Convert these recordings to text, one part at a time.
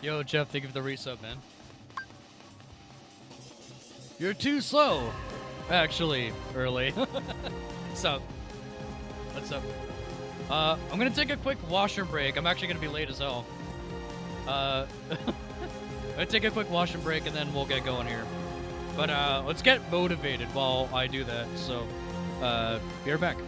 Yo, Jeff, thank you for the resub, man. You're too slow. Actually, early. What's up? What's up? I'm gonna take a quick washroom break. I'm actually gonna be late as hell. I'm gonna take a quick washroom break and then we'll get going here. But let's get motivated while I do that. So, be right back.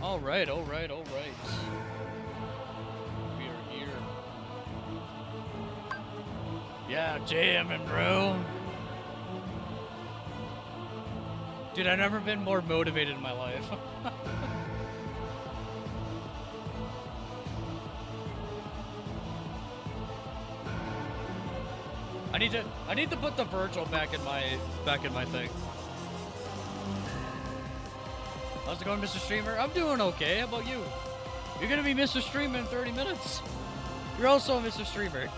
Alright, alright, alright. We are here. Yeah, jamming, bro. Dude, I've never been more motivated in my life. I need to put the Virgil back in my thing. How's it going, Mr. Streamer? I'm doing okay. How about you? You're gonna be Mr. Streamer in 30 minutes. You're also a Mr. Streamer.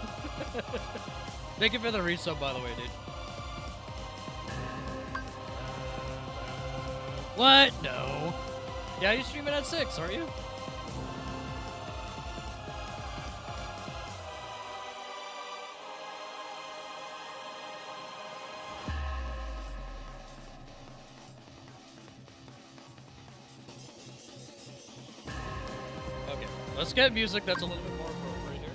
Thank you for the resub, by the way, dude. What? No. Yeah, you're streaming at 6, aren't you? Okay, let's get music that's a little bit more appropriate here.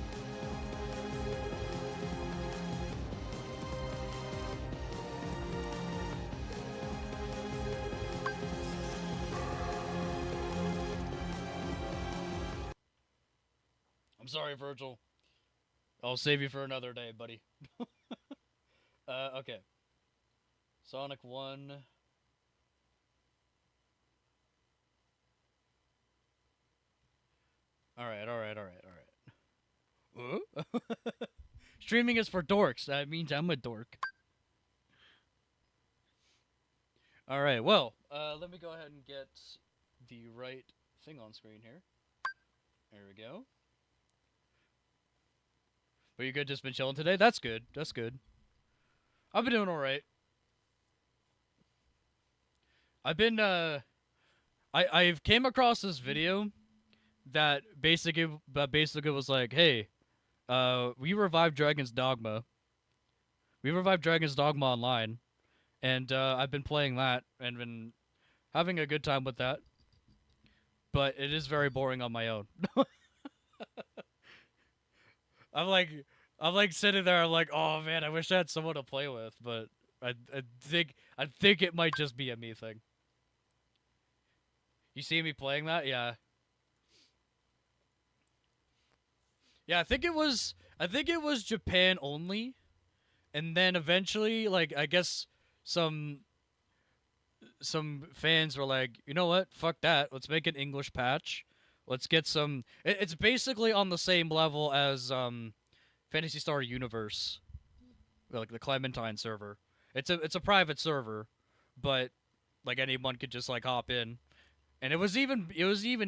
I'm sorry, Virgil. I'll save you for another day, buddy. Okay. Sonic 1. Alright, alright, alright, alright. Streaming is for dorks. That means I'm a dork. Alright, well, let me go ahead and get the right thing on screen here. There we go. But you good? Just been chilling today? That's good. That's good. I've been doing alright. I've been, I've came across this video that basically was like, hey, we revived Dragon's Dogma. We revived Dragon's Dogma online, and I've been playing that and been having a good time with that. But it is very boring on my own. I'm like sitting there. I'm like, oh man, I wish I had someone to play with. But I think it might just be a me thing. You see me playing that? Yeah. Yeah, I think it was Japan only, and then eventually, like, I guess some fans were like, you know what? Fuck that. Let's make an English patch. Let's get some. It's basically on the same level as Phantasy Star Universe, like the Clementine server. It's a private server, but like anyone could just like hop in. And it was even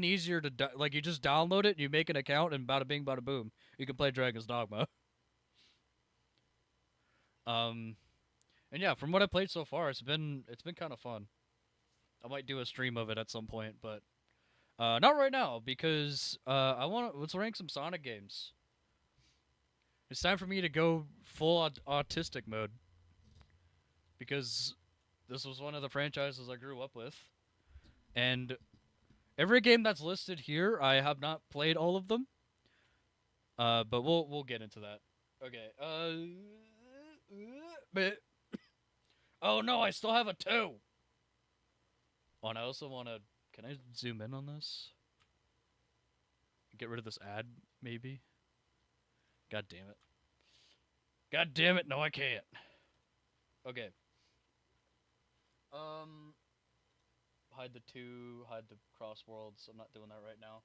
easier to like you just download it, you make an account, and bada bing, bada boom, you can play Dragon's Dogma. And yeah, from what I played so far, it's been kind of fun. I might do a stream of it at some point, but not right now because let's rank some Sonic games. It's time for me to go full autistic mode because this was one of the franchises I grew up with. And every game that's listed here, I have not played all of them. But we'll get into that. Okay. But oh no, I still have a 2. Oh, and I also want to. Can I zoom in on this? Get rid of this ad, maybe. God damn it. God damn it! No, I can't. Okay. Hide the 2, hide the cross worlds. I'm not doing that right now.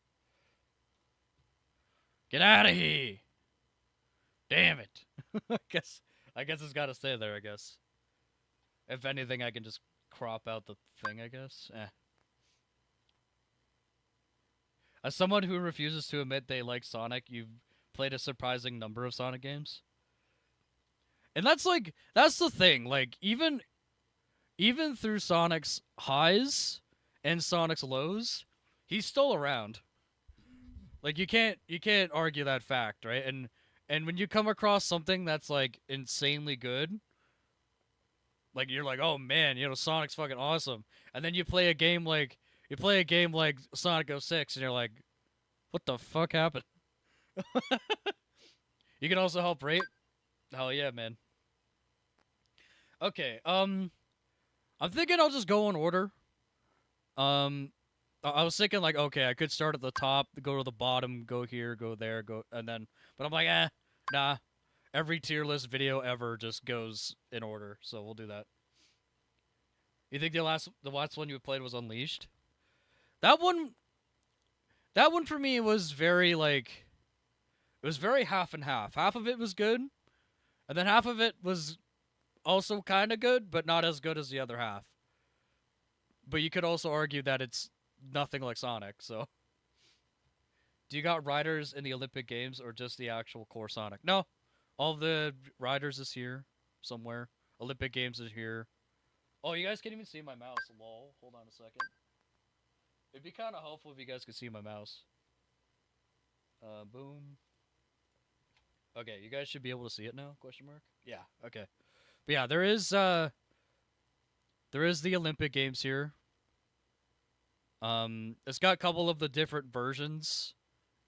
Get out of here! Damn it! I guess it's got to stay there. I guess. If anything, I can just crop out the thing. I guess. As someone who refuses to admit they like Sonic, you've played a surprising number of Sonic games. And that's the thing. Like even through Sonic's highs and Sonic's lows, he's still around. Like you can't argue that fact, right? And when you come across something that's like insanely good, like you're like, "Oh man, Sonic's fucking awesome." And then you play a game like Sonic 06 and you're like, "What the fuck happened?" You can also help rate. Hell yeah, man. Okay, I'm thinking I'll just go in order. I was thinking like, okay, I could start at the top, go to the bottom, go here, go there, go, and then, but I'm like, nah. Every tier list video ever just goes in order, so we'll do that. You think the last one you played was Unleashed? That one, that one for me was very like, it was very half and half. Half of it was good, and then half of it was also kind of good, but not as good as the other half. But you could also argue that it's nothing like Sonic, so. Do you got riders in the Olympic Games or just the actual core Sonic? No. All the riders is here somewhere. Olympic Games is here. Oh, you guys can't even see my mouse. Lol. Hold on a second. It'd be kind of helpful if you guys could see my mouse. Boom. Okay, you guys should be able to see it now? Question mark? Yeah, okay. But yeah, there is the Olympic Games here. It's got a couple of the different versions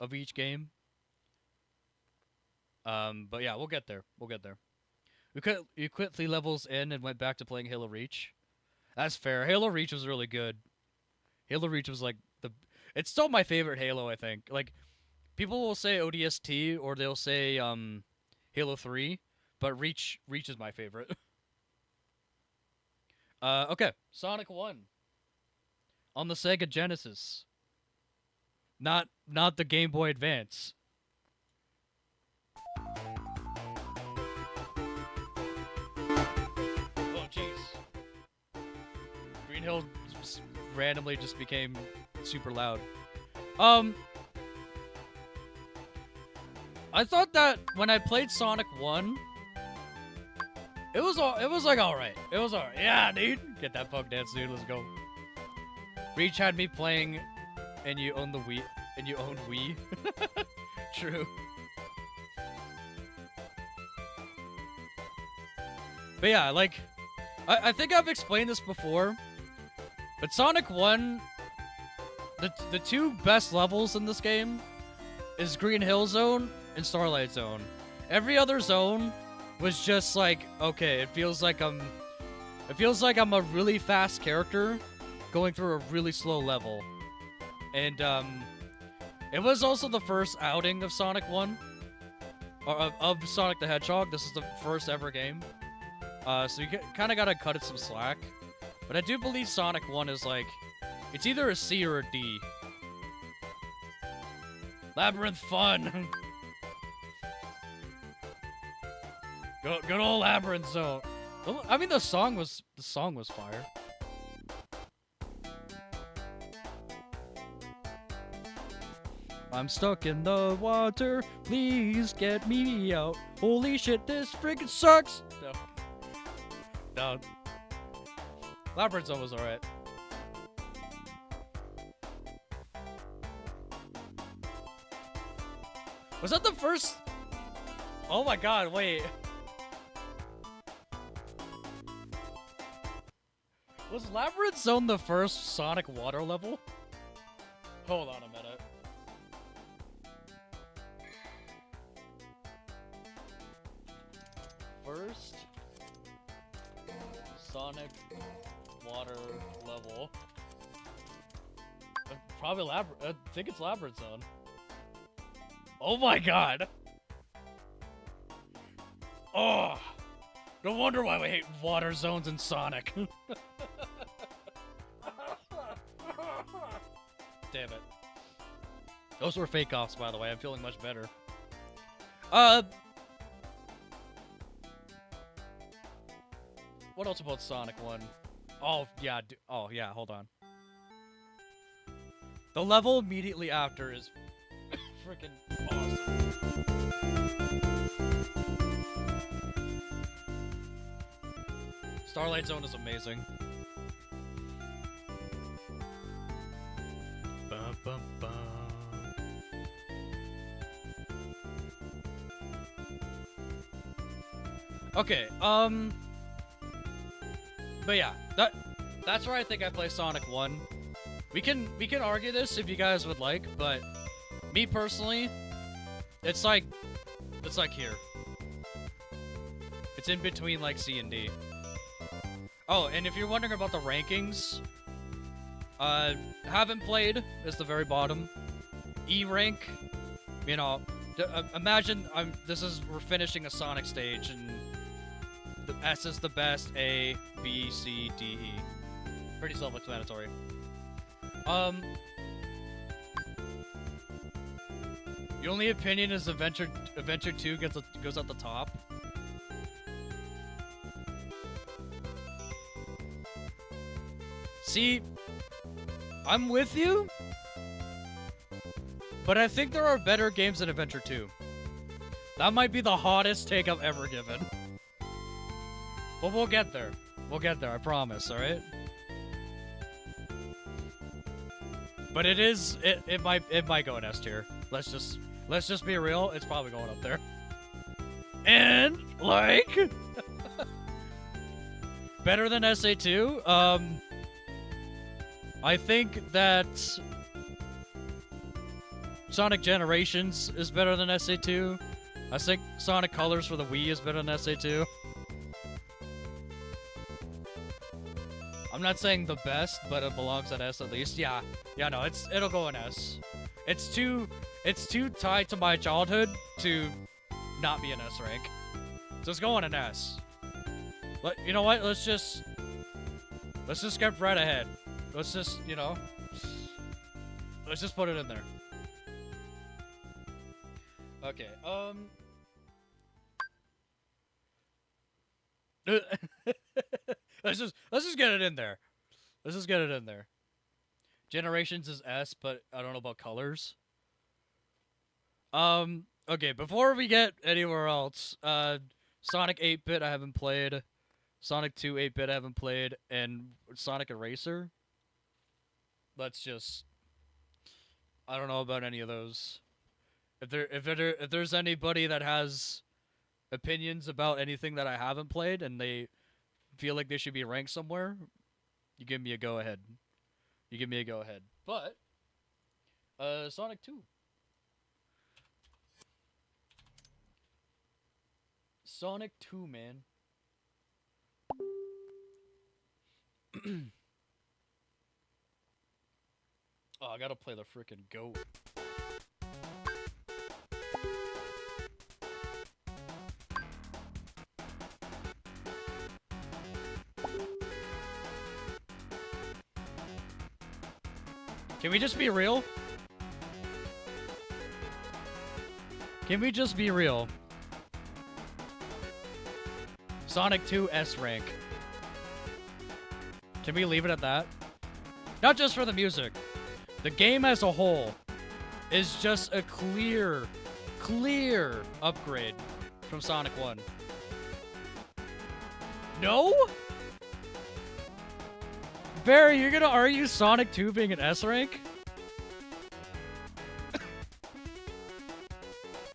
of each game. But yeah, we'll get there. We'll get there. You quit 3 levels in and went back to playing Halo Reach. That's fair. Halo Reach was really good. Halo Reach was like it's still my favorite Halo, I think. Like people will say ODST or they'll say Halo 3, but Reach is my favorite. Okay, Sonic 1 on the Sega Genesis. Not the Game Boy Advance. Oh jeez. Green Hill just randomly just became super loud. I thought that when I played Sonic 1, it was like alright. It was alright. Yeah, dude. Get that punk dance, dude. Let's go. Reach had me playing and you own the Wii and you owned Wii. True. But yeah, like I think I've explained this before, but Sonic 1, the 2 best levels in this game is Green Hill Zone and Starlight Zone. Every other zone was just like, okay, it feels like I'm a really fast character going through a really slow level. And it was also the first outing of Sonic 1 or of Sonic the Hedgehog. This is the first ever game. So you kind of gotta cut it some slack. But I do believe Sonic 1 is like, it's either a C or a D. Labyrinth fun! Good old Labyrinth Zone. I mean, the song was fire. I'm stuck in the water, please get me out. Holy shit, this freaking sucks! No. Labyrinth Zone was alright. Was that the first? Oh my god, wait. Was Labyrinth Zone the first Sonic water level? Hold on a minute. First Sonic water level. Probably I think it's Labyrinth Zone. Oh my god! Oh! No wonder why we hate water zones in Sonic. Damn it. Those were fake offs, by the way. I'm feeling much better. What else about Sonic 1? Oh, yeah. Oh, yeah. Hold on. The level immediately after is freaking awesome. Starlight Zone is amazing. Bum, bum, bum. Okay, but yeah, that's where I think I play Sonic 1. We can argue this if you guys would like, but me personally, it's like here. It's in between like C and D. Oh, and if you're wondering about the rankings, Haven't played is the very bottom. E rank, you know, imagine we're finishing a Sonic stage and the S is the best, A, B, C, D, E. Pretty self-explanatory. The only opinion is Adventure 2 goes at the top. See, I'm with you, but I think there are better games than Adventure 2. That might be the hottest take I've ever given. But we'll get there. We'll get there, I promise, alright? But it might go in S tier. Let's just be real, it's probably going up there. And, like... better than SA2? I think that... Sonic Generations is better than SA2. I think Sonic Colors for the Wii is better than SA2. I'm not saying the best, but it belongs at S at least. Yeah, no, it'll go in S. It's too tied to my childhood to not be an S rank. So it's going in S. But you know what? Let's just skip right ahead. Let's just, you know, let's just put it in there. Okay, let's just get it in there. Let's just get it in there. Generations is S, but I don't know about Colors. Okay, before we get anywhere else, Sonic 8-bit I haven't played, Sonic 2 8-bit I haven't played, and Sonic Eraser. Let's just, I don't know about any of those. If there's anybody that has opinions about anything that I haven't played and they feel like they should be ranked somewhere, you give me a go ahead. You give me a go ahead. But Sonic 2. Sonic 2, man. Oh, I gotta play the frickin' goat. Can we just be real? Can we just be real? Sonic 2 S rank. Can we leave it at that? Not just for the music. The game as a whole is just a clear upgrade from Sonic 1. No? Barry, you're gonna argue Sonic 2 being an S rank?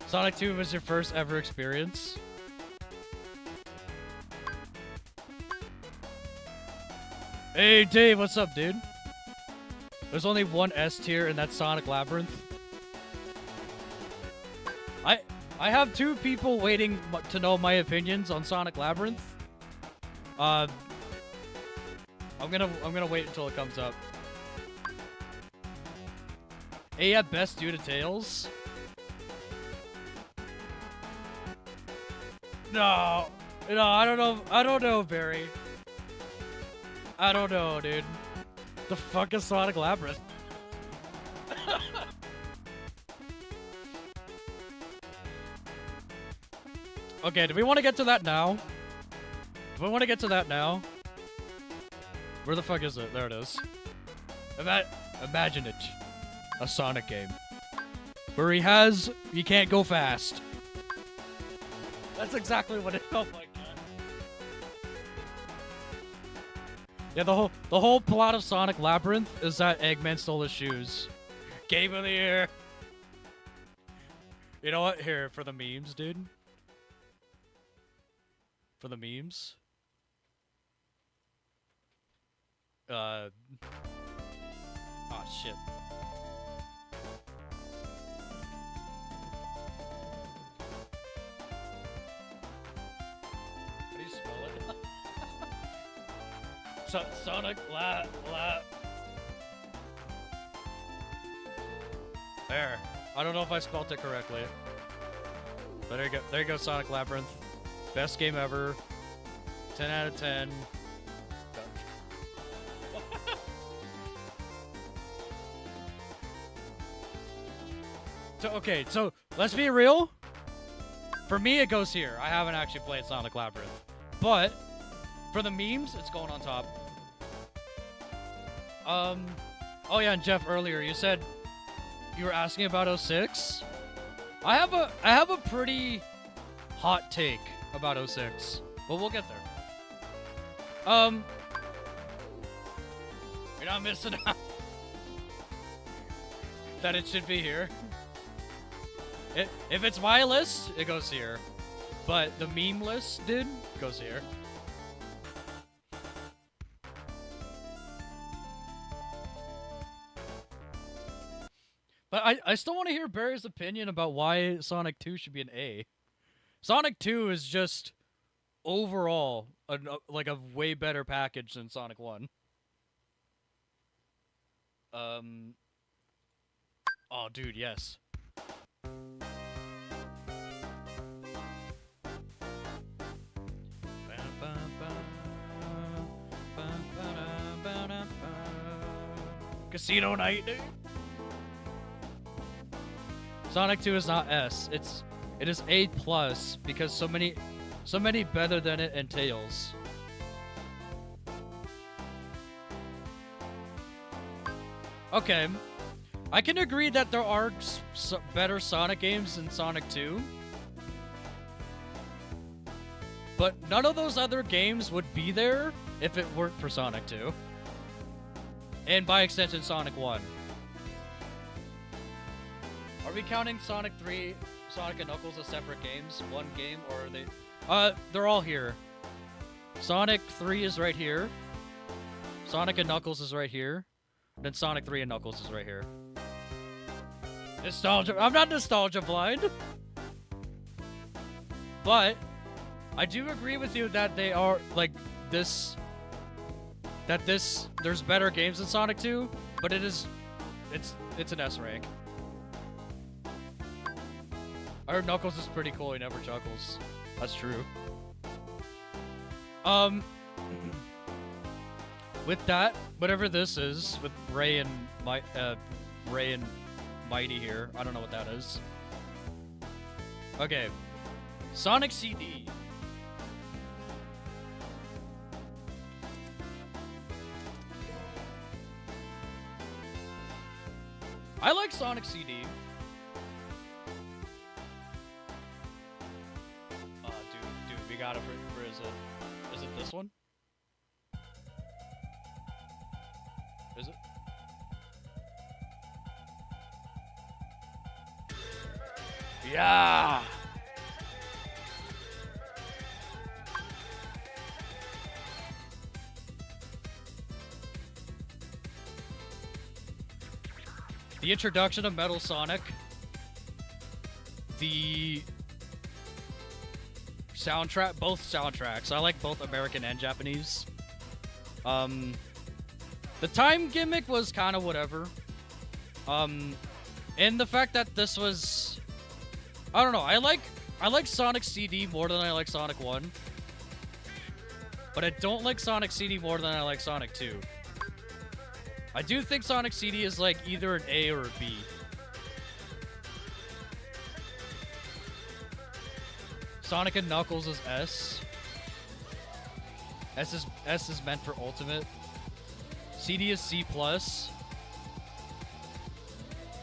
Sonic 2 was your first ever experience? Hey, Dave, what's up, dude? There's only one S tier, and that's Sonic Labyrinth. I have two people waiting to know my opinions on Sonic Labyrinth. I'm gonna wait until it comes up. A at best due to Tails. No, I don't know, Barry. I don't know, dude. The fuck is Sonic Labyrinth? Okay, do we want to get to that now? Do we want to get to that now? Where the fuck is it? There it is. Imagine it. A Sonic game. Where he can't go fast. That's exactly what it felt like. Yeah, the whole plot of Sonic Labyrinth is that Eggman stole his shoes. Game of the year. You know what? Here, for the memes, dude. For the memes. Oh, shit. How do you spell it? Sonic There. I don't know if I spelled it correctly. But there you go. There you go, Sonic Labyrinth. Best game ever. 10 out of 10. Okay, so let's be real. For me, it goes here. I haven't actually played Sonic Labyrinth. But for the memes, it's going on top. Oh yeah, and Jeff, earlier you said you were asking about 06. I have a pretty hot take about 06, but we'll get there. You're not missing out. That it should be here. If it's my list, it goes here. But the meme list, dude, goes here. But I still want to hear Barry's opinion about why Sonic 2 should be an A. Sonic 2 is just overall like a way better package than Sonic 1. Oh, dude, yes. Casino night, dude. Sonic 2 is not S. It is A plus because so many better than it entails. Okay, I can agree that there are better Sonic games than Sonic 2, but none of those other games would be there if it weren't for Sonic 2, and by extension Sonic 1. Are we counting Sonic 3, Sonic and Knuckles as separate games? One game, or are they... they're all here. Sonic 3 is right here. Sonic and Knuckles is right here. Then Sonic 3 and Knuckles is right here. Nostalgia... I'm not nostalgia blind! But, I do agree with you that they are, like, there's better games than Sonic 2, but it's an S rank. I heard Knuckles is pretty cool, he never chuckles. That's true. With that, whatever this is, with Ray and Mighty here, I don't know what that is. Okay. Sonic CD. I like Sonic CD. Dude, we got it for is it this one? Is it? Yeah! The introduction of Metal Sonic, the soundtrack, both soundtracks. I like both American and Japanese. The time gimmick was kind of whatever. And the fact that this was, I don't know. I like Sonic CD more than I like Sonic 1, but I don't like Sonic CD more than I like Sonic 2. I do think Sonic CD is like either an A or a B. Sonic and Knuckles is S. S is meant for Ultimate. CD is C plus.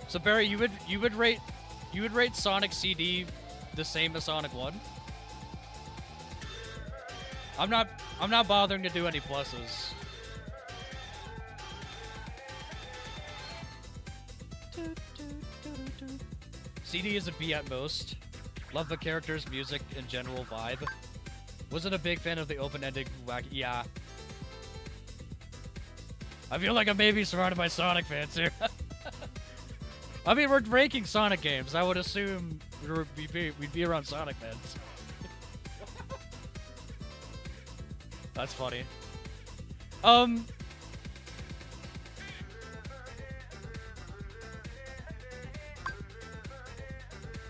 So Barry, you would rate Sonic CD the same as Sonic 1? I'm not bothering to do any pluses. CD is a B at most. Love the characters, music, and general vibe. Wasn't a big fan of the open-ended wacky. Yeah. I feel like I may be surrounded by Sonic fans here. I mean, we're ranking Sonic games. I would assume we'd be around Sonic fans. That's funny.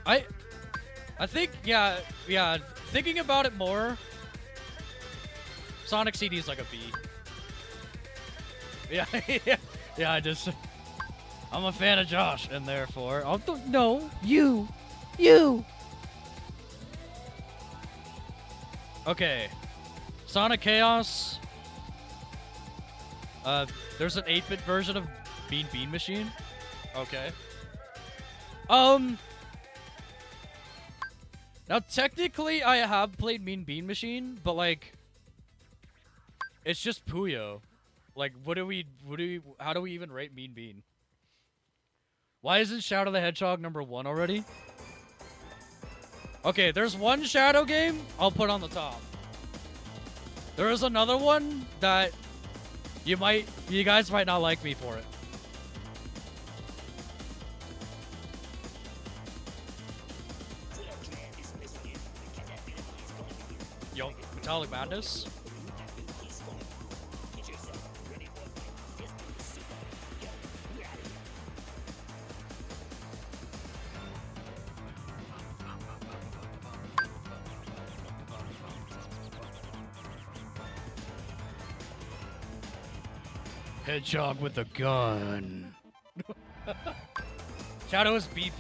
I I think yeah, thinking about it more, Sonic CD is like a B. Yeah, yeah, I'm a fan of Josh, and therefore no, you. Okay, Sonic Chaos. There's an 8-bit version of Bean Bean Machine. Okay. Now technically I have played Mean Bean Machine, but like, it's just Puyo. Like, how do we even rate Mean Bean? Why isn't Shadow the Hedgehog #1 already? Okay, there's one Shadow game I'll put on the top. There is another one that you guys might not like me for it. Yo, Metallic Madness? Hedgehog with a gun. Shadow is B+.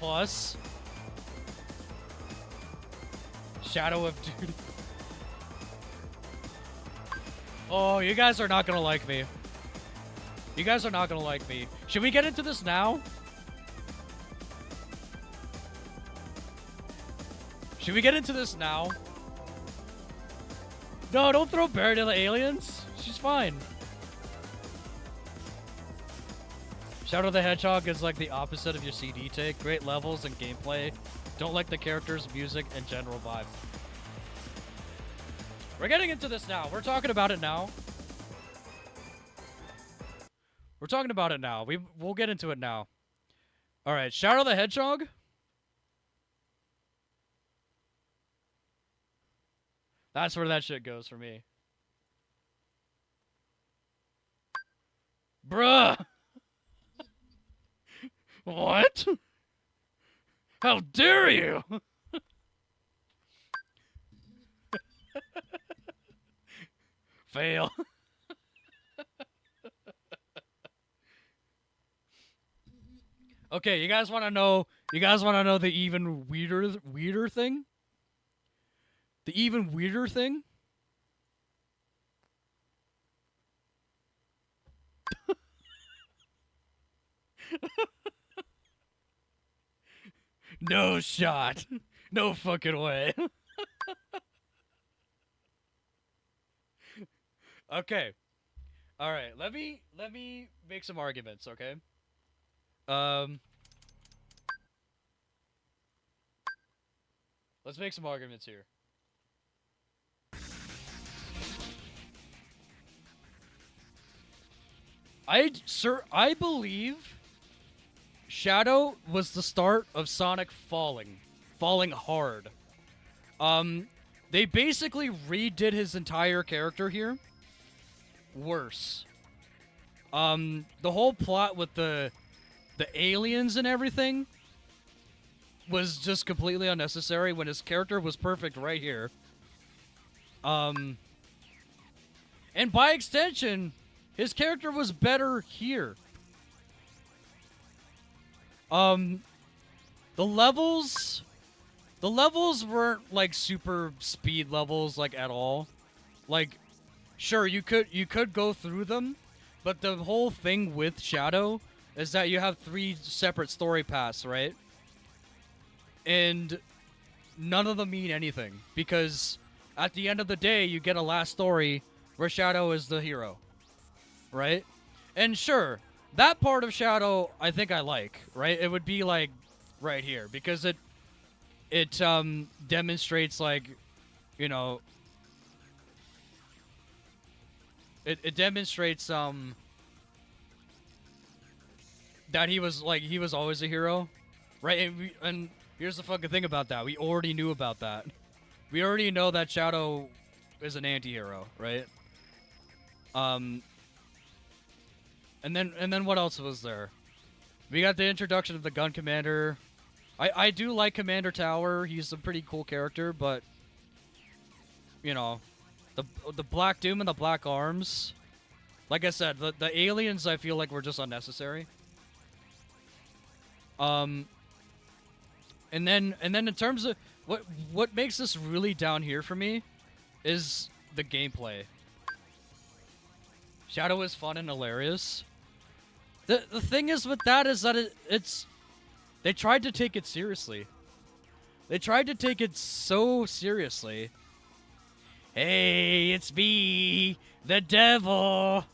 Shadow of Duty. Oh, you guys are not gonna like me. You guys are not gonna like me. Should we get into this now? Should we get into this now? No, don't throw Barry to the aliens. She's fine. Shadow the Hedgehog is like the opposite of your CD take. Great levels and gameplay. Don't like the characters, music, and general vibe. We're getting into this now. We're talking about it now. We're talking about it now. We'll get into it now. All right, Shadow the Hedgehog. That's where that shit goes for me. Bruh. What? How dare you? Fail. Okay, you guys want to know the even weirder thing? The even weirder thing? No shot. No fucking way. Okay. All right. Let me make some arguments, okay? Let's make some arguments here. I believe Shadow was the start of Sonic falling hard. They basically redid his entire character here. Worse. The whole plot with the aliens and everything was just completely unnecessary when his character was perfect right here. And by extension, his character was better here. The levels weren't like super speed levels like at all. Like, sure, you could go through them, but the whole thing with Shadow is that you have 3 separate story paths, right? And none of them mean anything, because at the end of the day, you get a last story where Shadow is the hero, right? And sure, that part of Shadow I think I like, right? It would be like right here, because it demonstrates, like, you know, it demonstrates that he was always a hero, right? And here's the fucking thing about that. We already knew about that. We already know that Shadow is an anti-hero, right? And then what else was there? We got the introduction of the Gun Commander. I do like Commander Tower. He's a pretty cool character, but you know, the Black Doom and the Black Arms. Like I said, the aliens I feel like were just unnecessary. And then in terms of what makes this really down here for me is the gameplay. Shadow is fun and hilarious. The thing is with that is that it's they tried to take it seriously. They tried to take it so seriously. Hey, it's me, the devil.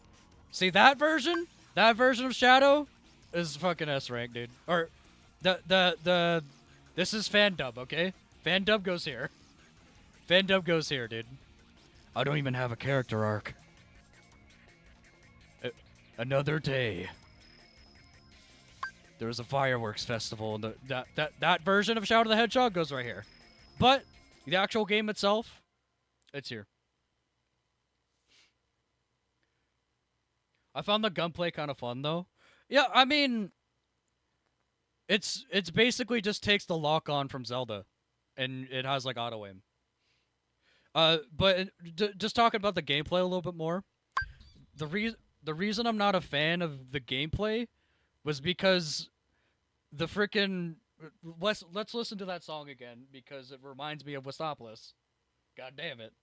See that version? That version of Shadow is fucking S rank, dude. Or the this is fan dub, okay? Fan dub goes here. Fan dub goes here, dude. I don't even have a character arc. Another day. There was a fireworks festival, and that version of Shadow the Hedgehog goes right here. But the actual game itself, it's here. I found the gunplay kind of fun though. Yeah, I mean, it's basically just takes the lock on from Zelda, and it has like auto aim. But just talking about the gameplay a little bit more, the reason I'm not a fan of the gameplay was because the frickin' let's listen to that song again because it reminds me of Westopolis. God damn it.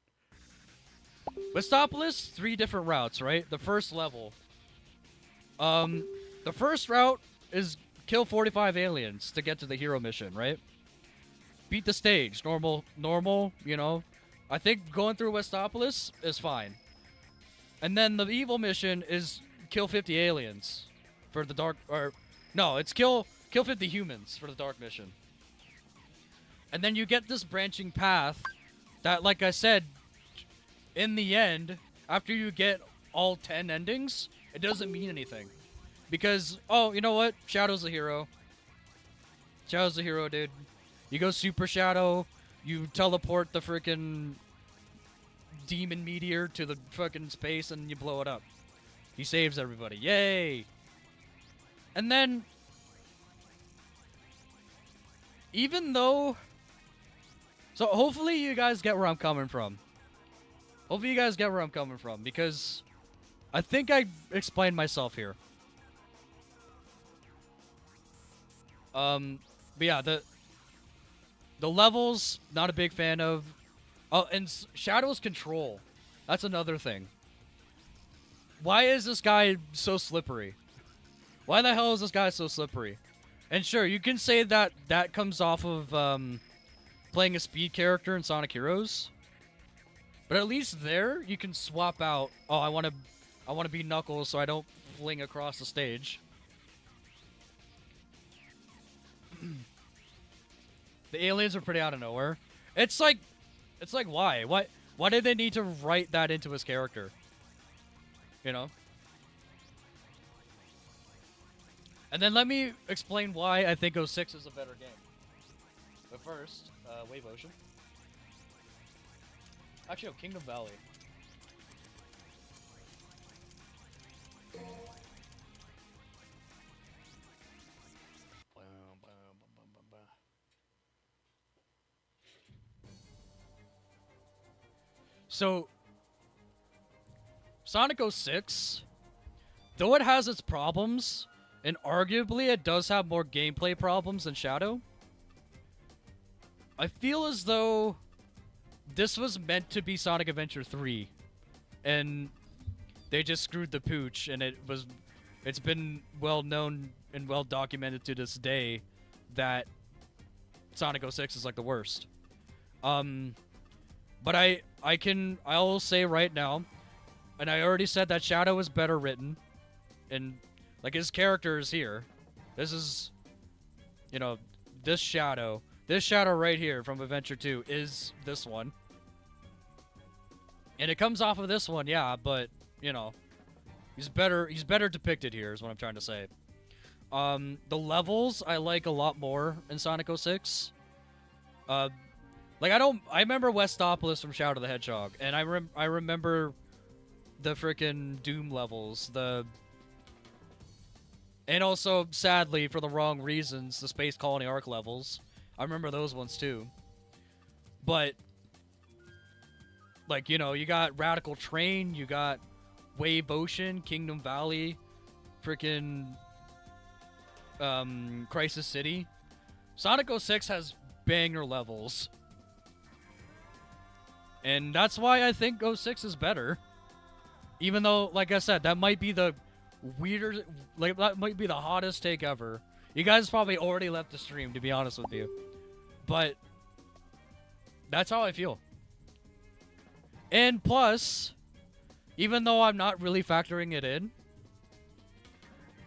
Westopolis, 3 different routes, right? The first level. The first route is kill 45 aliens to get to the hero mission, right? Beat the stage. Normal, you know. I think going through Westopolis is fine. And then the evil mission is kill 50 aliens for the dark, or no, it's kill 50 humans for the dark mission. And then you get this branching path that, like I said, in the end, after you get all 10 endings, it doesn't mean anything. Because, oh, you know what? Shadow's a hero. Shadow's a hero, dude. You go Super Shadow, you teleport the freaking demon meteor to the fucking space, and you blow it up. He saves everybody. Yay! And then, even though... So, hopefully you guys get where I'm coming from. Hopefully you guys get where I'm coming from, because I think I explained myself here. But yeah, the levels, not a big fan of. Oh, and Shadow's control. That's another thing. Why is this guy so slippery? Why the hell is this guy so slippery? And sure, you can say that that comes off of playing a speed character in Sonic Heroes. But at least there, you can swap out, oh, I want to be Knuckles so I don't fling across the stage. The aliens are pretty out of nowhere. It's like why? Why did they need to write that into his character? You know? And then let me explain why I think 06 is a better game. But first, Wave Ocean. Actually, no, Kingdom Valley. So, Sonic 06, though it has its problems, and arguably it does have more gameplay problems than Shadow, I feel as though this was meant to be Sonic Adventure 3, and they just screwed the pooch, and it's been well known and well documented to this day that Sonic 06 is like the worst. But I'll say right now, and I already said that Shadow is better written, and like his character is here. This is, you know, this Shadow right here from Adventure 2 is this one. And it comes off of this one, yeah, but, you know, he's better depicted here is what I'm trying to say. The levels I like a lot more in Sonic 06. Like, I remember Westopolis from Shadow the Hedgehog, and I remember the frickin' Doom levels, And also, sadly, for the wrong reasons, the Space Colony Arc levels. I remember those ones too. But, like, you know, you got Radical Train, you got Wave Ocean, Kingdom Valley, freaking Crisis City. Sonic 06 has banger levels. And that's why I think 06 is better. Even though, like I said, that might be the weirdest, like, that might be the hottest take ever. You guys probably already left the stream, to be honest with you. But that's how I feel. And plus, even though I'm not really factoring it in,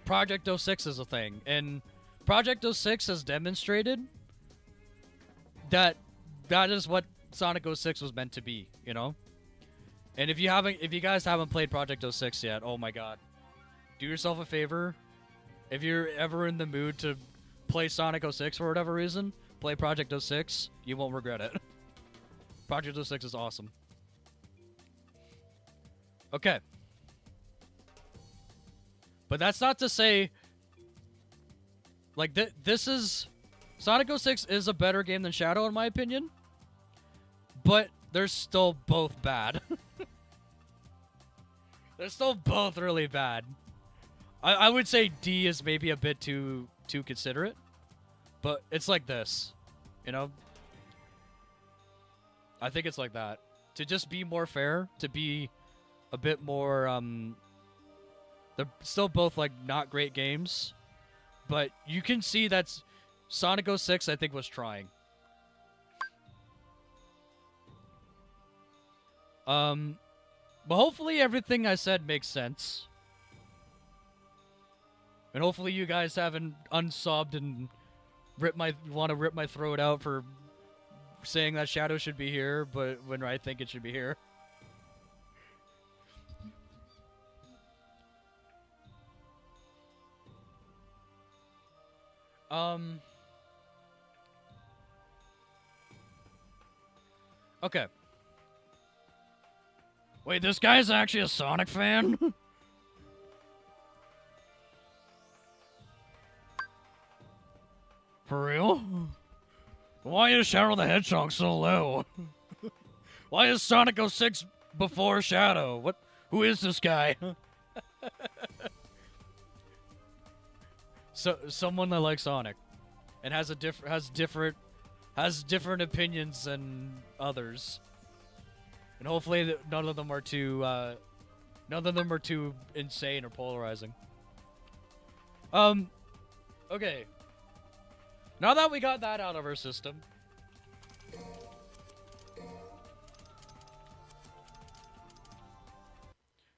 Project 06 is a thing. And Project 06 has demonstrated that that is what Sonic 06 was meant to be, you know? And if you guys haven't played Project 06 yet, oh my god. Do yourself a favor. If you're ever in the mood to play Sonic 06 for whatever reason, play Project 06. You won't regret it. Project 06 is awesome. Okay. But that's not to say, like, this is... Sonic 06 is a better game than Shadow, in my opinion. But they're still both bad. They're still both really bad. I would say D is maybe a bit too considerate. But it's like this. You know? I think it's like that. To just be more fair, to be a bit more, they're still both, like, not great games. But you can see that's... Sonic 06, I think, was trying. But hopefully everything I said makes sense. And hopefully you guys haven't unsubbed and want to rip my throat out for saying that Shadow should be here, but when I think it should be here. Okay. Wait, this guy's actually a Sonic fan? For real? Why is Shadow the Hedgehog so low? Why is Sonic 06 before Shadow? What? Who is this guy? So someone that likes Sonic and has different opinions than others, and hopefully none of them are too insane or polarizing. Okay. Now that we got that out of our system,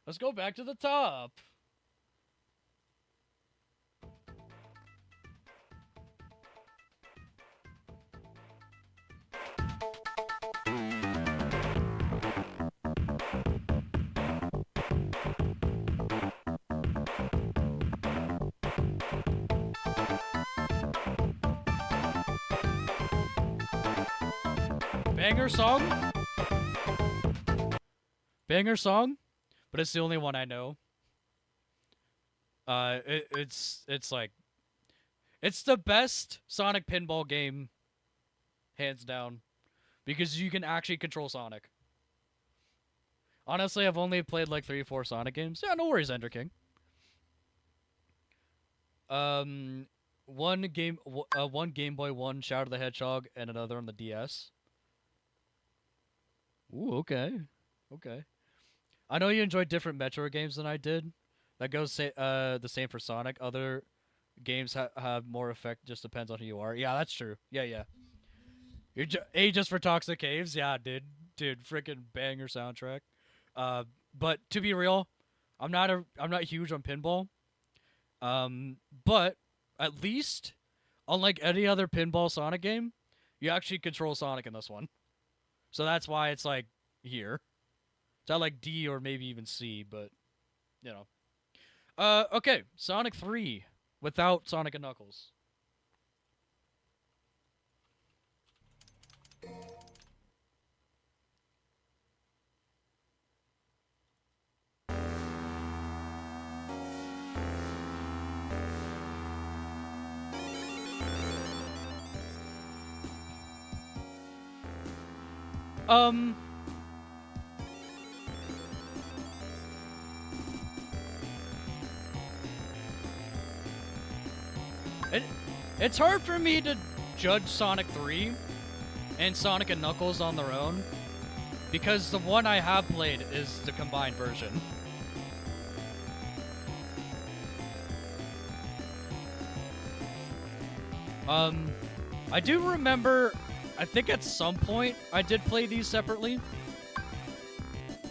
let's go back to the top. Banger song? Banger song? But it's the only one I know. It's like... It's the best Sonic pinball game, hands down. Because you can actually control Sonic. Honestly, I've only played like 3 or 4 Sonic games. Yeah, no worries, Ender King. One Game Boy, one Shadow the Hedgehog, and another on the DS. Ooh, okay. Okay. I know you enjoyed different Metro games than I did. That goes the same for Sonic. Other games have more effect. Just depends on who you are. Yeah, that's true. Yeah. You're just for Toxic Caves. Yeah, dude, freaking banger soundtrack. But to be real, I'm not huge on pinball. But at least, unlike any other pinball Sonic game, you actually control Sonic in this one. So that's why it's like here. It's not like D or maybe even C, but you know. Okay, Sonic 3 without Sonic and Knuckles. Um, it, it's hard for me to judge Sonic 3 and Sonic and Knuckles on their own, because the one I have played is the combined version. I do remember, I think at some point I did play these separately.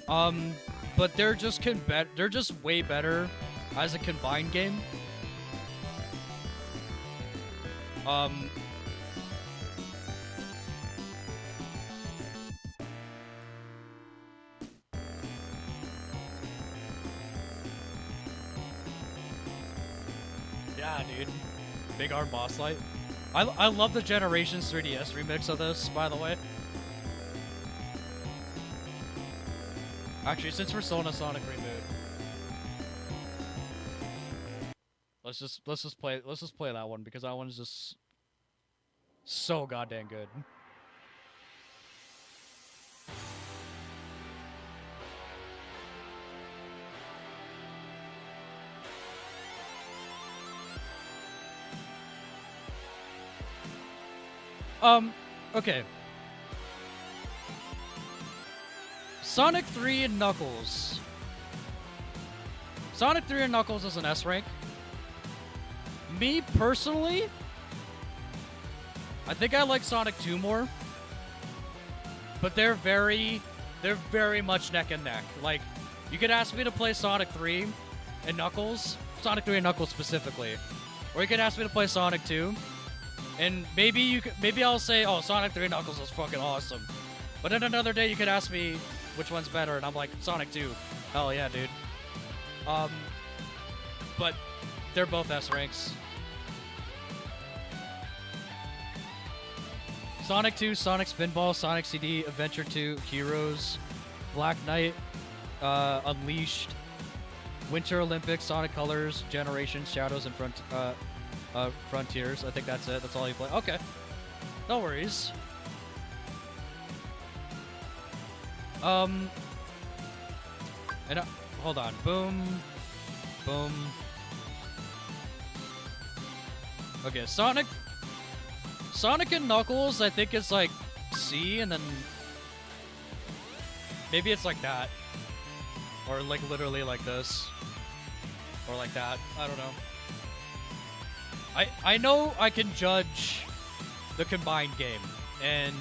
But they're just way better as a combined game. Yeah, dude. Big Arm Boss Light. I love the Generations 3DS remix of this, by the way. Actually, since we're still in a Sonic reboot, let's just play that one, because that one is just so goddamn good. Okay. Sonic 3 and Knuckles. Sonic 3 and Knuckles is an S rank. Me, personally, I think I like Sonic 2 more. But they're very much neck and neck. Like, you could ask me to play Sonic 3 and Knuckles, Sonic 3 and Knuckles specifically. Or you could ask me to play Sonic 2. And maybe I'll say, oh, Sonic 3 Knuckles is fucking awesome. But then another day you could ask me which one's better, and I'm like, Sonic 2. Hell yeah, dude. But they're both S ranks. Sonic 2, Sonic Spinball, Sonic CD, Adventure 2, Heroes, Black Knight, Unleashed, Winter Olympics, Sonic Colors, Generations, Shadows, and Frontiers. I think that's it. That's all you play. Okay. No worries. And hold on. Boom. Boom. Okay, Sonic and Knuckles, I think it's like C, and then maybe it's like that. Or like literally like this. Or like that. I don't know. I know I can judge the combined game, and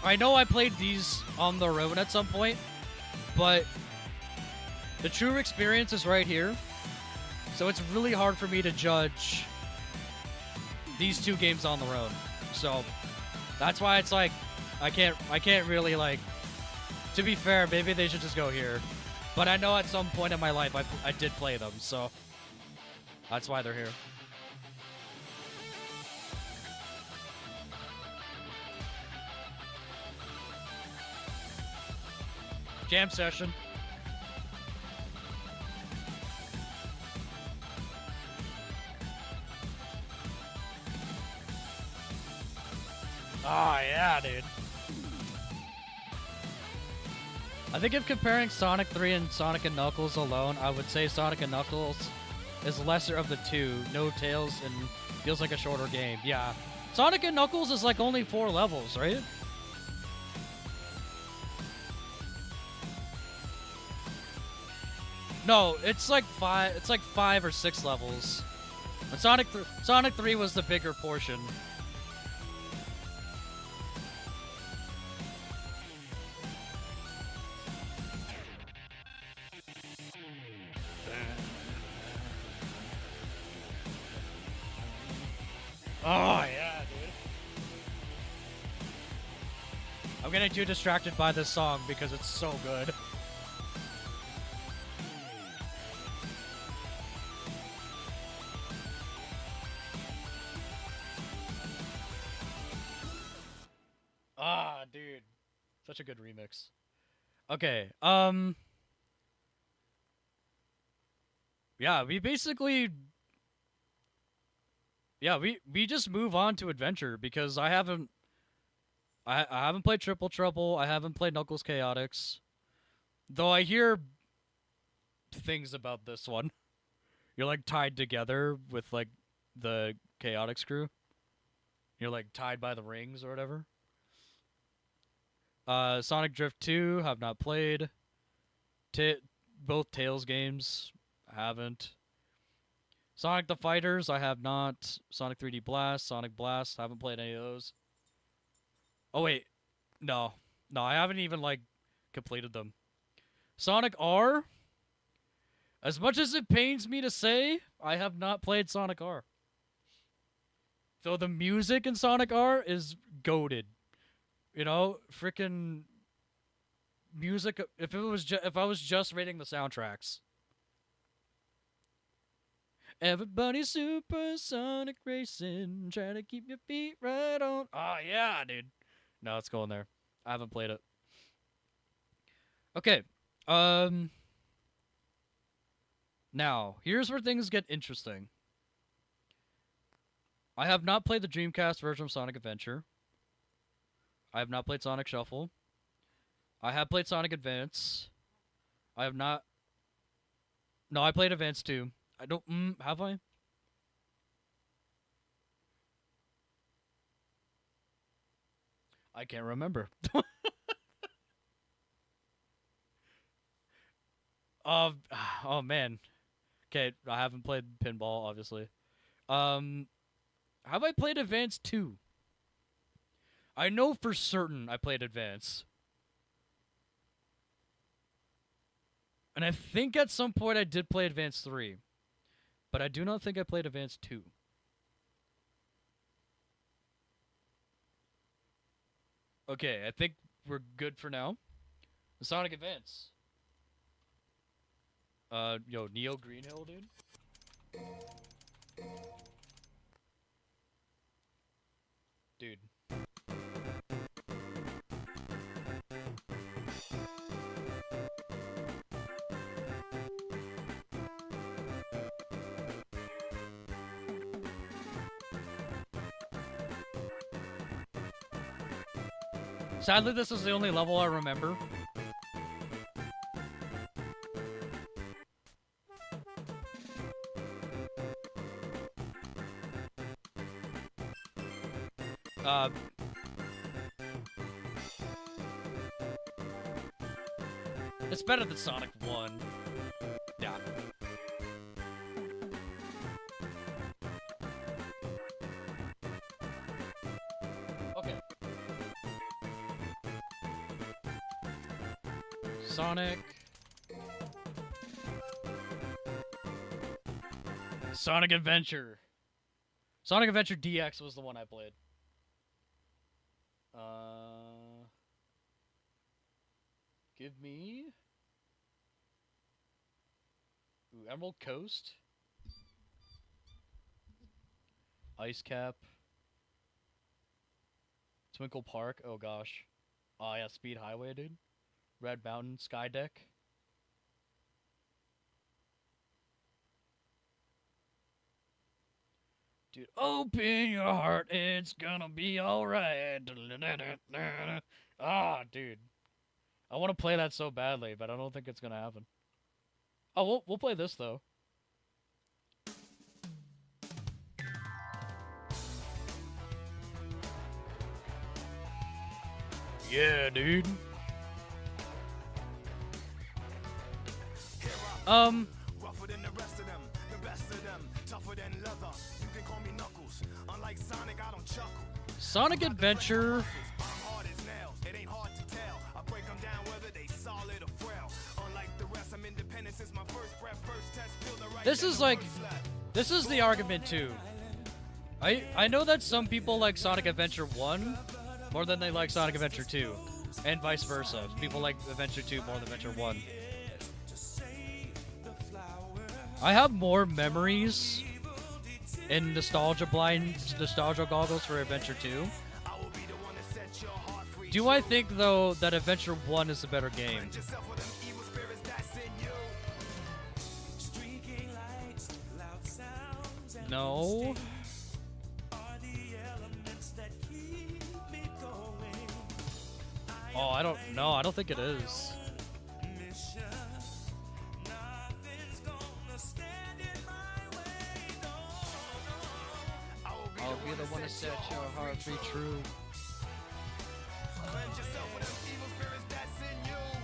I know I played these on their own at some point, but the true experience is right here. So it's really hard for me to judge these two games on their own. So that's why it's like I can't really, like, to be fair, maybe they should just go here. But I know at some point in my life I did play them, so that's why they're here. Jam session. Oh, yeah, dude. I think if comparing Sonic 3 and Sonic and Knuckles alone, I would say Sonic and Knuckles is lesser of the two. No Tails and feels like a shorter game. Yeah. Sonic and Knuckles is like only 4 levels, right? No, it's like 5. It's like 5 or 6 levels. But Sonic 3 was the bigger portion. Oh, yeah, dude. I'm getting too distracted by this song because it's so good. Ah, dude. Such a good remix. Okay, yeah, we basically... Yeah, we just move on to Adventure because I haven't I haven't played Triple Trouble. I haven't played Knuckles Chaotix. Though I hear things about this one. You're like tied together with like the Chaotix crew. You're like tied by the rings or whatever. Sonic Drift 2 have not played. Both Tails games haven't. Sonic the Fighters I have not. Sonic 3D Blast, Sonic Blast, haven't played any of those. Oh wait, no, I haven't even like completed them. Sonic R. As much as it pains me to say, I have not played Sonic R. So the music in Sonic R is goated. You know, freaking music. If I was just rating the soundtracks, everybody's supersonic racing, trying to keep your feet right on. Oh yeah, dude. No, it's going there. I haven't played it. Okay. Now, here's where things get interesting. I have not played the Dreamcast version of Sonic Adventure. I have not played Sonic Shuffle. I have played Sonic Advance. I have not... No, I played Advance 2. I don't... have I? I can't remember. Oh, man. Okay, I haven't played Pinball, obviously. Have I played Advance 2? I know for certain I played Advance. And I think at some point I did play Advance 3. But I do not think I played Advance 2. Okay, I think we're good for now. Sonic Advance. Yo, Neo Greenhill, dude. Dude. Sadly, this is the only level I remember. It's better than Sonic 1. Yeah. Okay. Sonic Adventure. Sonic Adventure DX was the one I played. Give me... Ooh, Emerald Coast. Ice Cap. Twinkle Park. Oh gosh. Oh yeah, Speed Highway, dude. Red Mountain, Skydeck. Dude, open your heart, it's gonna be alright. Ah, dude. I want to play that so badly, but I don't think it's gonna happen. Oh, we'll play this though. Yeah, dude. Rougher than the rest of them, the best of them, tougher than leather. You can call me Knuckles. Unlike Sonic, I don't chuckle. Sonic Adventure. It ain't hard to tell. I break them down whether they solid or frail. Unlike the rest, I'm independent since my first breath, first test, feel the right. This is the argument too. I know that some people like Sonic Adventure 1 more than they like Sonic Adventure 2, and vice versa. People like Adventure 2 more than Adventure 1. I have more memories in nostalgia goggles for Adventure 2. Do I think though that Adventure 1 is a better game? No. Oh, I don't know. I don't think it is. I'll be the one to set your heart free true.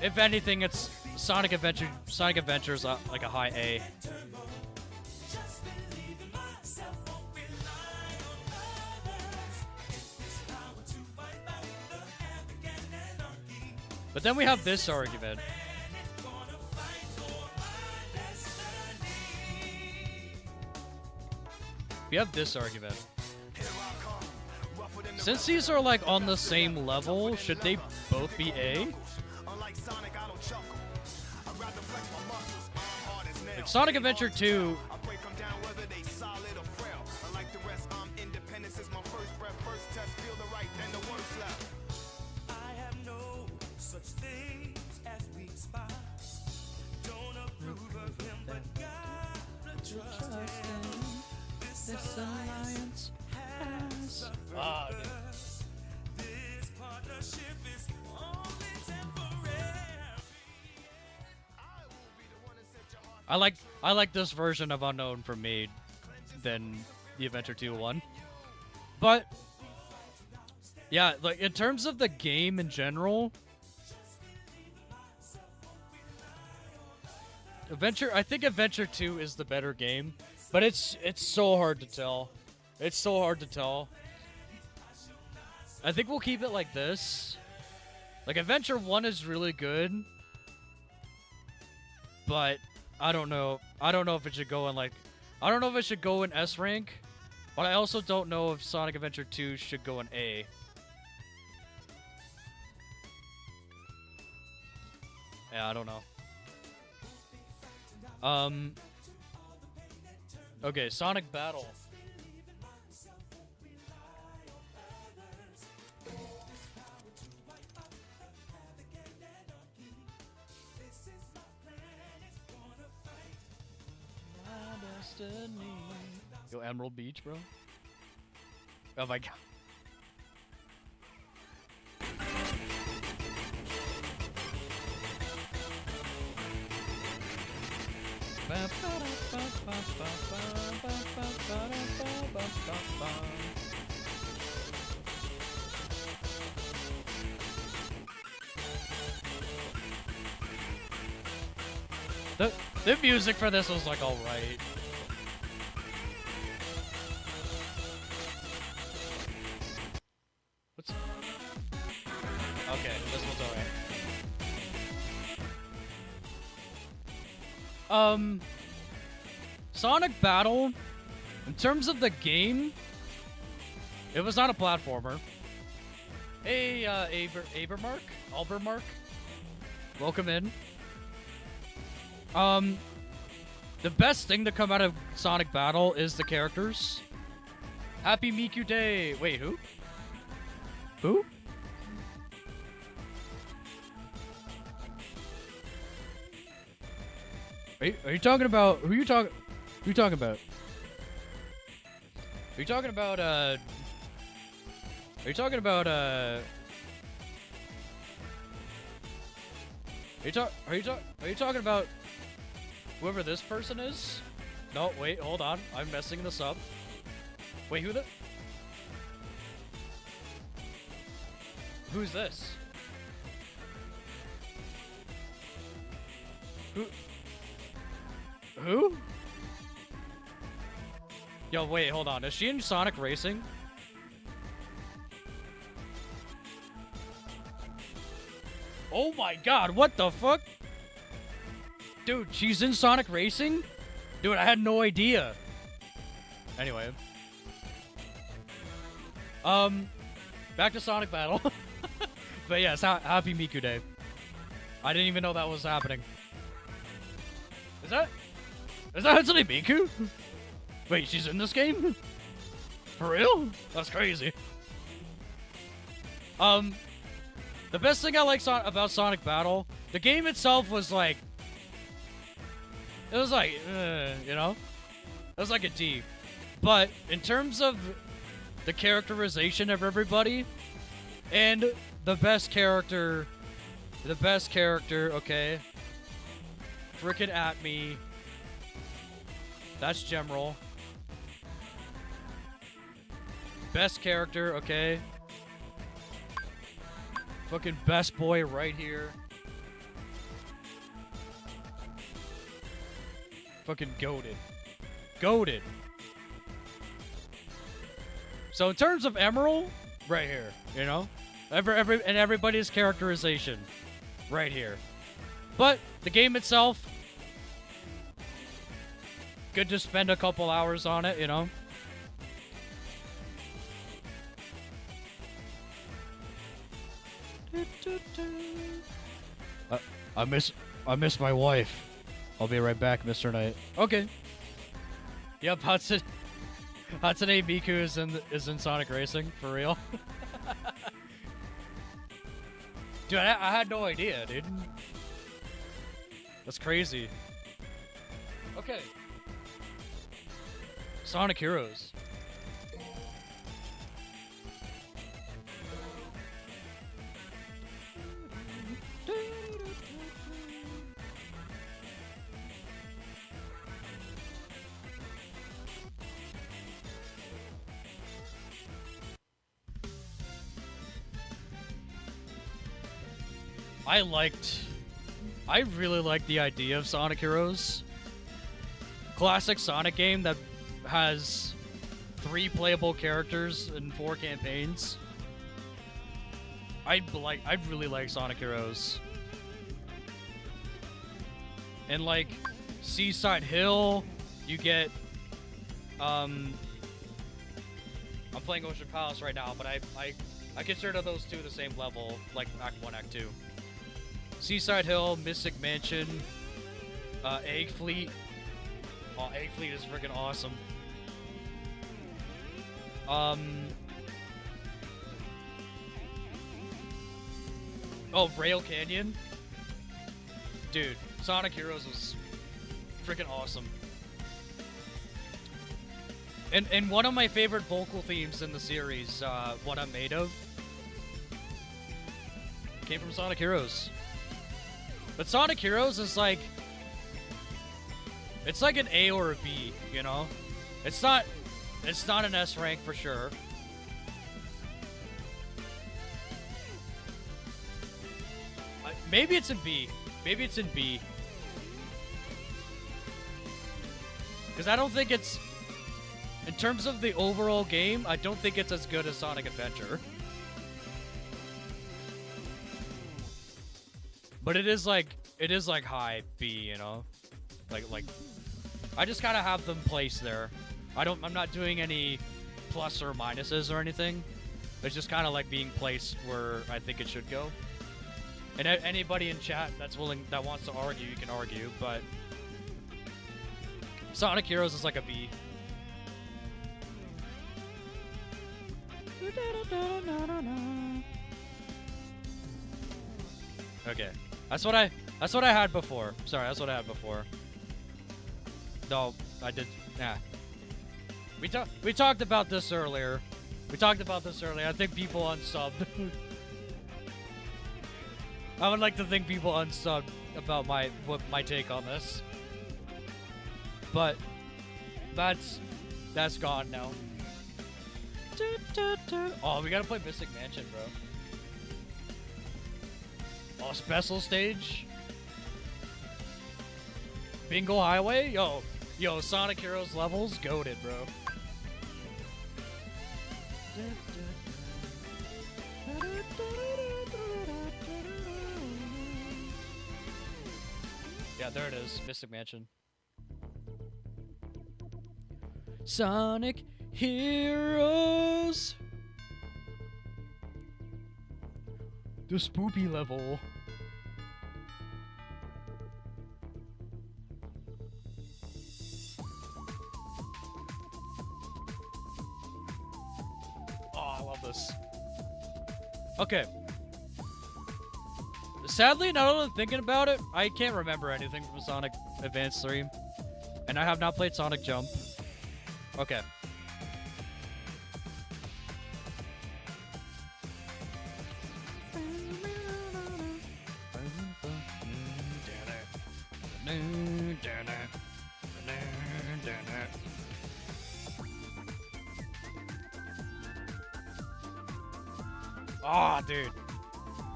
If anything, it's Sonic Adventure. Sonic Adventure's like a high A. But then we have this argument. We have this argument. Since these are like on the same level, should they both be A? Like Sonic Adventure 2. I like this version of Unknown for me than the Adventure 2 one. But yeah, like in terms of the game in general, I think Adventure 2 is the better game, but it's so hard to tell. It's so hard to tell. I think we'll keep it like this. Like Adventure 1 is really good, but I don't know. I don't know if it should go in I don't know if it should go in S rank, but I also don't know if Sonic Adventure 2 should go in A. Yeah, I don't know. Okay, Sonic Battle. Yo, Emerald Beach, bro. Oh my god. The music for this was like alright. What's okay, this one's alright. Sonic Battle, in terms of the game, it was not a platformer. Hey, Albermark, welcome in. The best thing to come out of Sonic Battle is the characters. Happy Miku Day. Wait, who? Who? Are you talking about? Who you talking? Who you talking about? Are you talking about? Are you talking about? Are you talking about whoever this person is? No, wait, hold on. I'm messing this up. Wait, who's this? Who? Yo, wait, hold on. Is she in Sonic Racing? Oh my god, what the fuck? Dude, she's in Sonic Racing? Dude, I had no idea. Anyway. Back to Sonic Battle. But yes, happy Miku Day. I didn't even know that was happening. Is that Hatsune Miku? Wait, she's in this game? For real? That's crazy. The best thing I like about Sonic Battle, the game itself was like, it was like, you know? It was like a D. But in terms of the characterization of everybody, and the best character. The best character, okay. Frickin' at me. That's Gemroll. Best character, okay. Fucking best boy right here. Fucking goated. Goated. So in terms of Emerald, right here, you know? Everybody's characterization. Right here. But the game itself, good to spend a couple hours on it, you know? I miss my wife. I'll be right back, Mr. Knight. Okay. Yep, Hatsune Miku is in Sonic Racing, for real. Dude, I had no idea, dude. That's crazy. Okay. Sonic Heroes. I really liked the idea of Sonic Heroes. Classic Sonic game that has 3 playable characters and 4 campaigns. I'd really like Sonic Heroes. And like Seaside Hill, you get I'm playing Ocean Palace right now, but I consider those two the same level, like Act 1, Act 2. Seaside Hill, Mystic Mansion, Egg Fleet. Oh, Egg Fleet is freaking awesome. Oh, Rail Canyon. Dude, Sonic Heroes was freaking awesome. And one of my favorite vocal themes in the series, What I'm Made Of, came from Sonic Heroes. But Sonic Heroes is like, it's like an A or a B, you know? It's not an S rank for sure. Maybe it's in B. Maybe it's in B. Because I don't think it's, in terms of the overall game, I don't think it's as good as Sonic Adventure. But it is like high B, you know? Like I just kind of have them placed there. I'm not doing any plus or minuses or anything. It's just kind of like being placed where I think it should go. And anybody in chat that wants to argue, you can argue, but Sonic Heroes is like a B. Okay. That's what I had before. Sorry, that's what I had before. No, I did. Nah. We talked about this earlier. I think people unsubbed. I would like to think people unsubbed about my take on this. But that's gone now. Oh, we gotta play Mystic Mansion, bro. Oh, special stage? Bingo Highway? Yo, Sonic Heroes levels, goated, bro. Yeah, there it is, Mystic Mansion. Sonic Heroes! The spoopy level. Oh, I love this. Okay. Sadly, now that I'm thinking about it, I can't remember anything from Sonic Advance 3. And I have not played Sonic Jump. Okay. Ah, dude.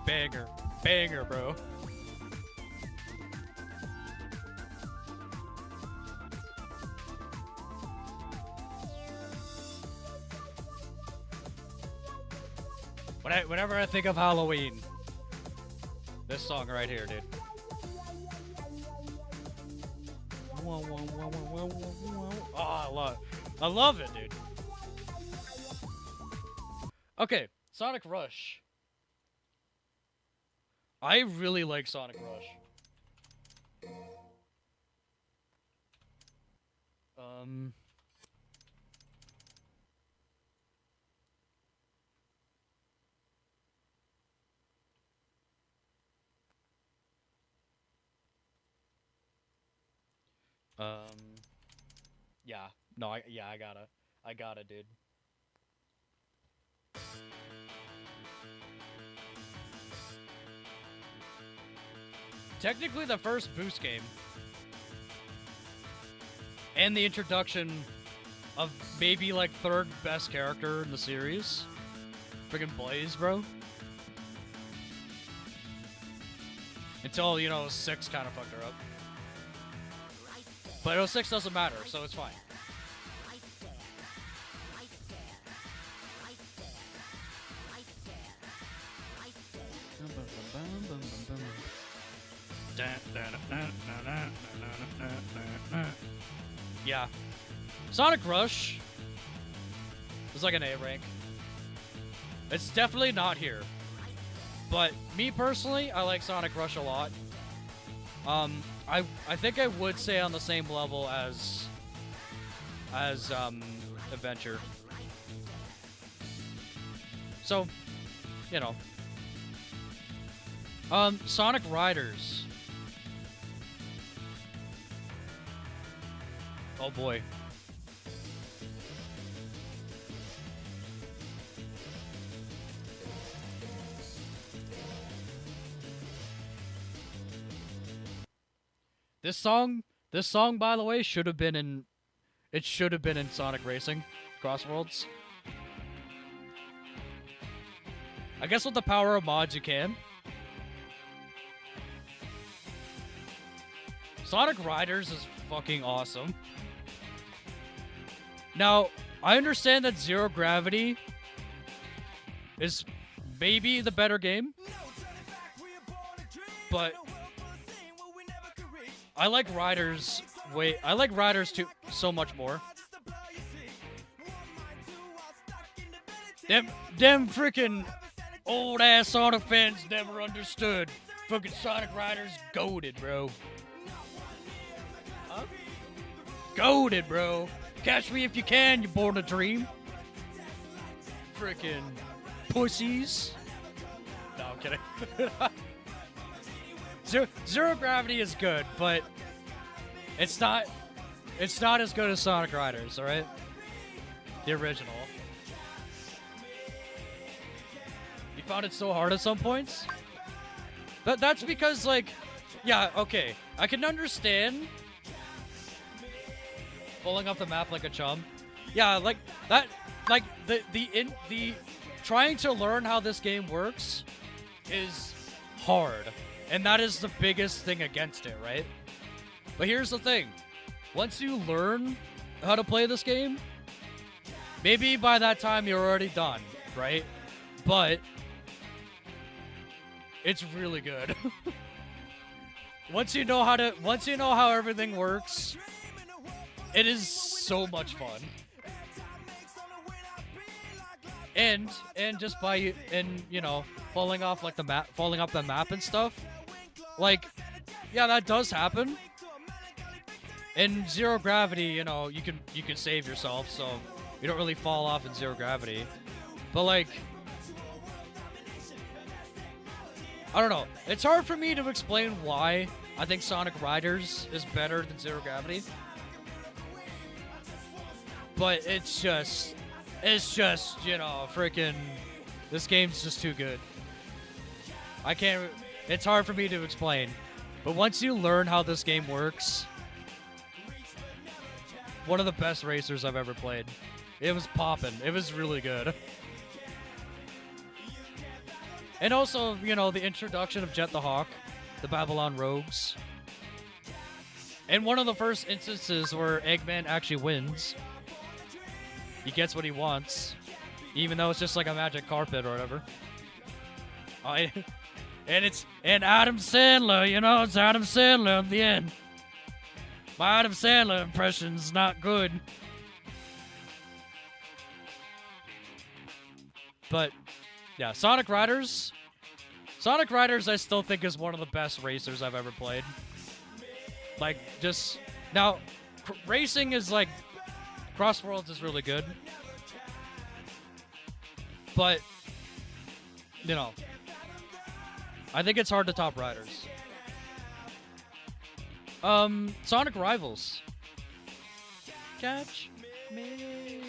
Banger. Banger, bro. Whenever I think of Halloween, this song right here, dude. Oh, I love it, dude. Okay, Sonic Rush. I really like Sonic Rush. Yeah. No, I gotta, dude. Technically the first Boost game. And the introduction of maybe like third best character in the series. Friggin' Blaze, bro. Until, you know, 6 kind of fucked her up. But 06 doesn't matter, so it's fine. Yeah. Sonic Rush is like an A rank. It's definitely not here. But me personally, I like Sonic Rush a lot. I think I would say on the same level as Adventure. So, you know. Sonic Riders. Oh boy. This song, by the way, should have been in Sonic Racing Crossworlds. I guess with the power of mods you can. Sonic Riders is fucking awesome. Now, I understand that Zero Gravity is maybe the better game, but I like Riders too so much more. Them freaking old ass Sonic fans never understood. Fucking Sonic Riders goated, bro. Huh? Goated, bro. Catch me if you can, you born a dream. Freaking pussies. No, I'm kidding. Zero Gravity is good, but it's not as good as Sonic Riders, alright? The original. You found it so hard at some points? That's because, like, yeah, okay. I can understand pulling up the map like a chum. Yeah, like that, like the trying to learn how this game works is hard. And that is the biggest thing against it, right? But here's the thing. Once you learn how to play this game, maybe by that time you're already done, right? But it's really good. Once you know how everything works, it is so much fun. And just by falling off like the map, falling up the map and stuff. Like, yeah, that does happen. In Zero Gravity, you can save yourself, so you don't really fall off in Zero Gravity. But like, I don't know. It's hard for me to explain why I think Sonic Riders is better than Zero Gravity. But it's just, freaking, this game's just too good. It's hard for me to explain. But once you learn how this game works, one of the best racers I've ever played. It was poppin'. It was really good. And also, you know, the introduction of Jet the Hawk, the Babylon Rogues. And one of the first instances where Eggman actually wins. He gets what he wants, even though it's just like a magic carpet or whatever. And Adam Sandler, you know, it's Adam Sandler at the end. My Adam Sandler impression's not good. But, yeah, Sonic Riders. Sonic Riders I still think is one of the best racers I've ever played. Like, just... Now, racing is like... Cross Worlds is really good. But, you know... I think it's hard to top Riders. Sonic Rivals. Catch me.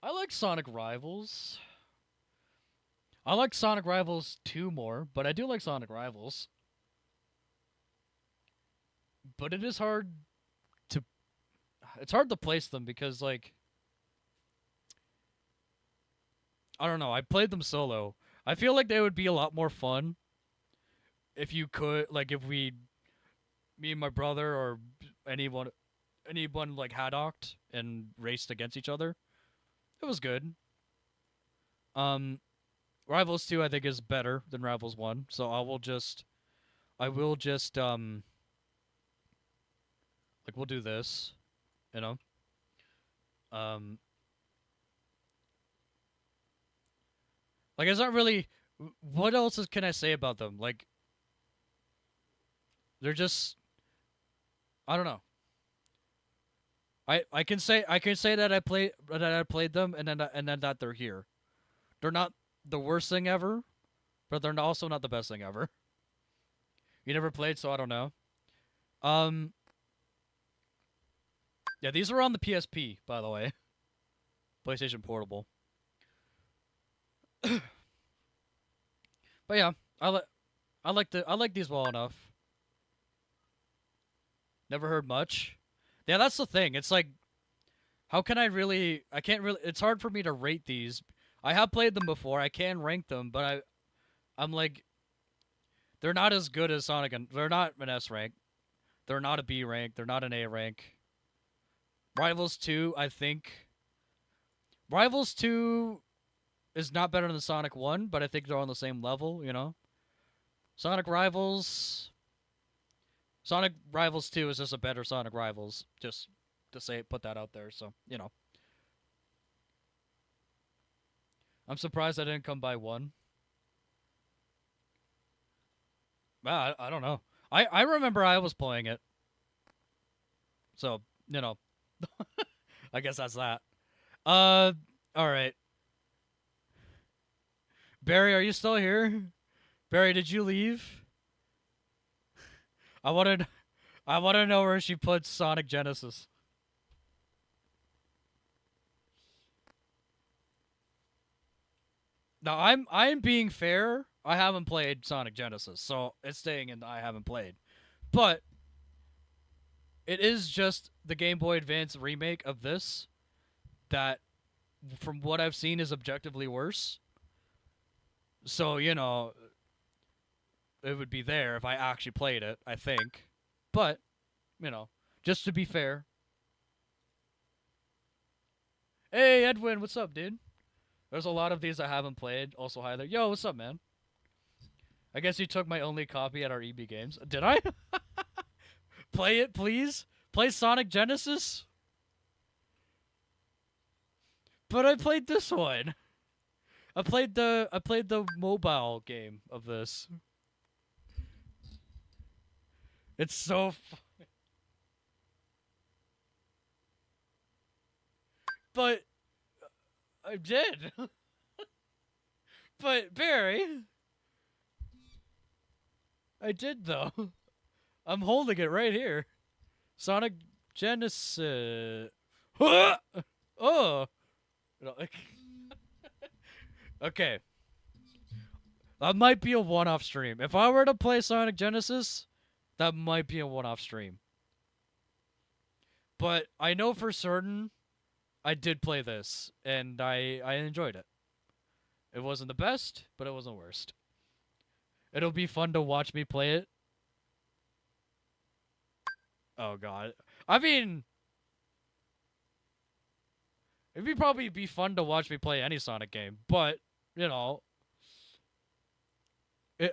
I like Sonic Rivals. I like Sonic Rivals 2 more, but I do like Sonic Rivals. But it is hard to... It's hard to place them because, like... I don't know, I played them solo. I feel like they would be a lot more fun if you could, like, if we... Me and my brother or anyone like, haddocked and raced against each other. It was good. Rivals 2 I think is better than Rivals 1, so I will just like we'll do this, you know. Like it's not really what else can I say about them? Like they're just I don't know. I can say that I played them and then that they're here. They're not the worst thing ever, but they're also not the best thing ever. You never played, so I don't know. Yeah, these were on the PSP, by the way. PlayStation Portable. But yeah, I like these well enough. Never heard much. Yeah, that's the thing. It's like, how can I really... I can't really... It's hard for me to rate these. I have played them before. I can rank them, but I'm like... They're not as good as Sonic, and they're not an S rank. They're not a B rank. They're not an A rank. Rivals 2, I think... Rivals 2 is not better than Sonic 1, but I think they're on the same level, you know? Sonic Rivals 2 is just a better Sonic Rivals, just to say, put that out there, so, you know. I'm surprised I didn't come by 1. I don't know. I remember I was playing it. So, you know. I guess that's that. Alright. Barry, are you still here? Barry, did you leave? I want to know where she puts Sonic Genesis. Now, I'm being fair. I haven't played Sonic Genesis, so it's staying in I haven't played. But it is just the Game Boy Advance remake of this that, from what I've seen, is objectively worse. So, you know, it would be there if I actually played it, I think. But, you know, just to be fair. Hey, Edwin, what's up, dude? There's a lot of these I haven't played. Also, hi there. Yo, what's up, man? I guess you took my only copy at our EB Games. Did I? Play it, please? Play Sonic Genesis? But I played this one. I played the mobile game of this. It's so But I did. But Barry, I did though. I'm holding it right here. Sonic Genesis. Oh. No, okay. That might be a one-off stream. If I were to play Sonic Genesis, that might be a one-off stream. But I know for certain I did play this, and I enjoyed it. It wasn't the best, but it wasn't worst. It'll be fun to watch me play it. Oh god. I mean, it'd probably be fun to watch me play any Sonic game, but, you know,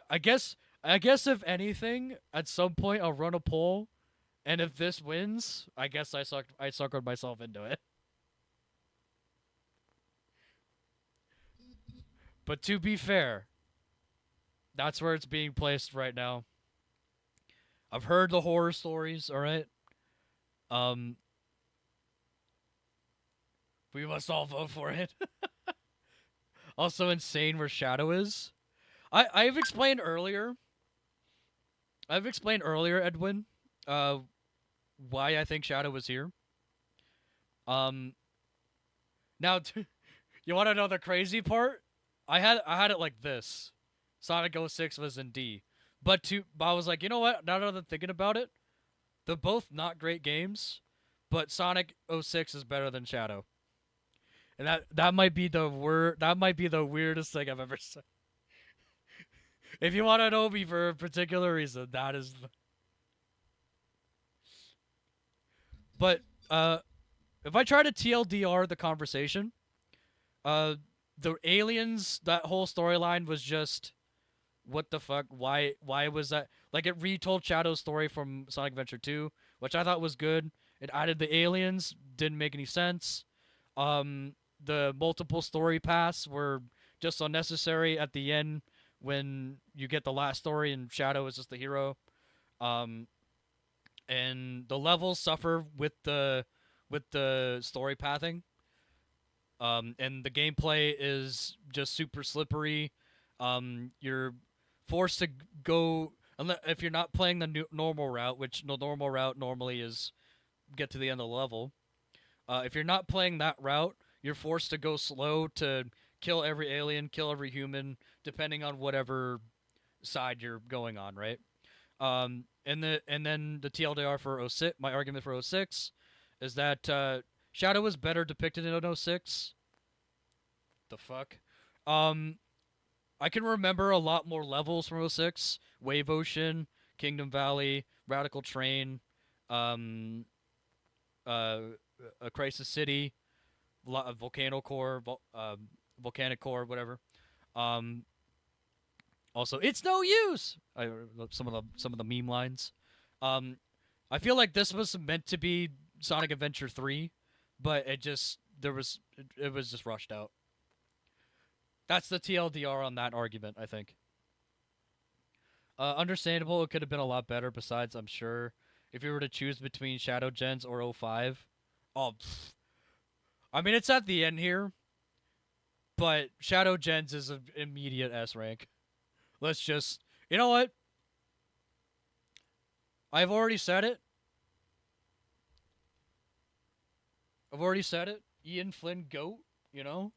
I guess if anything, at some point I'll run a poll, and if this wins, I guess I suckered myself into it. But to be fair, that's where it's being placed right now. I've heard the horror stories, alright? We must all vote for it. Also insane where Shadow is. I've explained earlier, Edwin, why I think Shadow was here. Now, you want to know the crazy part? I had it like this. Sonic 06 was in D. But I was like, you know what? Now that I'm thinking about it, they're both not great games, but Sonic 06 is better than Shadow. And that might be the weirdest thing I've ever said. If you want to know me for a particular reason, that is But if I try to TLDR the conversation, the aliens, that whole storyline was just, what the fuck? Why was that? Like, it retold Shadow's story from Sonic Adventure 2, which I thought was good. It added the aliens, didn't make any sense. The multiple story paths were just unnecessary at the end when you get the last story and Shadow is just the hero. And the levels suffer with the story pathing. And the gameplay is just super slippery. You're forced to go, if you're not playing the normal route, which the normal route normally is get to the end of the level. If you're not playing that route, you're forced to go slow to kill every alien, kill every human, depending on whatever side you're going on, right? And then the TLDR for 06, my argument for 06 is that Shadow is better depicted in 06. The fuck? I can remember a lot more levels from 06. Wave Ocean, Kingdom Valley, Radical Train, a Crisis City, Volcano Core, Volcanic Core, whatever. Also, it's no use. Some of the meme lines. I feel like this was meant to be Sonic Adventure 3, but it was just rushed out. That's the TLDR on that argument, I think. Understandable, it could have been a lot better. Besides, I'm sure if you were to choose between Shadow Gens or 05, I mean, it's at the end here, but Shadow Gens is an immediate S rank. Let's just, you know what? I've already said it. Ian Flynn GOAT, you know?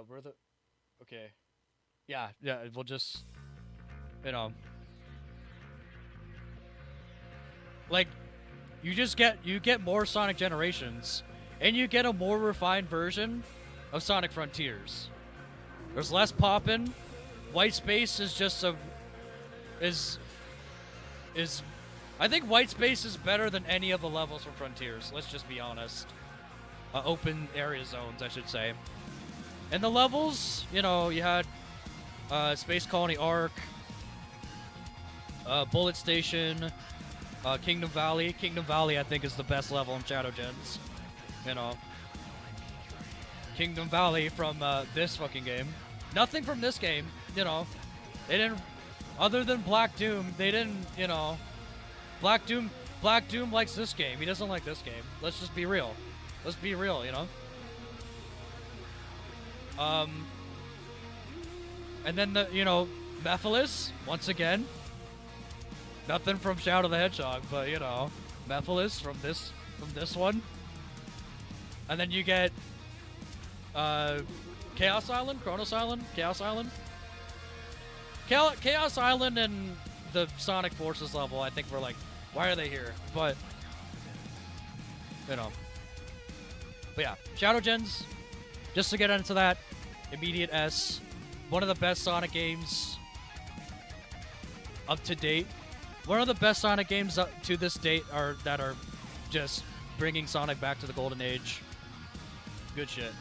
Where the... Okay. Yeah, we'll just... You know... Like, you get more Sonic Generations, and you get a more refined version of Sonic Frontiers. There's less poppin'. White Space is just I think White Space is better than any of the levels from Frontiers, let's just be honest. Open area zones, I should say. And the levels, you know, you had Space Colony Arc, Bullet Station, Kingdom Valley. Kingdom Valley, I think, is the best level in Shadow Gens. You know. Kingdom Valley from this fucking game. Nothing from this game, you know. They didn't... Other than Black Doom, they didn't, you know. Black Doom likes this game. He doesn't like this game. Let's just be real. Let's be real, you know. And then the, you know, Mephiles, once again. Nothing from Shadow the Hedgehog, but you know, Mephiles from this one. And then you get Chaos Island, Chronos Island, Chaos Island. Chaos Island and the Sonic Forces level, I think we're like, why are they here? But you know. But yeah, Shadow Gens, just to get into that, immediate S. One of the best Sonic games up to date. One of the best Sonic games up to this date that are just bringing Sonic back to the golden age. Good shit.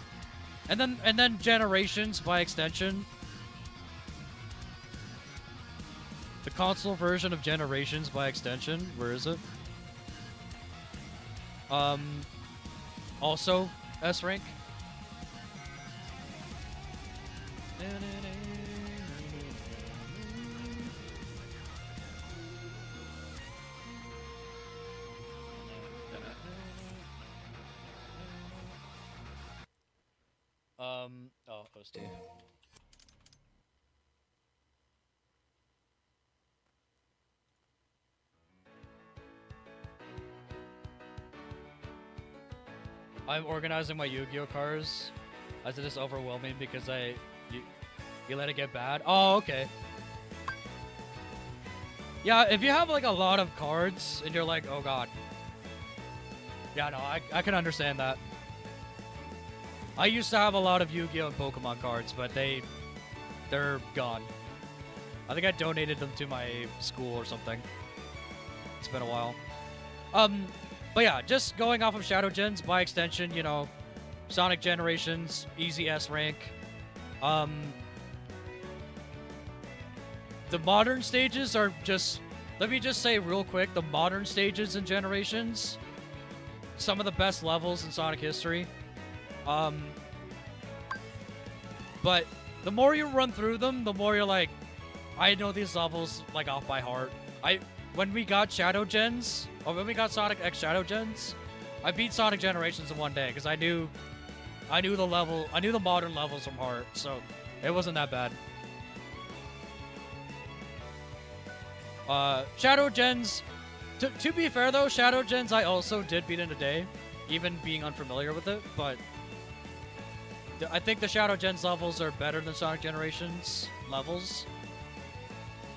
And then Generations by extension. The console version of Generations by extension. Where is it? Also S rank. Oh, those two. I'm organizing my Yu-Gi-Oh cards as it is overwhelming because you let it get bad. Oh, okay. Yeah, if you have like a lot of cards and you're like, oh god. Yeah, no, I can understand that. I used to have a lot of Yu-Gi-Oh and Pokemon cards, but they're gone. I think I donated them to my school or something. It's been a while. But yeah, just going off of Shadow Gens, by extension, you know, Sonic Generations, easy S rank. The modern stages are just, let me just say real quick, the modern stages in Generations, some of the best levels in Sonic history. But the more you run through them, the more you're like, I know these levels like off by heart. When we got Shadow Gens, or when we got Sonic X Shadow Gens, I beat Sonic Generations in one day because I knew the modern levels from heart, so it wasn't that bad. Shadow Gens, to be fair though, Shadow Gens I also did beat in a day, even being unfamiliar with it, but I think the Shadow Gens levels are better than Sonic Generations levels.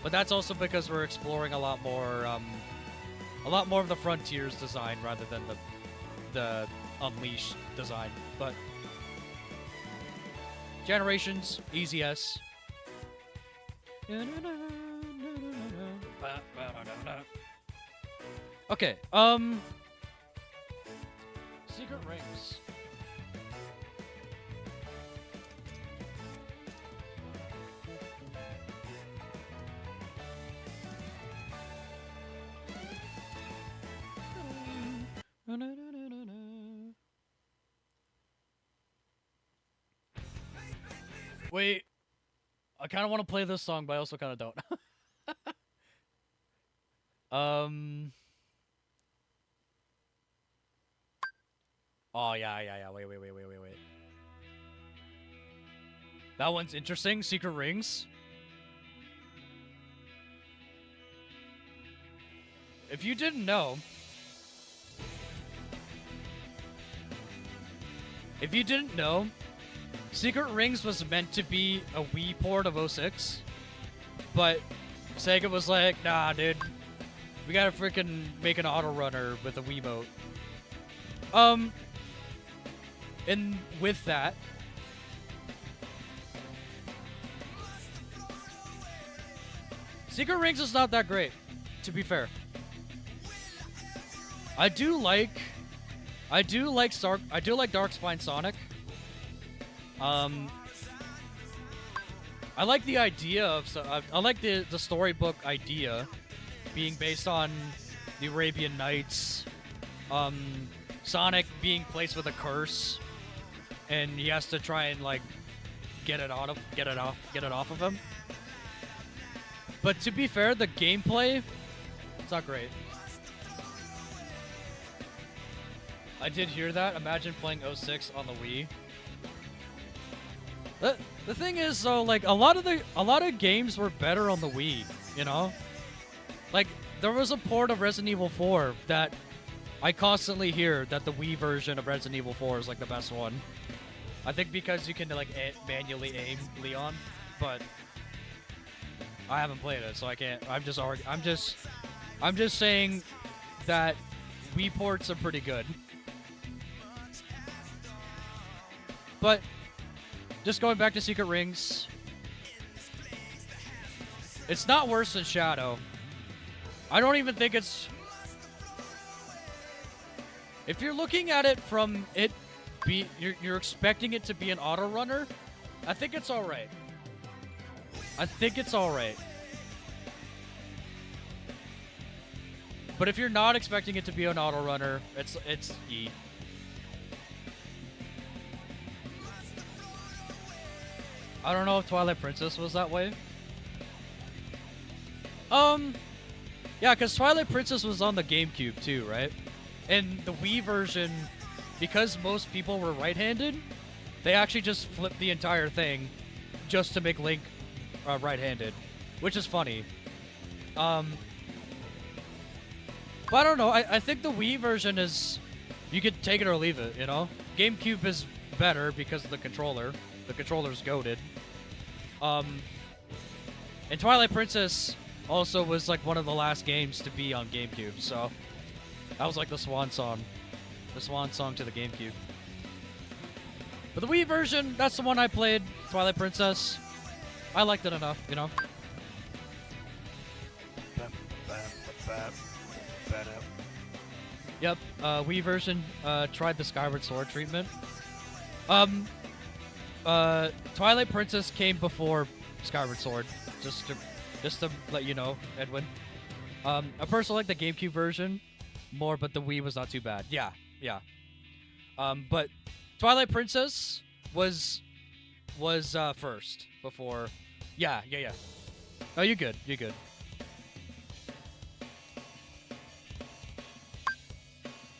But that's also because we're exploring a lot more of the Frontiers design rather than the Unleashed design. But Generations, easy S. Okay, Secret Rings. Wait, I kind of want to play this song, but I also kind of don't. Oh, yeah. Wait. That one's interesting. Secret Rings. If you didn't know... Secret Rings was meant to be a Wii port of 06, but Sega was like, nah, dude, we gotta freaking make an auto runner with a Wiimote. And with that, Secret Rings is not that great, to be fair. I do like Darkspine Sonic. I like the idea of, I like the storybook idea being based on the Arabian Nights. Sonic being placed with a curse, and he has to try and like get it off of him. But to be fair, the gameplay, it's not great. I did hear that. Imagine playing 06 on the Wii. The thing is, though, like a lot of games were better on the Wii. You know, like there was a port of Resident Evil 4 that I constantly hear that the Wii version of Resident Evil 4 is like the best one. I think because you can like manually aim Leon, but I haven't played it, so I can't. I'm just saying that Wii ports are pretty good. But just going back to Secret Rings, it's not worse than Shadow. I don't even think it's... If you're looking at it from it you're expecting it to be an auto runner, I think it's alright. I think it's alright. But if you're not expecting it to be an auto runner, it's E. I don't know if Twilight Princess was that way. Yeah, because Twilight Princess was on the GameCube too, right? And the Wii version, because most people were right-handed, they actually just flipped the entire thing just to make Link right-handed, which is funny. But I don't know. I think the Wii version is... You could take it or leave it, you know? GameCube is better because of the controller. The controller's goated. And Twilight Princess also was like one of the last games to be on GameCube, so that was like the swan song. The swan song to the GameCube. But the Wii version, that's the one I played, Twilight Princess. I liked it enough, you know? Yep, Wii version tried the Skyward Sword treatment. Twilight Princess came before Skyward Sword, just to let you know, Edwin. I personally like the GameCube version more, but the Wii was not too bad. Yeah. But Twilight Princess was first before. Yeah. Oh, you're good.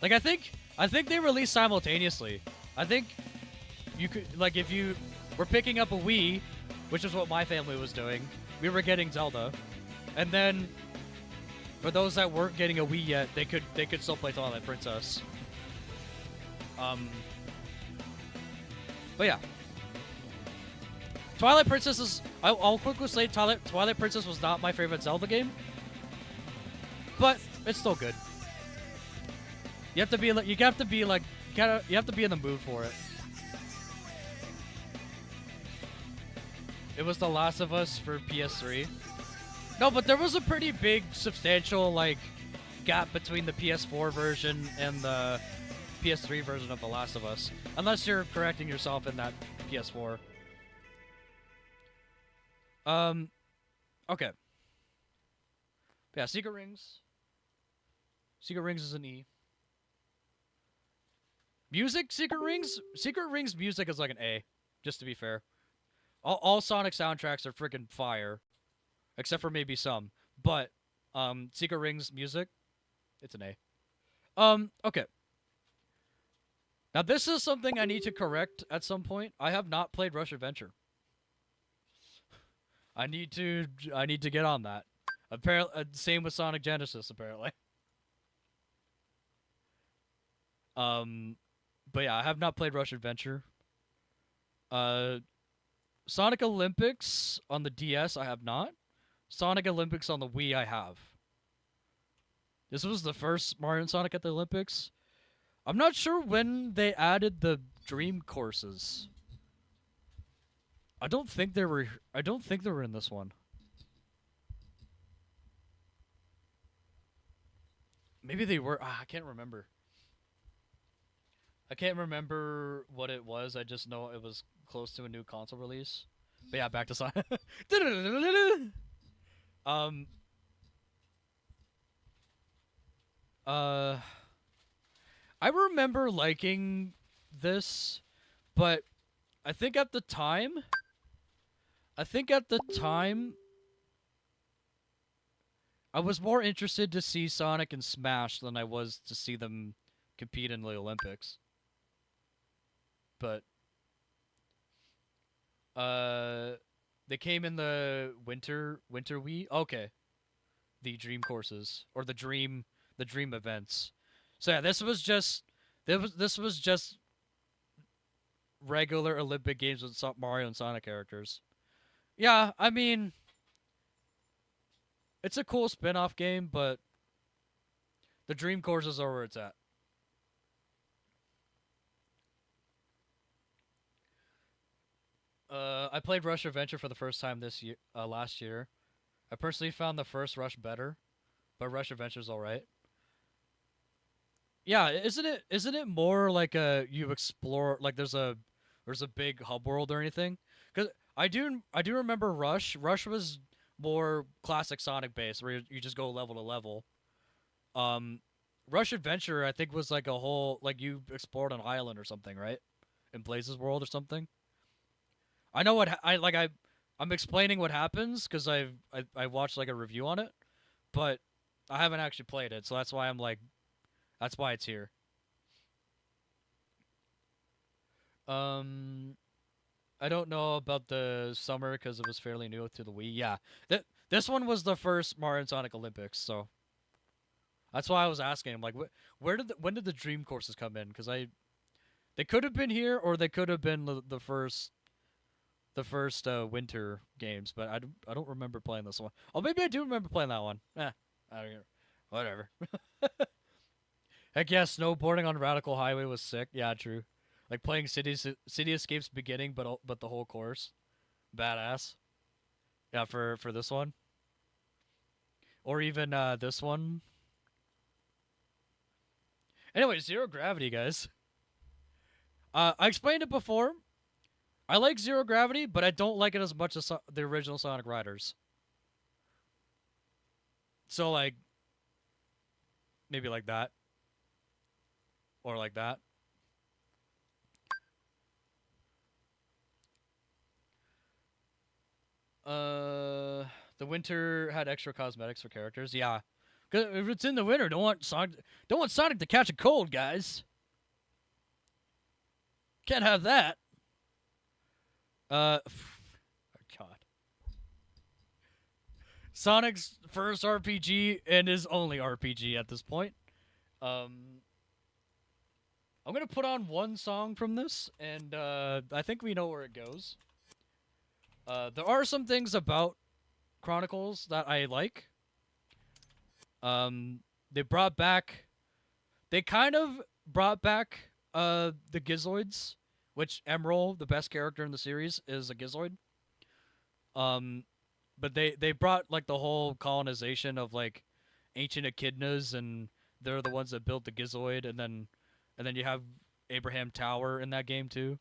Like I think they released simultaneously. I think you could, like, if you were picking up a Wii, which is what my family was doing, we were getting Zelda, and then for those that weren't getting a Wii yet, they could still play Twilight Princess. But yeah, Twilight Princess is. I'll quickly say Twilight Princess was not my favorite Zelda game, but it's still good. You have to be like, you have to be in the mood for it. It was The Last of Us for PS3. No, but there was a pretty big, substantial, like, gap between the PS4 version and the PS3 version of The Last of Us. Unless you're correcting yourself in that PS4. Okay. Yeah, Secret Rings. Secret Rings is an E. Music, Secret Rings music is like an A, just to be fair. All Sonic soundtracks are freaking fire. Except for maybe some. But, Secret Rings music, it's an A. Okay. Now this is something I need to correct at some point. I have not played Rush Adventure. I need to get on that. Apparently, same with Sonic Genesis, apparently. But yeah, I have not played Rush Adventure. Sonic Olympics on the DS, I have not. Sonic Olympics on the Wii, I have. This was the first Mario and Sonic at the Olympics. I'm not sure when they added the Dream courses. I don't think they were in this one. Maybe they were. I can't remember. I can't remember what it was. I just know it was close to a new console release. But yeah, back to Sonic. I remember liking this, but I think at the time I was more interested to see Sonic and Smash than I was to see them compete in the Olympics. But they came in the winter Wii. Okay, the dream courses or the dream events. So yeah, this was just regular Olympic games with Mario and Sonic characters. Yeah, I mean, it's a cool spin-off game, but the dream courses are where it's at. I played Rush Adventure for the first time last year. I personally found the first Rush better, but Rush Adventure's all right. Yeah, isn't it more like you explore, like there's a big hub world or anything? Cuz I do remember Rush. Rush was more classic Sonic based where you just go level to level. Um Rush Adventure I think was like a whole, like you explored an island or something, right? In Blaze's world or something. I know what I'm explaining what happens cuz I watched like a review on it, but I haven't actually played it, so that's why I'm like, that's why it's here. I don't know about the summer because it was fairly new to the Wii. Yeah, this one was the first Mario and Sonic Olympics, so that's why I was asking. I'm like, when did the Dream courses come in? Because they could have been here, or they could have been the first winter games, but I don't remember playing this one. Oh, maybe I do remember playing that one. I don't know. Whatever. Heck yeah, snowboarding on Radical Highway was sick. Yeah, true. Like playing City Escapes beginning, but the whole course, badass. Yeah, for this one, or even this one. Anyway, Zero Gravity, guys. I explained it before. I like Zero Gravity, but I don't like it as much as the original Sonic Riders. So like, maybe like that, or like that. The winter had extra cosmetics for characters. Yeah, cause if it's in the winter, don't want Sonic to catch a cold, guys. Can't have that. God. Sonic's first RPG and his only RPG at this point. I'm gonna put on one song from this, and I think we know where it goes. There are some things about Chronicles that I like. They kind of brought back the Gizoids, which Emerald, the best character in the series, is a Gizoid. But they brought like the whole colonization of like ancient echidnas, and they're the ones that built the Gizoid, and then you have Abraham Tower in that game too.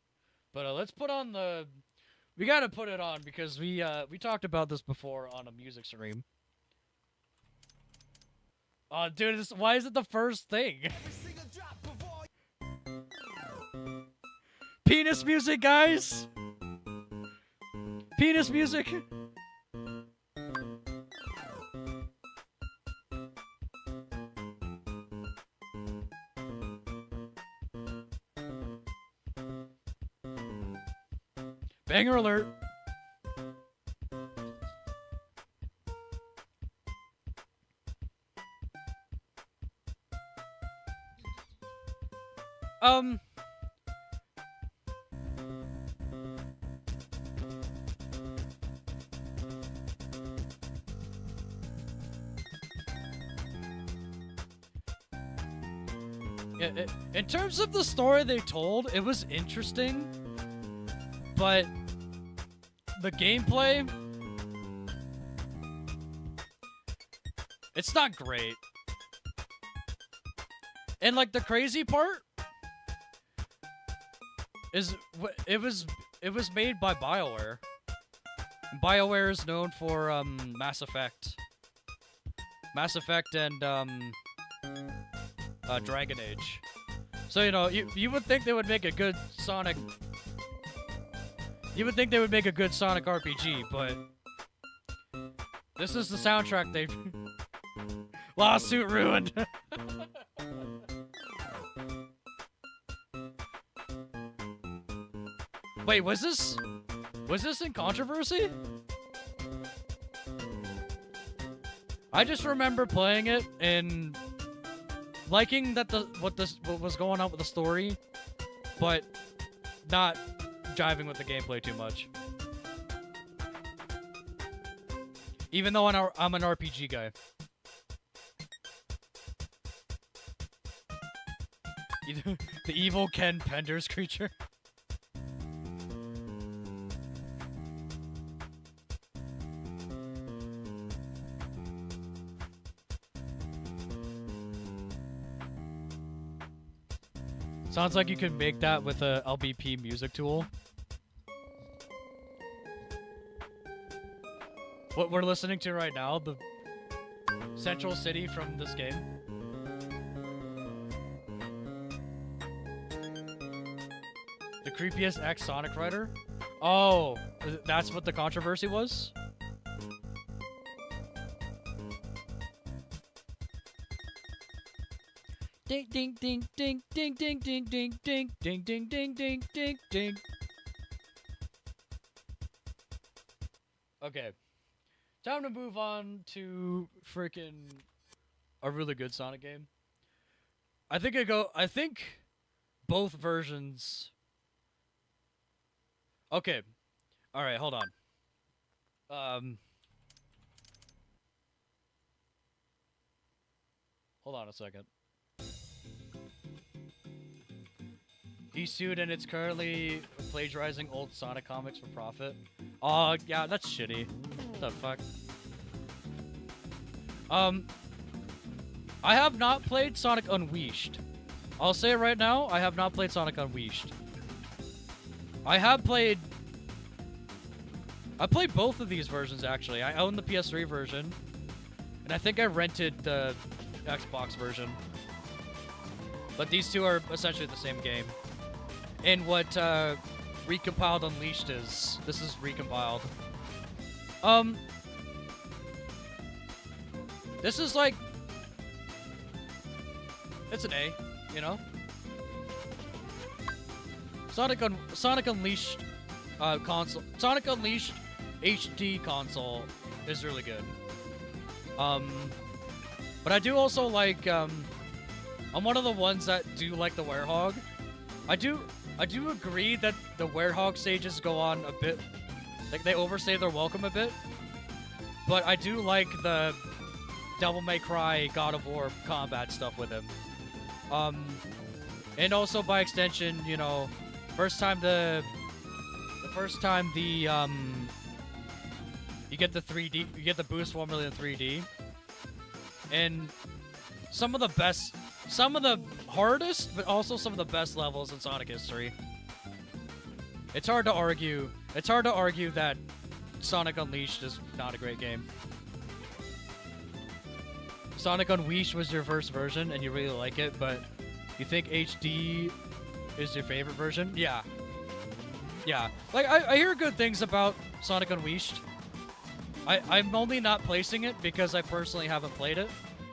But let's put on the. We gotta put it on because we talked about this before on a music stream. Oh, dude, why is it the first thing? Penis music, guys! Penis music! Banger alert! In terms of the story they told, it was interesting, but the gameplay, it's not great. And like the crazy part is it was made by BioWare. And BioWare is known for Mass Effect and Dragon Age. So you know, you would think they would make a good Sonic. You would think they would make a good Sonic RPG, but this is the soundtrack Lawsuit ruined. Wait, was this in controversy? I just remember playing it and liking that what was going on with the story, but not jiving with the gameplay too much. Even though I'm an RPG guy. The evil Ken Penders creature. Sounds like you could make that with a LBP music tool. What we're listening to right now, the Central City from this game. The creepiest ex-Sonic writer? Oh, that's what the controversy was? Ding ding ding ding ding ding ding ding ding ding ding ding ding ding ding. Okay. Time to move on to freaking a really good Sonic game. I think both versions. Okay. All right, hold on. Hold on a second. He's sued and it's currently plagiarizing old Sonic comics for profit. Oh, yeah, that's shitty. What the fuck? I have not played Sonic Unleashed. I'll say it right now, I have not played Sonic Unleashed. I played both of these versions, actually. I own the PS3 version, and I think I rented the Xbox version. But these two are essentially the same game. And what Recompiled Unleashed is, this is recompiled. This is like, it's an A, you know? Sonic Unleashed console, Sonic Unleashed HD console is really good. But I do also like, I'm one of the ones that do like the Werehog. I do agree that the Werehog stages go on a bit, like they overstay their welcome a bit. But I do like the Devil May Cry God of War combat stuff with him. And also by extension, you know, the first time you get the 3D, you get the boost formula in 3D. And some of the hardest, but also some of the best levels in Sonic history. It's hard to argue that Sonic Unleashed is not a great game. Sonic Unleashed was your first version and you really like it, but you think HD is your favorite version? Yeah. Yeah. Like, I hear good things about Sonic Unleashed. I'm only not placing it because I personally haven't played it.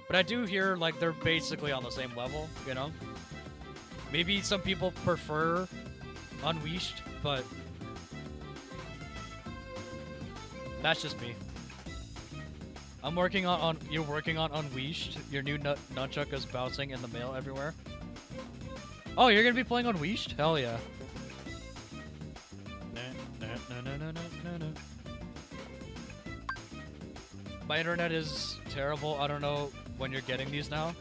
But I do hear, like, they're basically on the same level, you know? Maybe some people prefer Unleashed, but that's just me. I'm working on you're working on Unleashed. Your new nunchuck is bouncing in the mail everywhere. Oh, you're gonna be playing Unleashed? Hell yeah. My internet is terrible. I don't know when you're getting these now.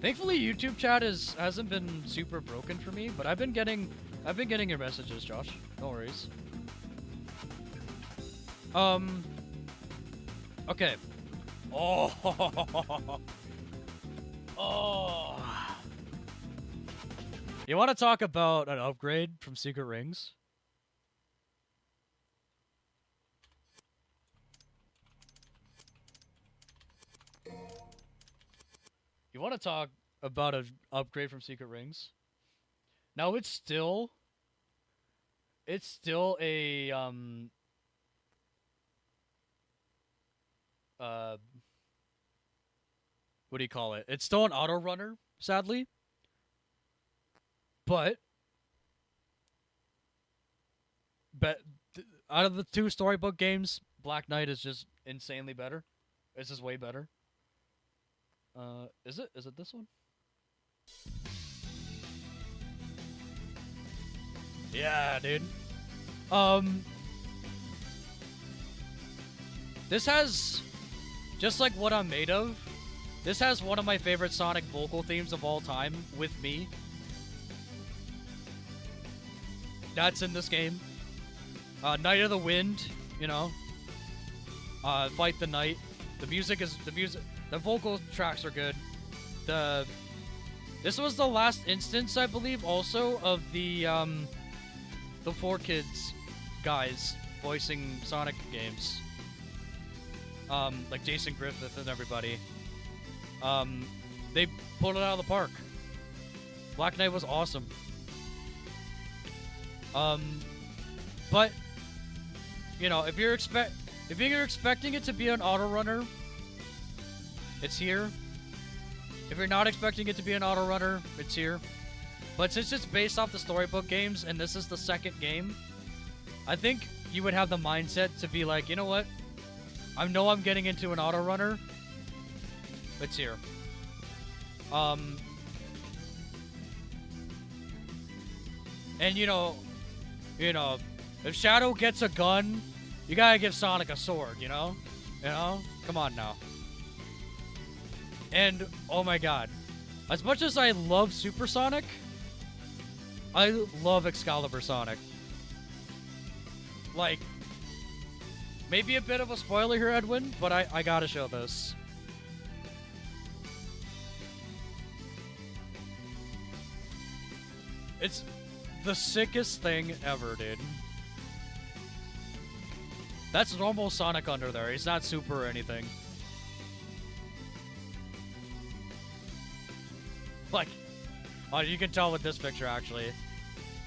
Thankfully, YouTube chat hasn't been super broken for me, but I've been getting your messages, Josh. No worries. Okay. Oh. Oh. You want to talk about an upgrade from Secret Rings? You want to talk about an upgrade from Secret Rings? Now it's still a uh, what do you call it? It's still an auto runner, sadly. But but out of the two storybook games, Black Knight is just insanely better. It's just way better. Is it? Is it this one? Yeah, dude. This has, just like What I'm Made Of, this has one of my favorite Sonic vocal themes of all time with me. That's in this game. Night of the Wind, you know. Fight the Night. The vocal tracks are good. This was the last instance, I believe, also of the 4Kids guys voicing Sonic games. Like Jason Griffith and everybody. They pulled it out of the park. Black Knight was awesome. But you know, if you're expecting it to be an auto runner, it's here. If you're not expecting it to be an auto runner, it's here. But since it's based off the storybook games and this is the second game, I think you would have the mindset to be like, you know what? I know I'm getting into an auto runner. It's here. And you know, if Shadow gets a gun, you gotta give Sonic a sword, you know? Come on now. And, oh my god. As much as I love Super Sonic, I love Excalibur Sonic. Like, maybe a bit of a spoiler here, Edwin, but I gotta show this. It's the sickest thing ever, dude. That's normal Sonic under there. He's not super or anything. Like, oh, you can tell with this picture, actually.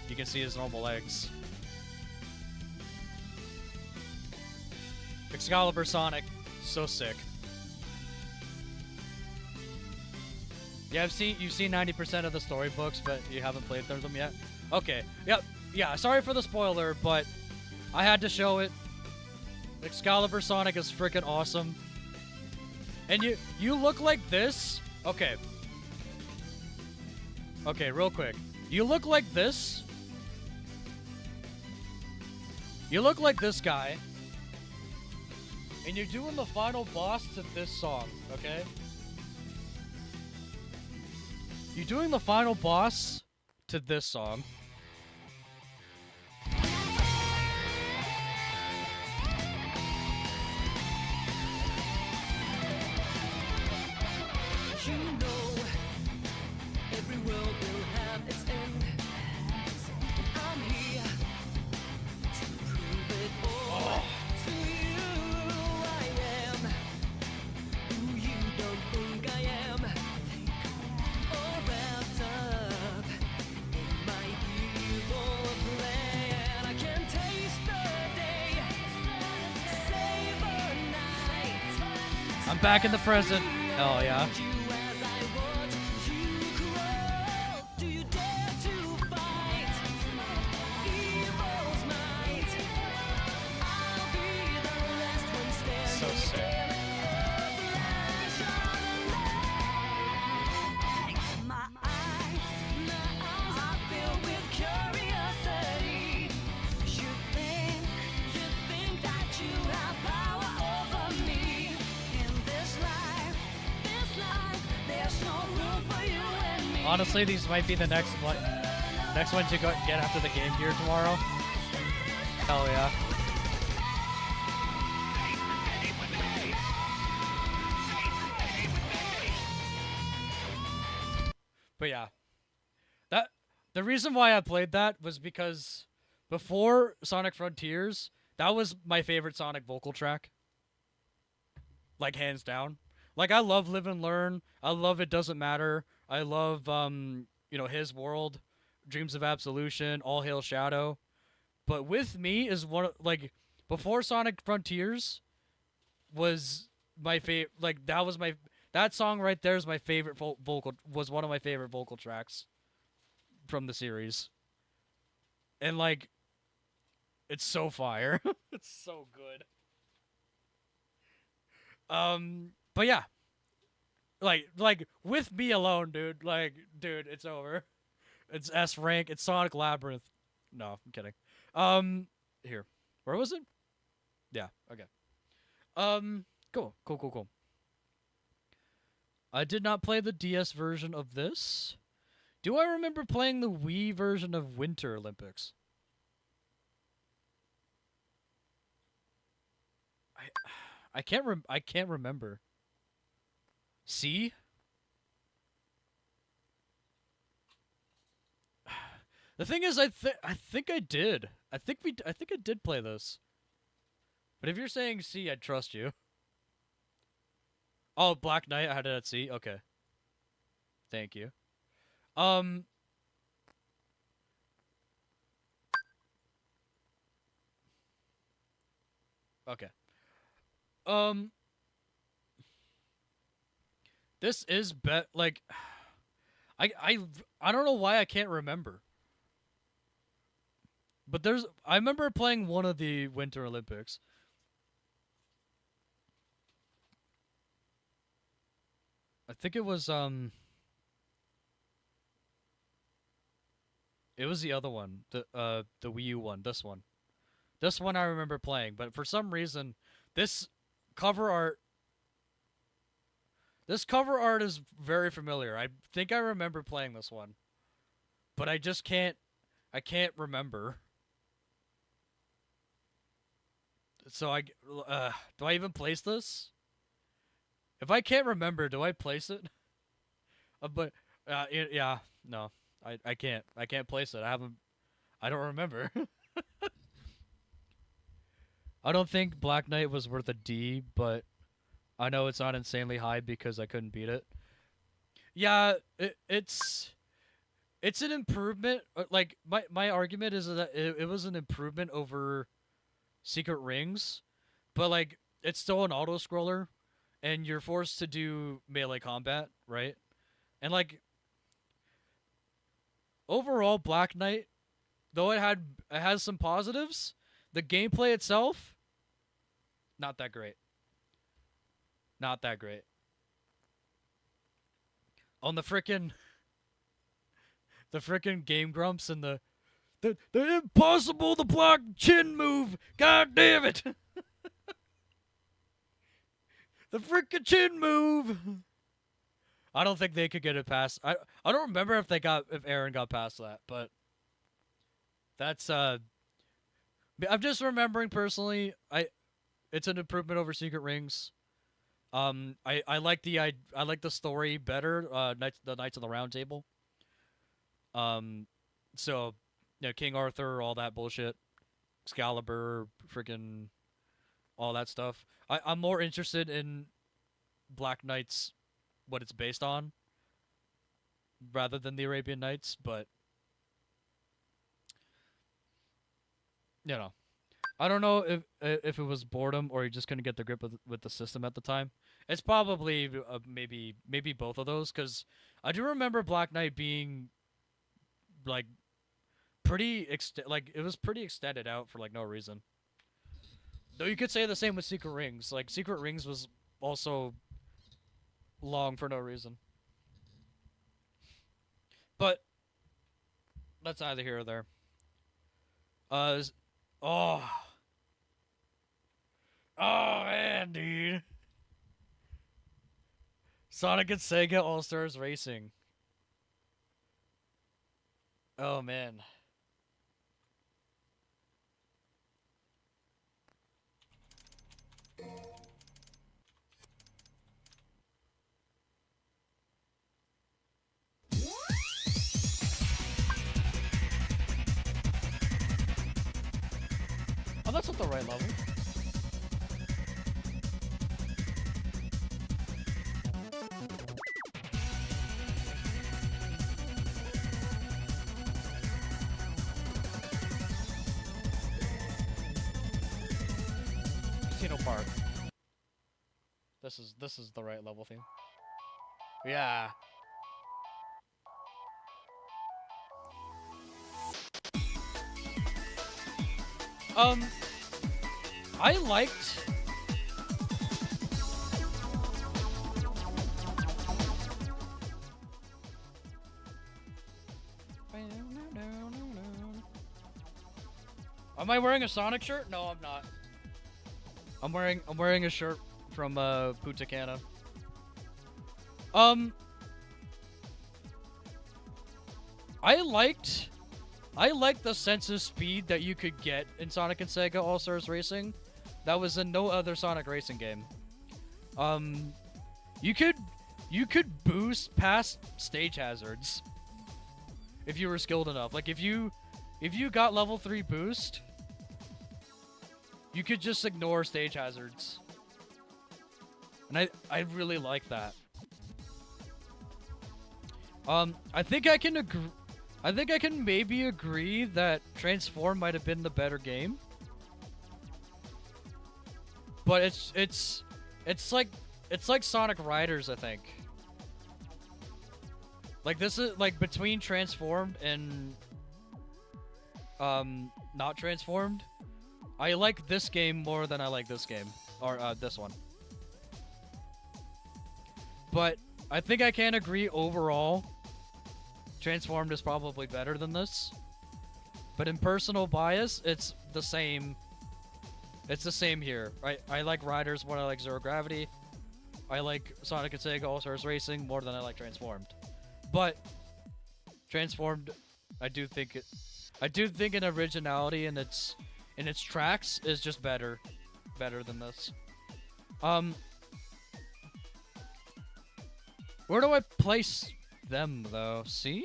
You can see his normal legs. Excalibur Sonic, so sick. Yeah, you've seen 90% of the storybooks, but you haven't played through them yet? Okay, yep, yeah, sorry for the spoiler, but I had to show it. Excalibur Sonic is freaking awesome. And you look like this? Okay. Okay, real quick. You look like this. You look like this guy. And you're doing the final boss to this song, okay? You're doing the final boss to this song. I'm back in the present. Hell yeah. So sick. Honestly, these might be the next ones you get after the Game Gear tomorrow. Hell yeah. But yeah. The reason why I played that was because before Sonic Frontiers, that was my favorite Sonic vocal track. Like, hands down. Like, I love Live and Learn. I love It Doesn't Matter. I love, His World, Dreams of Absolution, All Hail Shadow. But With Me is one of, like, before Sonic Frontiers was my favorite. Like that was my that song right there is my favorite vocal. Was one of my favorite vocal tracks from the series, and like it's so fire. It's so good. But yeah, like with me alone, dude. Like, dude, it's over. It's S rank. It's Sonic Labyrinth. No, I'm kidding. Here, where was it? Yeah. Okay. Cool. I did not play the DS version of this. Do I remember playing the Wii version of Winter Olympics? I can't remember. See? The thing is, I think I did. I think I did play this. But if you're saying C, I'd trust you. Oh, Black Knight, I had it at C. Okay. Thank you. Um. Okay. Um. This is like. I don't know why I can't remember. But I remember playing one of the Winter Olympics. I think it was it was the other one, the Wii U one, this one. This one I remember playing, but for some reason this cover art this cover art is very familiar. I think I remember playing this one. But I just can't remember. So do I even place this? If I can't remember, do I place it? Yeah, no. I can't place it. I don't remember. I don't think Black Knight was worth a D, but I know it's not insanely high because I couldn't beat it. Yeah, it's an improvement. Like my argument is that it was an improvement over Secret Rings, but like it's still an auto scroller and you're forced to do melee combat, right? And like overall Black Knight, though it has some positives, the gameplay itself not that great. Not that great. On the frickin' Game Grumps and the impossible to block chin move. God damn it. The frickin' chin move. I don't think they could get it past. I don't remember if Aaron got past that, but that's I'm just remembering personally. It's an improvement over Secret Rings. I like the story better. The Knights of the Round Table. So, you know, King Arthur, all that bullshit, Excalibur, freaking, all that stuff. I'm more interested in Black Knights, what it's based on, rather than the Arabian Nights. But you know, I don't know if it was boredom or you just couldn't get the grip with the system at the time. It's probably maybe both of those, because I do remember Black Knight being like it was pretty extended out for like no reason. Though you could say the same with Secret Rings. Like Secret Rings was also long for no reason. But that's neither here or there. Oh man, dude. Sonic and Sega All-Stars Racing. Oh man. Oh, that's not the right level. Casino Park. This is the right level theme. Yeah. I liked. Am I wearing a Sonic shirt? No, I'm not. I'm wearing a shirt from Punta Cana. I liked the sense of speed that you could get in Sonic and Sega All-Stars Racing. That was in no other Sonic racing game. You could boost past stage hazards if you were skilled enough. Like if you got level 3 boost, you could just ignore stage hazards. And I really like that. I think I can agree. I think I can maybe agree that Transform might have been the better game. But it's like Sonic Riders, I think. Like this is like between Transformed and not Transformed. I like this game more than I like this game or this one. But I think I can agree overall Transformed is probably better than this. But in personal bias, it's the same. It's the same here. I like Riders more than I like Zero Gravity. I like Sonic and Sega All-Stars Racing more than I like Transformed. But Transformed, I do think in originality and its tracks is just better than this. Where do I place them though? See?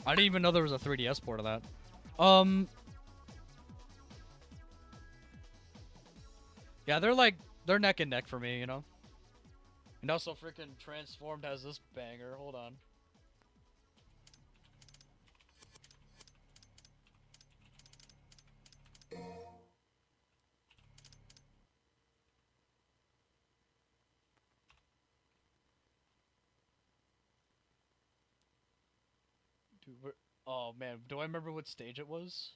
I didn't even know there was a 3DS port of that. Yeah, they're neck and neck for me, you know? And also freaking Transformed has this banger. Hold on. Dude, oh man, do I remember what stage it was?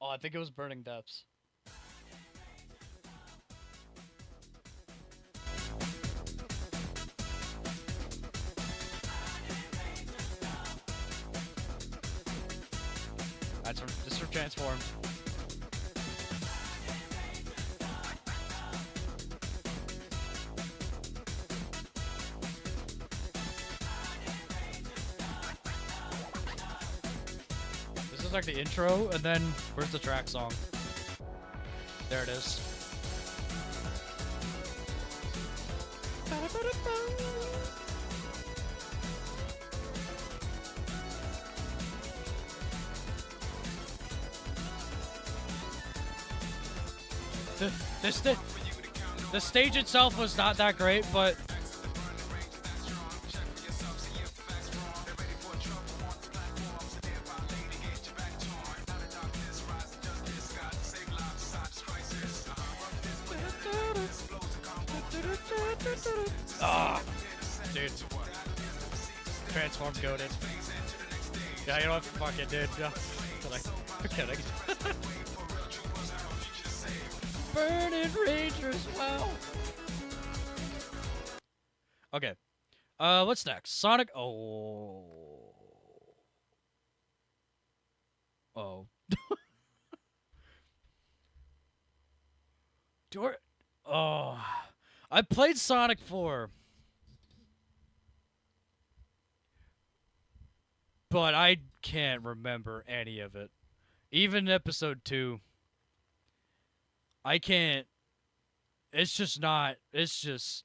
Oh, I think it was Burning Depths. This is for Transform. This is like the intro, and then where's the track song? There it is. The stage itself was not that great, but dude, Transform goated. Yeah, you know what? Fuck it, dude. Yeah. I'm kidding. Burning Rangers, wow. Okay. What's next? Sonic. Oh. Oh. I played Sonic 4. But I can't remember any of it. Even episode 2. I can't. It's just not. It's just.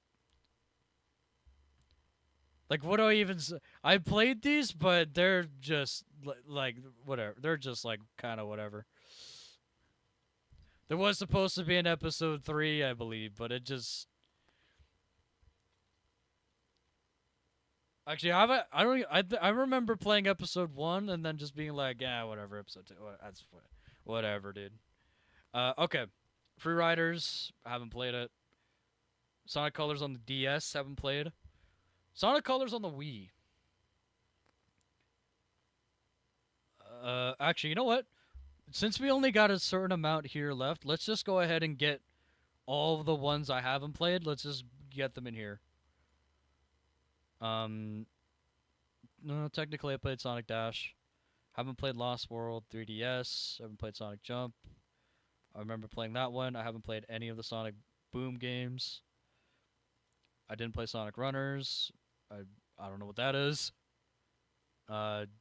Like, what do I even? I played these, but they're just like whatever. They're just like kind of whatever. There was supposed to be an episode 3, I believe, but it just. Actually, I don't. I remember playing episode 1 and then just being like, yeah, whatever. Episode 2, that's whatever, dude. Okay. Free Riders, haven't played it. Sonic Colors on the DS, haven't played. Sonic Colors on the Wii. Actually, you know what? Since we only got a certain amount here left, let's just go ahead and get all of the ones I haven't played. Let's just get them in here. No, technically I played Sonic Dash. Haven't played Lost World 3DS. Haven't played Sonic Jump. I remember playing that one. I haven't played any of the Sonic Boom games. I didn't play Sonic Runners. I don't know what that is.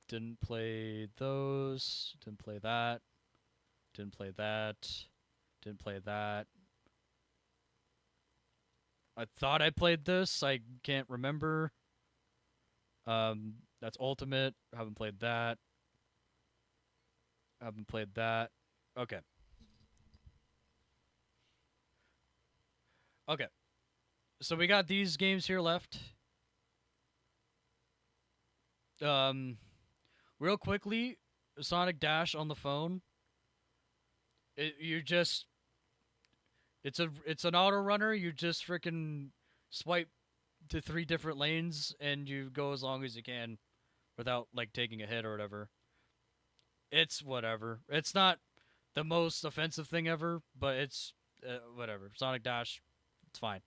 Didn't play those. Didn't play that. Didn't play that. Didn't play that. I thought I played this. I can't remember. That's Ultimate. Haven't played that. Haven't played that. Okay. Okay. So we got these games here left. Real quickly, Sonic Dash on the phone. It's an auto runner. You just freaking swipe to 3 different lanes and you go as long as you can without like taking a hit or whatever. It's whatever. It's not the most offensive thing ever, but it's whatever. Sonic Dash, it's fine.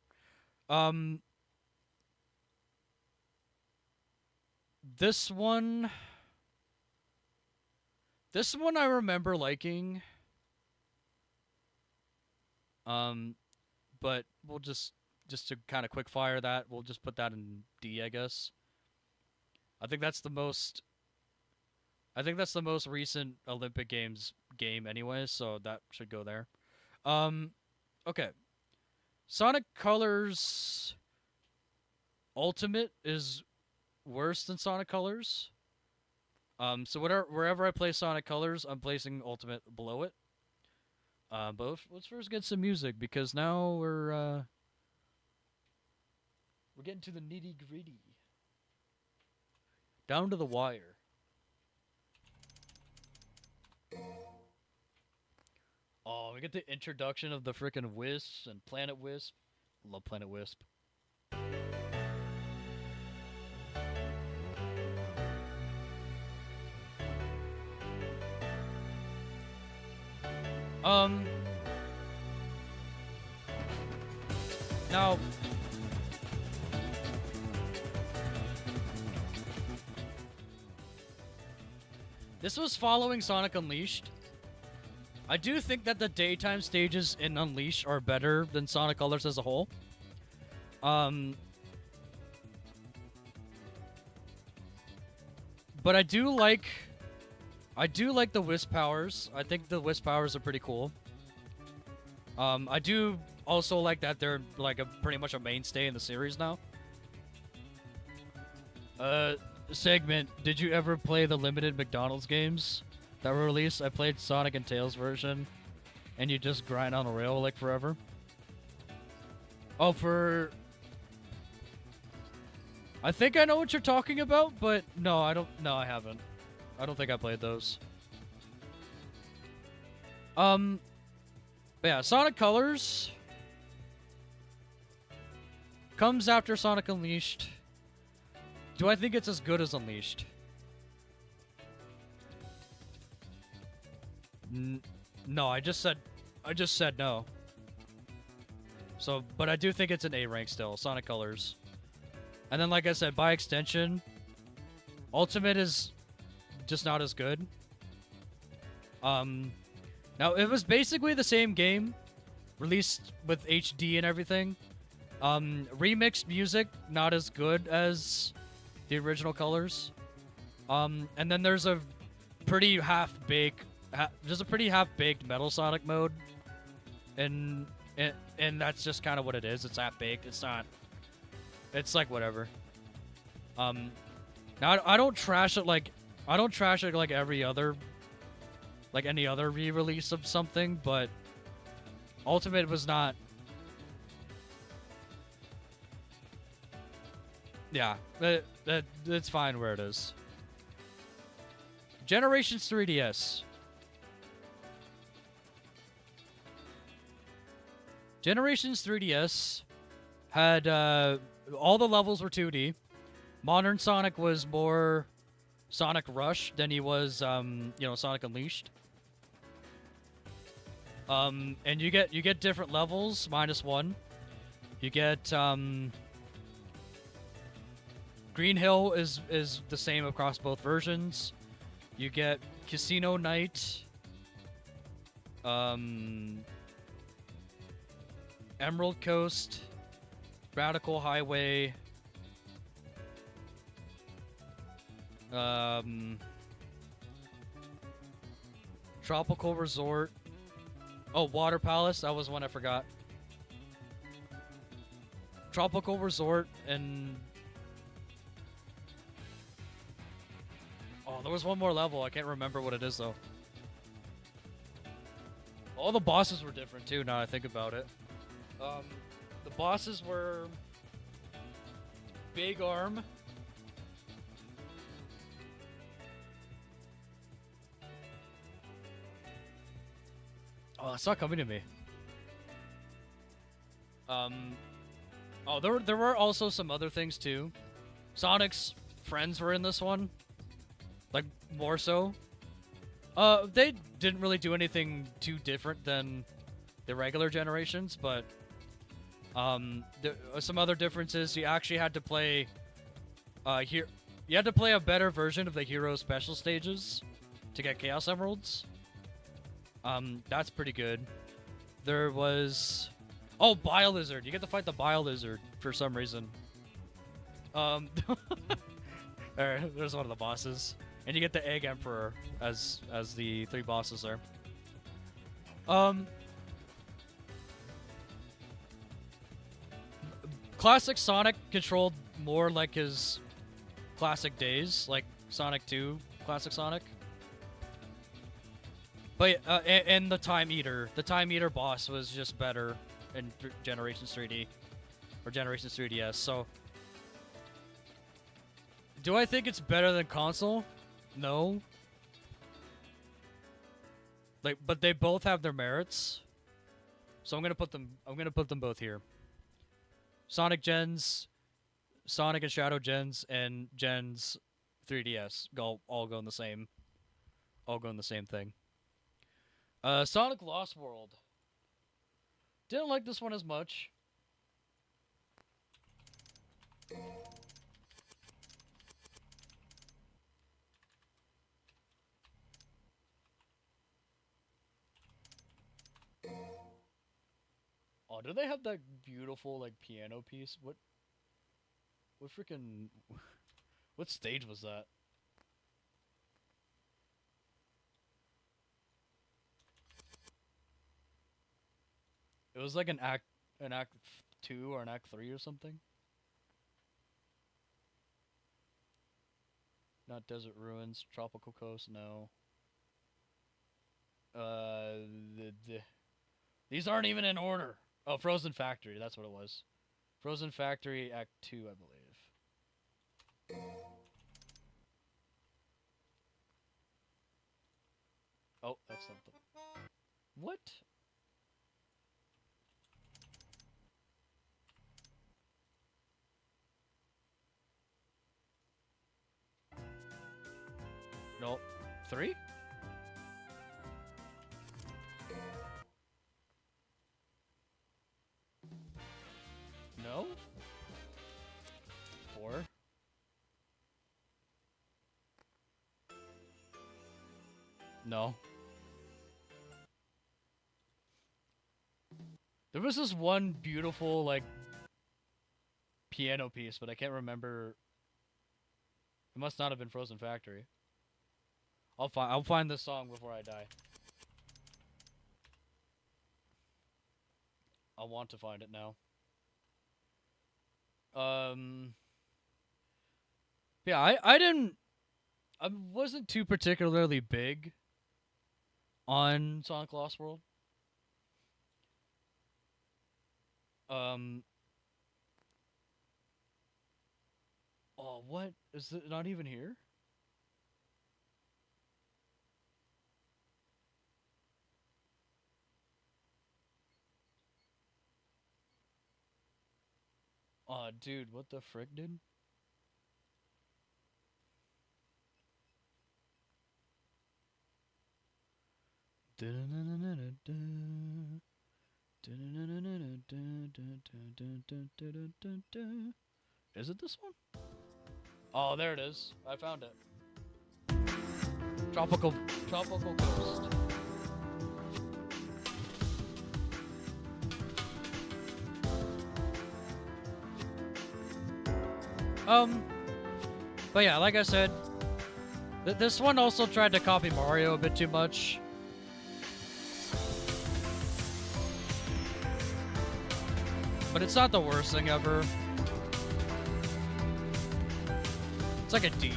This one I remember liking. But we'll just to kind of quick fire that, we'll just put that in D, I guess. I think that's the most recent Olympic Games game anyway, so that should go there. Okay. Sonic Colors Ultimate is worse than Sonic Colors. So wherever I play Sonic Colors, I'm placing Ultimate below it. But let's first get some music because now we're getting to the nitty gritty, down to the wire. Oh, we get the introduction of the frickin' Wisps and Planet Wisp. Love Planet Wisp. Now, this was following Sonic Unleashed. I do think that the daytime stages in Unleashed are better than Sonic Colors as a whole. But I do like the Wisp powers. I think the Wisp powers are pretty cool. I do also like that they're like pretty much a mainstay in the series now. Segment, did you ever play the limited McDonald's games that were released? I played Sonic and Tails version, and you just grind on a rail like forever. Oh, I think I know what you're talking about, but no, I don't. No, I haven't. I don't think I played those. But yeah, Sonic Colors comes after Sonic Unleashed. Do I think it's as good as Unleashed? No, I just said no. So, but I do think it's an A rank still, Sonic Colors. And then, like I said, by extension, Ultimate is just not as good. Now, it was basically the same game, released with HD and everything. Remixed music, not as good as the original Colors. And then there's a pretty half-baked Metal Sonic mode. And that's just kind of what it is. It's half-baked. It's not... It's like whatever. Um, now I don't trash it like every other, like any other re-release of something, but Ultimate was not. Yeah, it's fine where it is. Generations 3DS. Generations 3DS had all the levels were 2D. Modern Sonic was more Sonic Rush than he was, Sonic Unleashed. And you get different levels, -1. You get Green Hill is the same across both versions. You get Casino Night, Emerald Coast, Radical Highway, Tropical Resort. Oh, Water Palace, that was one I forgot. Tropical Resort and... Oh, there was one more level. I can't remember what it is, though. All the bosses were different, too, now I think about it. The bosses were... Big Arm. Oh, it's not coming to me. Oh, there were also some other things, too. Sonic's friends were in this one. Like, more so. They didn't really do anything too different than the regular generations, but some other differences. You actually had to play here. You had to play a better version of the hero special stages to get Chaos Emeralds. That's pretty good. There was Bile Lizard. You get to fight the Bile Lizard for some reason. There's one of the bosses. And you get the Egg Emperor as the 3 bosses there. Classic Sonic controlled more like his classic days, like Sonic 2, Classic Sonic. But and the Time Eater boss was just better in Generations 3D or Generations 3DS. So, do I think it's better than console? No. But they both have their merits. So I'm gonna put them both here. Sonic Gens, Sonic and Shadow Gens, and Gens 3DS all go in the same. All go in the same thing. Sonic Lost World. Didn't like this one as much. Oh, do they have that beautiful, like, piano piece? What freaking... What stage was that? It was like an act 2 or an act 3 or something. Not Desert Ruins, Tropical Coast, no. These aren't even in order. Oh, Frozen Factory, that's what it was. Frozen Factory Act 2, I believe. Oh, that's something. What? No. 3? No? 4? No. There was this one beautiful, like, piano piece, but I can't remember. It must not have been Frozen Factory. I'll find this song before I die. I want to find it now. Yeah, I wasn't too particularly big on Sonic Lost World. Um. Oh, what is it? Not even here? Oh, dude, what the frick, dude? Is it this one? Oh, there it is. I found it. Tropical Coast. But yeah, like I said, this one also tried to copy Mario a bit too much. But it's not the worst thing ever. It's like a D.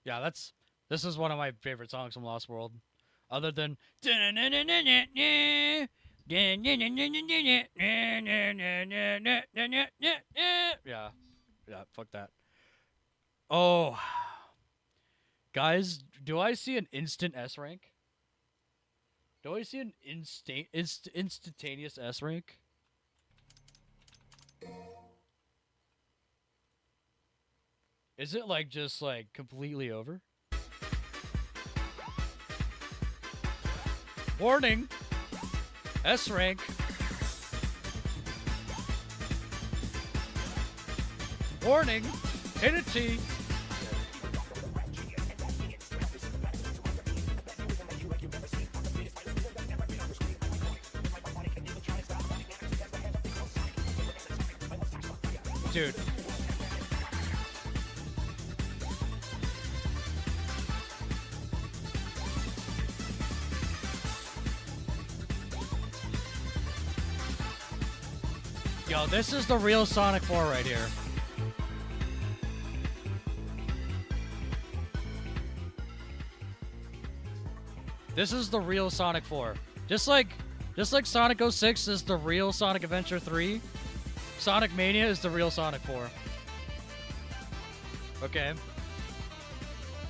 Yeah, this is one of my favorite songs from Lost World. Other than yeah, yeah, fuck that. Oh, guys, do I see an instant S rank? Do I see an instantaneous S rank? Is it like just like completely over? Warning! S rank. Warning! Hit a T. Dude. Yo, this is the real Sonic 4 right here. This is the real Sonic 4. Just like Sonic 06 is the real Sonic Adventure 3, Sonic Mania is the real Sonic 4. Okay.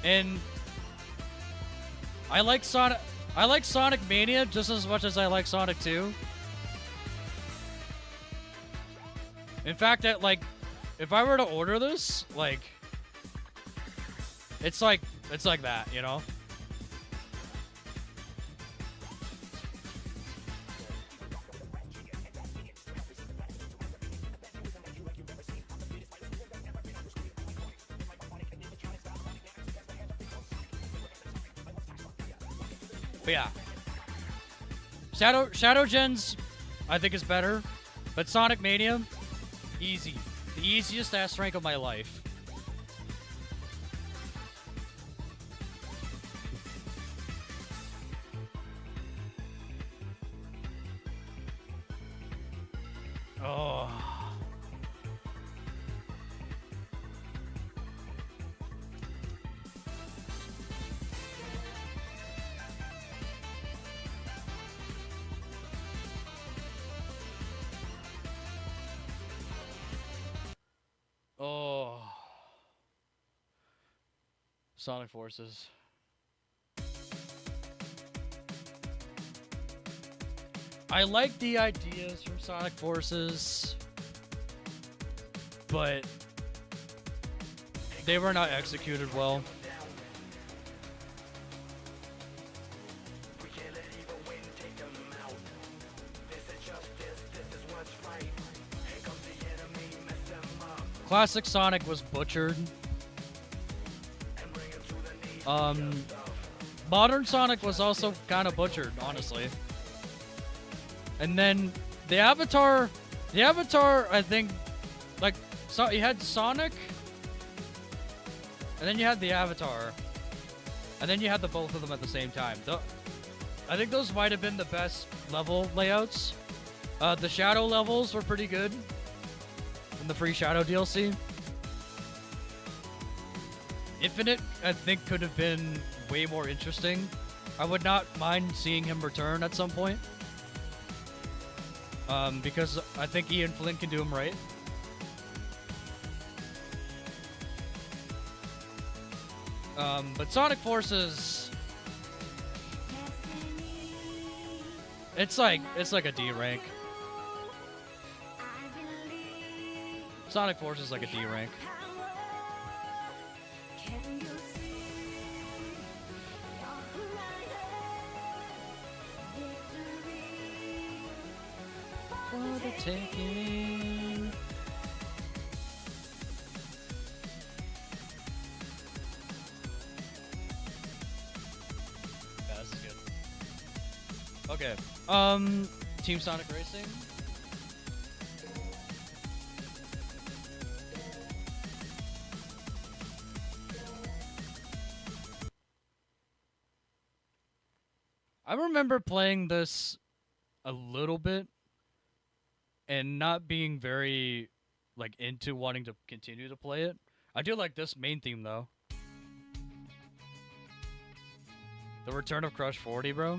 And I like Sonic Mania just as much as I like Sonic 2. In fact, if I were to order this, like, it's like that, you know? But yeah. Shadow Gens, I think is better. But Sonic Mania, easy. The easiest S rank of my life. Oh. Oh. Sonic Forces. I like the ideas from Sonic Forces. but they were not executed well. Classic Sonic was butchered. Modern Sonic was also kind of butchered, honestly. And then the Avatar, I think, like, so you had Sonic, and then you had the Avatar, and then you had the both of them at the same time. I think those might have been the best level layouts. The Shadow levels were pretty good in the free Shadow DLC. Infinite, I think, could have been way more interesting. I would not mind seeing him return at some point. Because I think Ian Flynn can do him right. But Sonic Forces, it's like a D rank. Sonic Forces is like a D rank. For the taking. Yeah, this is good. Okay. Team Sonic Racing. I remember playing this a little bit and not being very, like, into wanting to continue to play it. I do like this main theme, though. The Return of Crush 40, bro.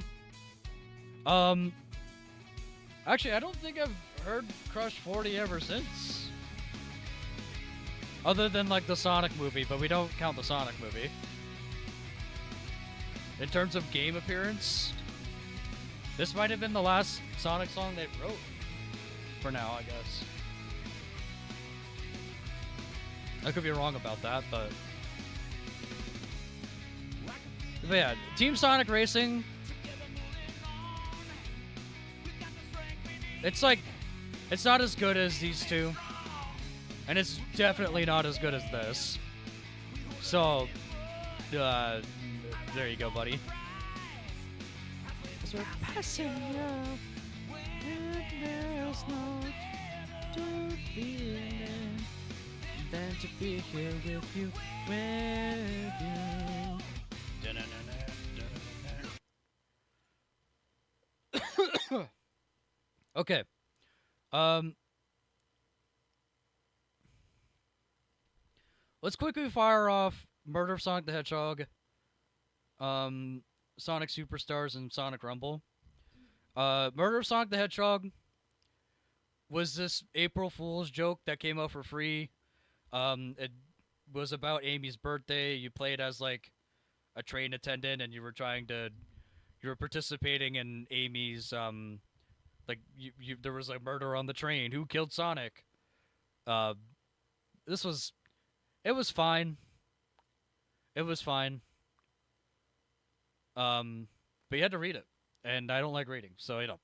Actually, I don't think I've heard Crush 40 ever since. Other than, like, the Sonic movie, but we don't count the Sonic movie. In terms of game appearance, this might have been the last Sonic song they wrote. For now, I guess. I could be wrong about that, but yeah, Team Sonic Racing. It's like, it's not as good as these two, and it's definitely not as good as this. So, there you go, buddy. We're passing up. There's no to feeling than to be here with you, Okay. Let's quickly fire off Murder of Sonic the Hedgehog, Sonic Superstars, and Sonic Rumble. Murder of Sonic the Hedgehog was this April Fool's joke that came out for free. It was about Amy's birthday. You played as, like, a train attendant, and you were participating in Amy's, like, there was, like, murder on the train. Who killed Sonic? It was fine. It was fine. But you had to read it. And I don't like reading, so you know.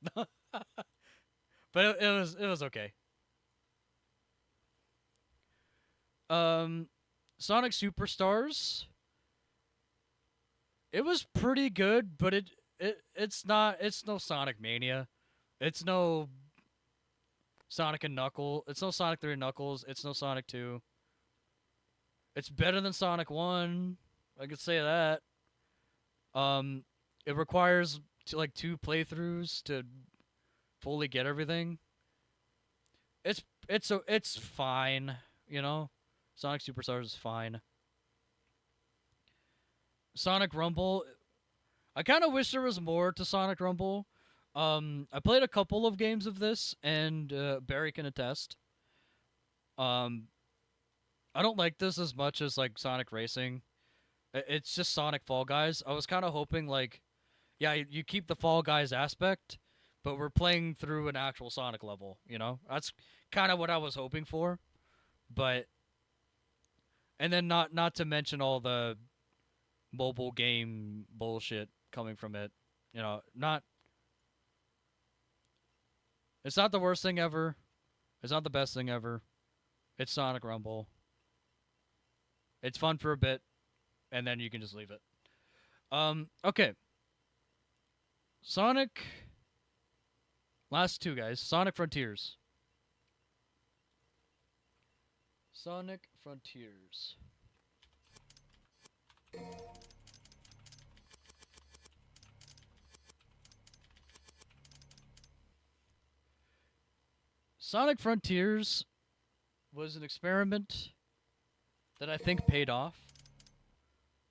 But it was okay. Sonic Superstars. It was pretty good, but it's no Sonic Mania. It's no Sonic and Knuckles. It's no Sonic 3 and Knuckles. It's no Sonic 2. It's better than Sonic 1. I could say that. It requires like 2 playthroughs to fully get everything. It's fine, you know. Sonic Superstars is fine. Sonic Rumble, I kind of wish there was more to Sonic Rumble. I played a couple of games of this, and Barry can attest. I don't like this as much as, like, Sonic Racing. It's just Sonic Fall Guys. I was kind of hoping, like, yeah, you keep the Fall Guys aspect, but we're playing through an actual Sonic level, you know? That's kind of what I was hoping for. But and then not to mention all the mobile game bullshit coming from it. You know, not it's not the worst thing ever. It's not the best thing ever. It's Sonic Rumble. It's fun for a bit, and then you can just leave it. Okay. Sonic. Last two guys. Sonic Frontiers. Sonic Frontiers. Sonic Frontiers was an experiment that I think paid off.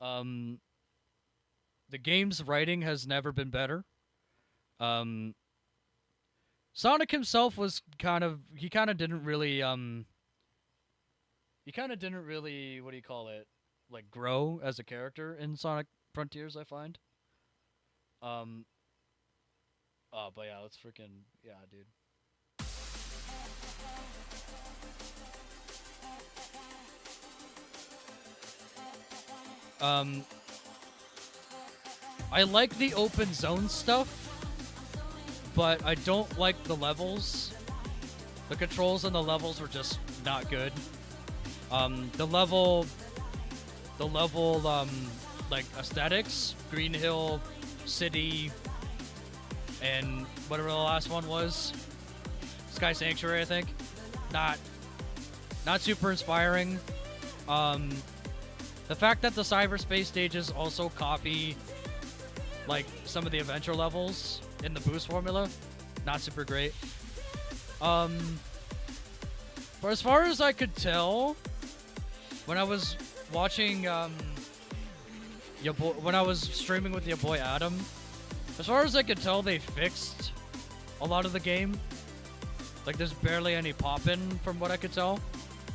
The game's writing has never been better. Sonic himself was he kind of didn't really what do you call it, like grow as a character in Sonic Frontiers, I find. But yeah, let's freaking yeah, dude. I like the open zone stuff, but I don't like the levels. The controls on the levels were just not good. The level, like aesthetics, Green Hill City, and whatever the last one was, Sky Sanctuary, I think. Not super inspiring. The fact that the cyberspace stages also copy like some of the adventure levels in the boost formula, not super great. But as far as I could tell, when I was watching when I was streaming with your boy Adam, as far as I could tell, they fixed a lot of the game. Like there's barely any poppin' from what I could tell,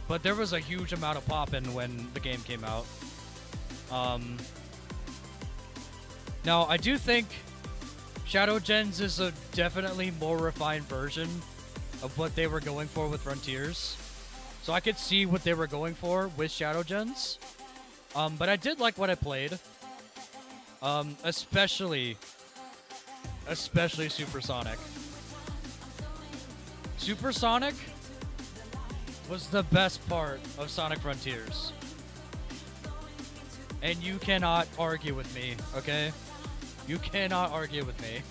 but there was a huge amount of poppin' when the game came out. Now I do think Shadow Gens is a definitely more refined version of what they were going for with Frontiers. So I could see what they were going for with Shadow Gens. But I did like what I played. Especially Supersonic. Supersonic was the best part of Sonic Frontiers. And you cannot argue with me, okay? You cannot argue with me.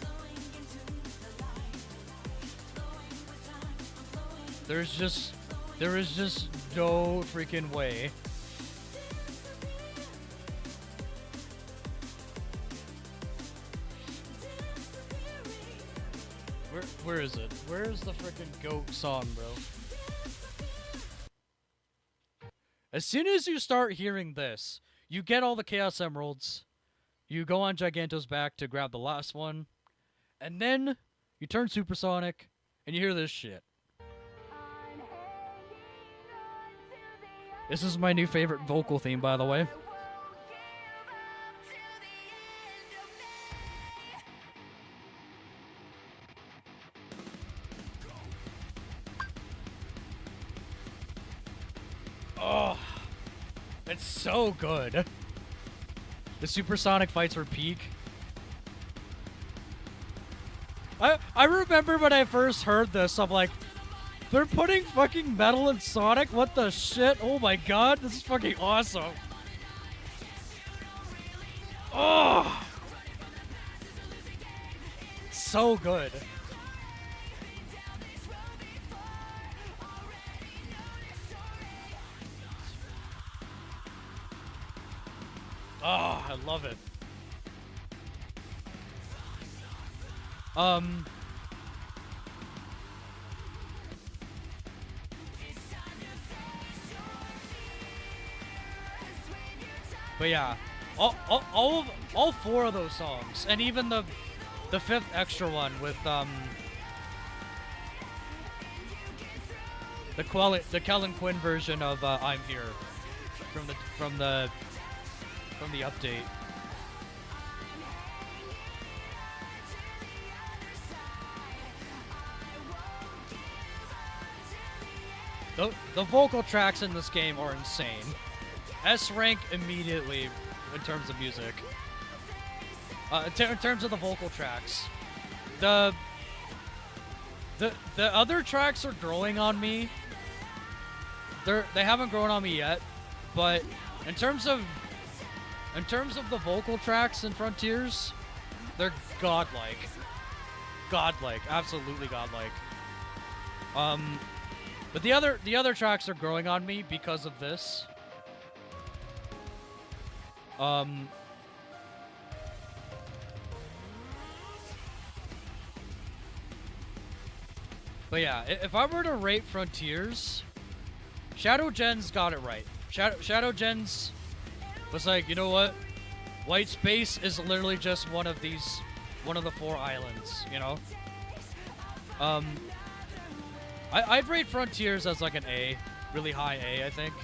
There is just no freaking way. Where is it? Where's the freaking GOAT song, bro? As soon as you start hearing this, you get all the Chaos Emeralds, you go on Giganto's back to grab the last one, and then you turn Supersonic, and you hear this shit. This is my new favorite vocal theme, by the way. Oh, it's so good. The Supersonic fights were peak. I remember when I first heard this, I'm like, they're putting fucking metal in Sonic? What the shit? Oh my god, this is fucking awesome. Oh! So good. Oh, I love it. But yeah, all four of those songs, and even the fifth extra one with the Kellen Quinn version of "I'm Here" from the update. the vocal tracks in this game are insane. S rank immediately in terms of music. In terms of the vocal tracks, the other tracks are growing on me. They haven't grown on me yet, but in terms of the vocal tracks in Frontiers, they're godlike. Godlike, absolutely godlike. But the other tracks are growing on me because of this. But yeah, if I were to rate Frontiers, Shadow Gens got it right. Shadow Gens was like, you know what? White Space is literally just one of the 4 islands, you know? I'd rate Frontiers as like an A, really high A, I think.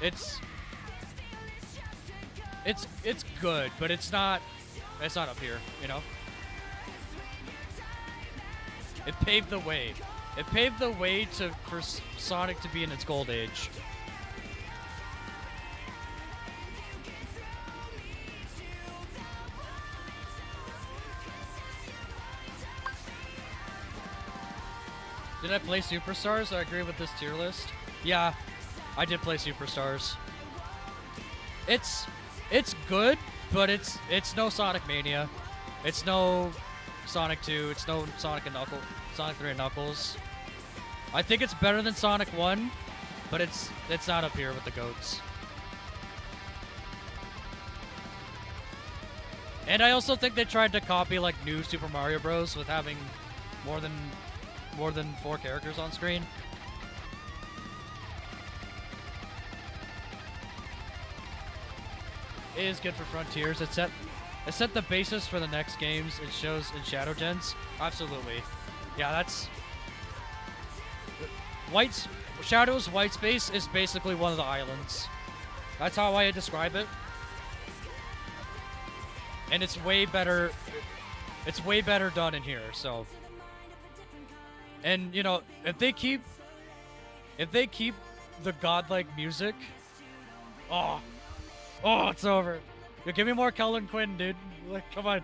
It's good, but it's not up here, you know? It paved the way. It paved the way for Sonic to be in its gold age. Did I play Superstars? I agree with this tier list. Yeah, I did play Superstars. It's good, but it's no Sonic Mania. It's no Sonic 2. It's no Sonic 3 and Knuckles. I think it's better than Sonic 1, but it's not up here with the GOATs. And I also think they tried to copy like new Super Mario Bros. With having more than 4 characters on screen. It is good for Frontiers. It set the basis for the next games it shows in Shadow Gens. Absolutely. Yeah, that's... Shadow's White Space is basically one of the islands. That's how I describe it. And it's way better... It's way better done in here, so... And, you know, if they keep the godlike music... Oh, it's over. Yo, give me more Cullen Quinn, dude. Like, come on.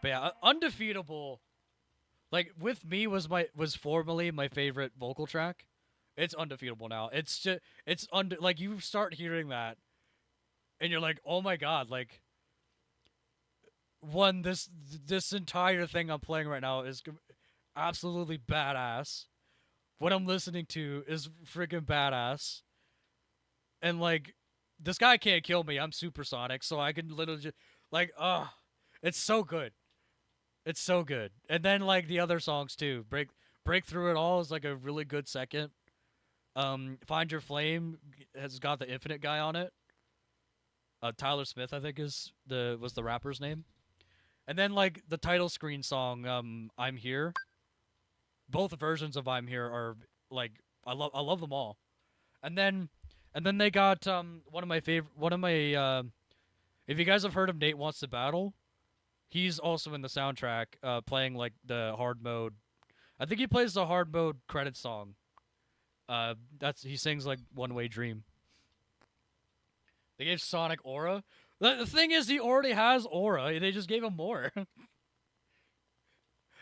But yeah, Undefeatable, like, with me was formerly my favorite vocal track. It's Undefeatable now. It's just, like, you start hearing that, and you're like, oh my god, like, this entire thing I'm playing right now is absolutely badass. What I'm listening to is freaking badass. And, like, this guy can't kill me. I'm supersonic, so I can literally just, like, it's so good. It's so good. And then, like, the other songs, too. Break Through It All is, like, a really good second. Find Your Flame has got the Infinite guy on it. Tyler Smith, I think, was the rapper's name. And then, like, the title screen song, I'm Here. Both versions of I'm Here are, like, I love them all. And then they got one of my if you guys have heard of Nate Wants to Battle, he's also in the soundtrack playing like the hard mode. I think he plays the hard mode credit song. He sings like One Way Dream. They gave Sonic Aura. The thing is, he already has Aura. They just gave him more.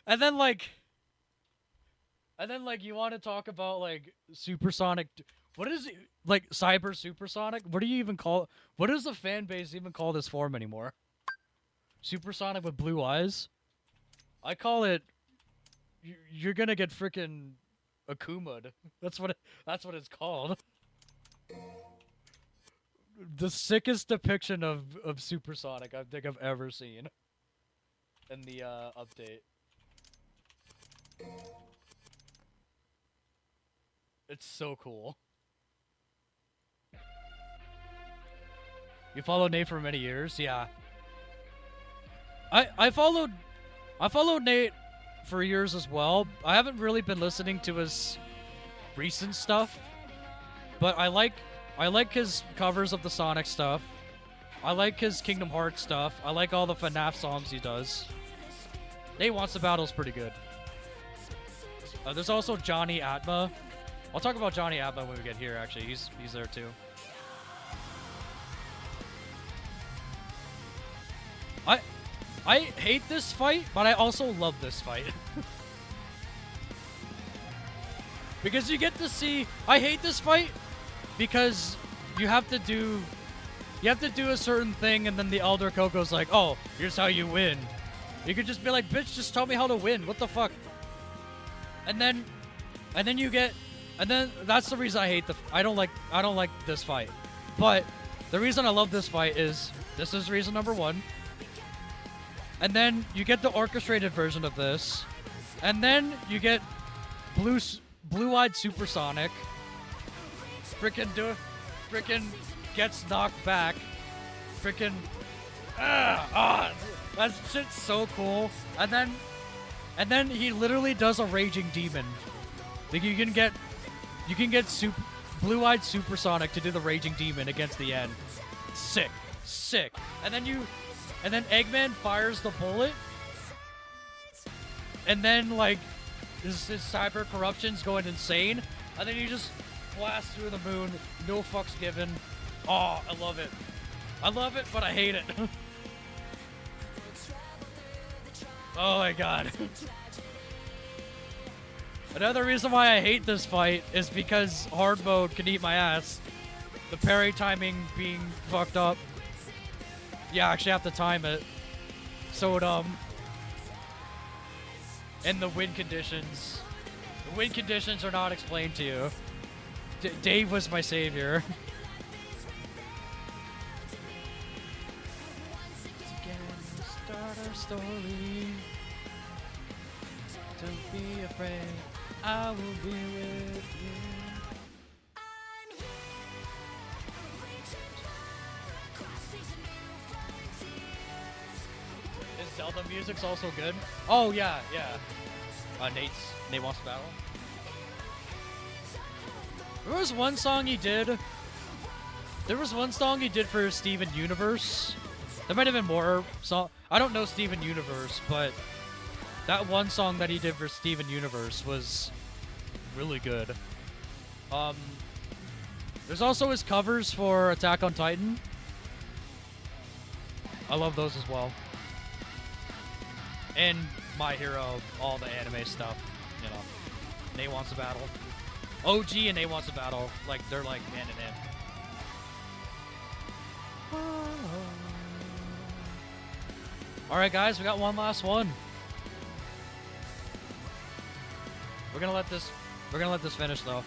And then like you want to talk about like Supersonic. What is it? Like Cyber Supersonic? What do you even call? What does the fan base even call this form anymore? Supersonic with blue eyes? I call it. You're gonna get freaking Akuma'd. That's what it's called. The sickest depiction of Supersonic I think I've ever seen. In the update. It's so cool. You followed Nate for many years? Yeah. I followed Nate for years as well. I haven't really been listening to his recent stuff, but I like his covers of the Sonic stuff. I like his Kingdom Hearts stuff. I like all the FNAF songs he does. Nate Wants to Battle's pretty good. There's also Johnny Atma. I'll talk about Johnny Atma when we get here, actually. He's there too. I hate this fight, but I also love this fight. Because you get to see... I hate this fight because you have to do a certain thing, and then the Elder Coco's like, oh, here's how you win. You could just be like, bitch, just tell me how to win. What the fuck? And then that's the reason I hate I don't like this fight. But the reason I love this fight is, this is reason number one. And then you get the orchestrated version of this. And then you get Blue-Eyed Supersonic. Frickin' gets knocked back. Frickin' that shit's so cool. And then he literally does a raging demon. Like you can get Blue-Eyed Supersonic to do the raging demon against the end. Sick. And then Eggman fires the bullet. And then like his cyber corruption's going insane. And then you just blast through the moon, no fucks given. Oh, I love it. I love it, but I hate it. Oh my god. Another reason why I hate this fight is because hard mode can eat my ass. The parry timing being fucked up. Yeah, I actually have to time it. So dumb. And the win conditions. The win conditions are not explained to you. Dave was my savior. Start our story. Don't be afraid. I will be with you. Is Zelda music's also good? Oh yeah. Nate Wants to Battle. There was one song he did. For Steven Universe. There might have been more song. I don't know Steven Universe, but that one song that he did for Steven Universe was really good. There's also his covers for Attack on Titan. I love those as well. And My Hero, all the anime stuff, you know. Nate Wants to Battle. OG and Nate Wants to Battle, like they're like hand in hand. Alright guys, we got one last one. We're gonna let this finish though.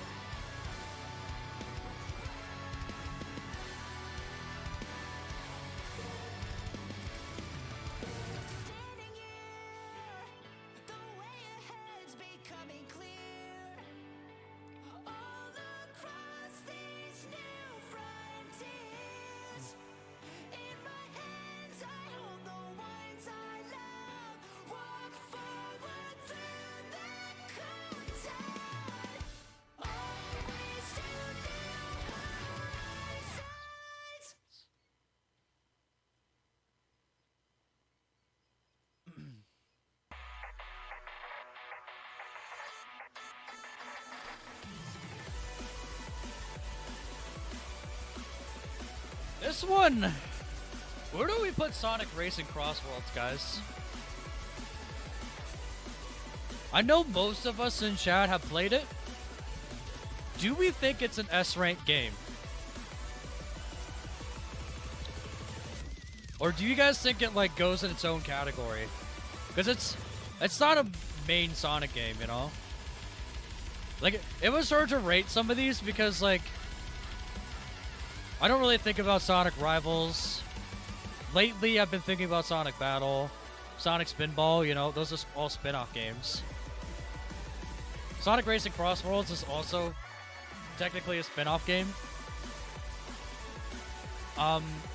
This one, where do we put Sonic Racing Crossworlds, guys? I know most of us in chat have played it. Do we think it's an S-rank game? Or do you guys think it like goes in its own category? Because it's not a main Sonic game, you know? Like, it was hard to rate some of these because like I don't really think about Sonic Rivals. Lately, I've been thinking about Sonic Battle, Sonic Spinball, you know, those are all spin-off games. Sonic Racing Crossworlds is also technically a spin-off game.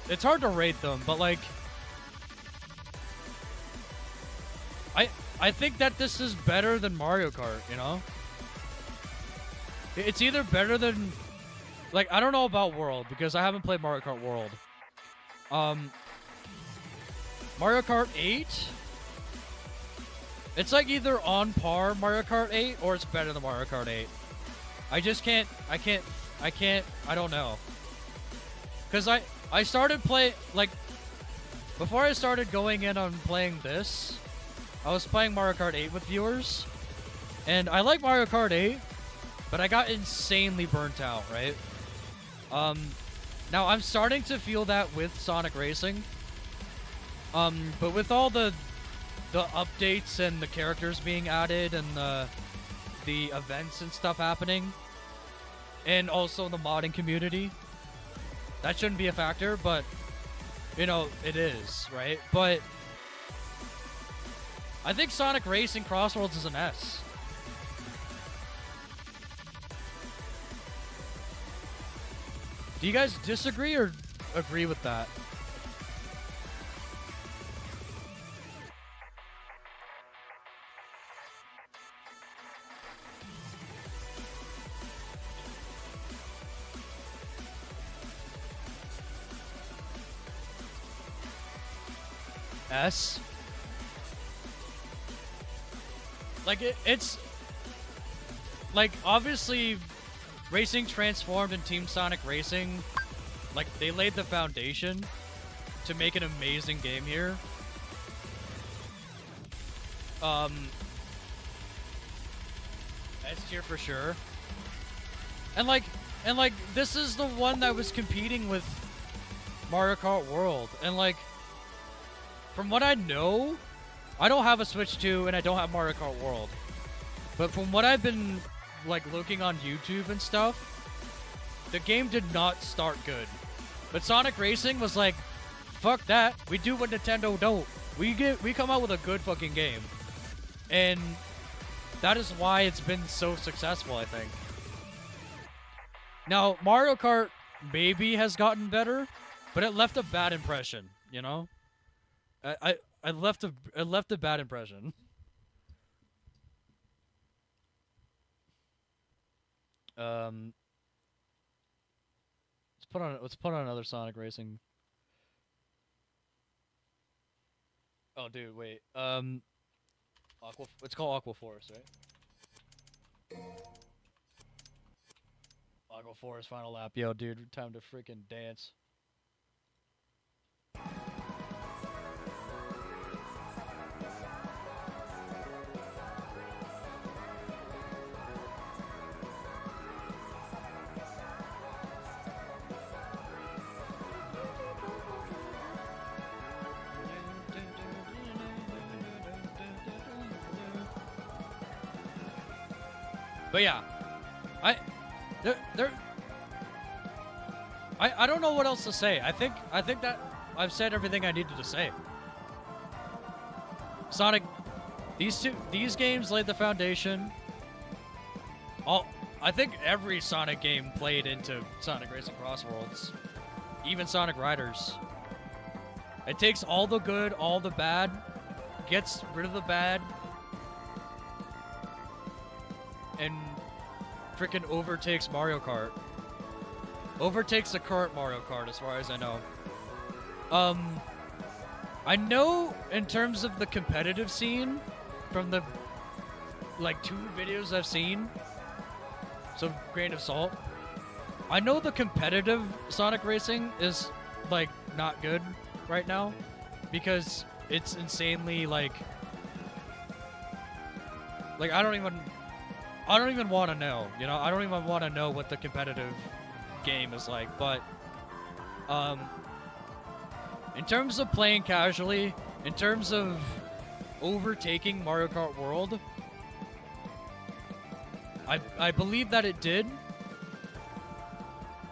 It's hard to rate them, but like I think that this is better than Mario Kart, you know? It's either better than, like, I don't know about World because I haven't played Mario Kart World. Mario Kart 8 It's like either on par Mario Kart 8 or it's better than Mario Kart 8. I just can't, I don't know. Cause I started like, before I started going in on playing this, I was playing Mario Kart 8 with viewers, and I like Mario Kart 8, but I got insanely burnt out, right? Now I'm starting to feel that with Sonic Racing. But with all the updates and the characters being added and the events and stuff happening, and also the modding community, that shouldn't be a factor, but you know, it is, right? But I think Sonic Racing Crossworlds is an S. Do you guys disagree or agree with that? S? Like, it's... Like, obviously, Racing Transformed and Team Sonic Racing, like, they laid the foundation to make an amazing game here. S tier for sure. And like, this is the one that was competing with Mario Kart World. And like, from what I know, I don't have a Switch 2 and I don't have Mario Kart World. But from what I've been like looking on YouTube and stuff, the game did not start good. But Sonic Racing was like, fuck that. We do what Nintendo don't. We come out with a good fucking game. And that is why it's been so successful, I think. Now, Mario Kart maybe has gotten better, but it left a bad impression, you know? It left a bad impression. Let's put on another Sonic Racing. Oh, dude, wait. It's called Aqua Forest, right? Aqua Forest final lap. Yo, dude, time to freaking dance. But yeah, I don't know what else to say. I think that I've said everything I needed to say. Sonic, these games laid the foundation. I think every Sonic game played into Sonic Racing Crossworlds, even Sonic Riders. It takes all the good, all the bad, gets rid of the bad, and freaking overtakes Mario Kart. Overtakes the current Mario Kart as far as I know. I know in terms of the competitive scene from the like 2 videos I've seen, so grain of salt, I know the competitive Sonic Racing is like not good right now because it's insanely like I don't even want to know, you know? I don't even want to know what the competitive game is like, but in terms of playing casually, in terms of overtaking Mario Kart World, I believe that it did.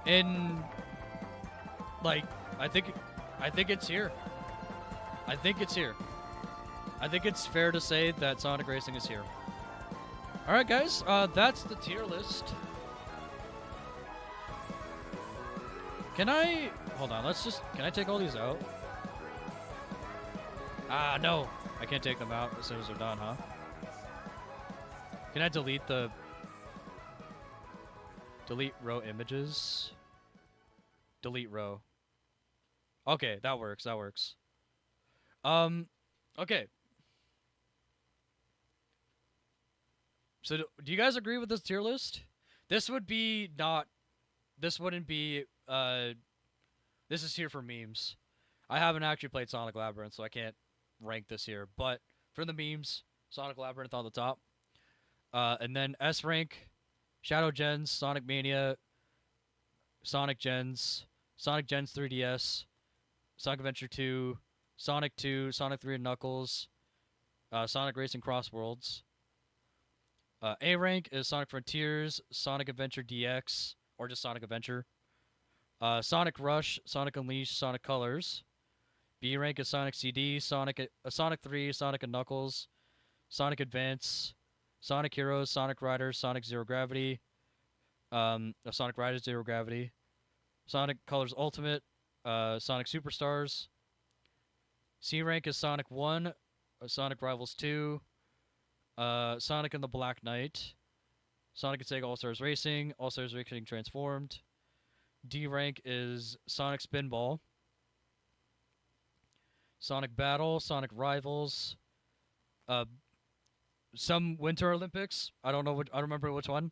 And like I think it's here. I think it's here. I think it's fair to say that Sonic Racing is here. Alright guys, that's the tier list. Can I... Hold on, can I take all these out? Ah, no. I can't take them out as soon as they're done, huh? Can I delete row images? Delete row. Okay, that works, okay. So do you guys agree with this tier list? This would be not. This wouldn't be. This is here for memes. I haven't actually played Sonic Labyrinth, so I can't rank this here. But for the memes, Sonic Labyrinth on the top. And then S rank, Shadow Gens, Sonic Mania, Sonic Gens, Sonic Gens 3DS, Sonic Adventure 2, Sonic 2, Sonic 3 and Knuckles, Sonic Racing Cross Worlds. A rank is Sonic Frontiers, Sonic Adventure DX, or just Sonic Adventure. Sonic Rush, Sonic Unleashed, Sonic Colors. B rank is Sonic CD, Sonic 3, Sonic and Knuckles, Sonic Advance, Sonic Heroes, Sonic Riders, Sonic Zero Gravity, Sonic Riders Zero Gravity, Sonic Colors Ultimate, Sonic Superstars. C rank is Sonic 1, Sonic Rivals 2, Sonic and the Black Knight, Sonic and Sega All-Stars Racing, All-Stars Racing Transformed. D rank is Sonic Spinball, Sonic Battle, Sonic Rivals, some Winter Olympics. I don't remember which one,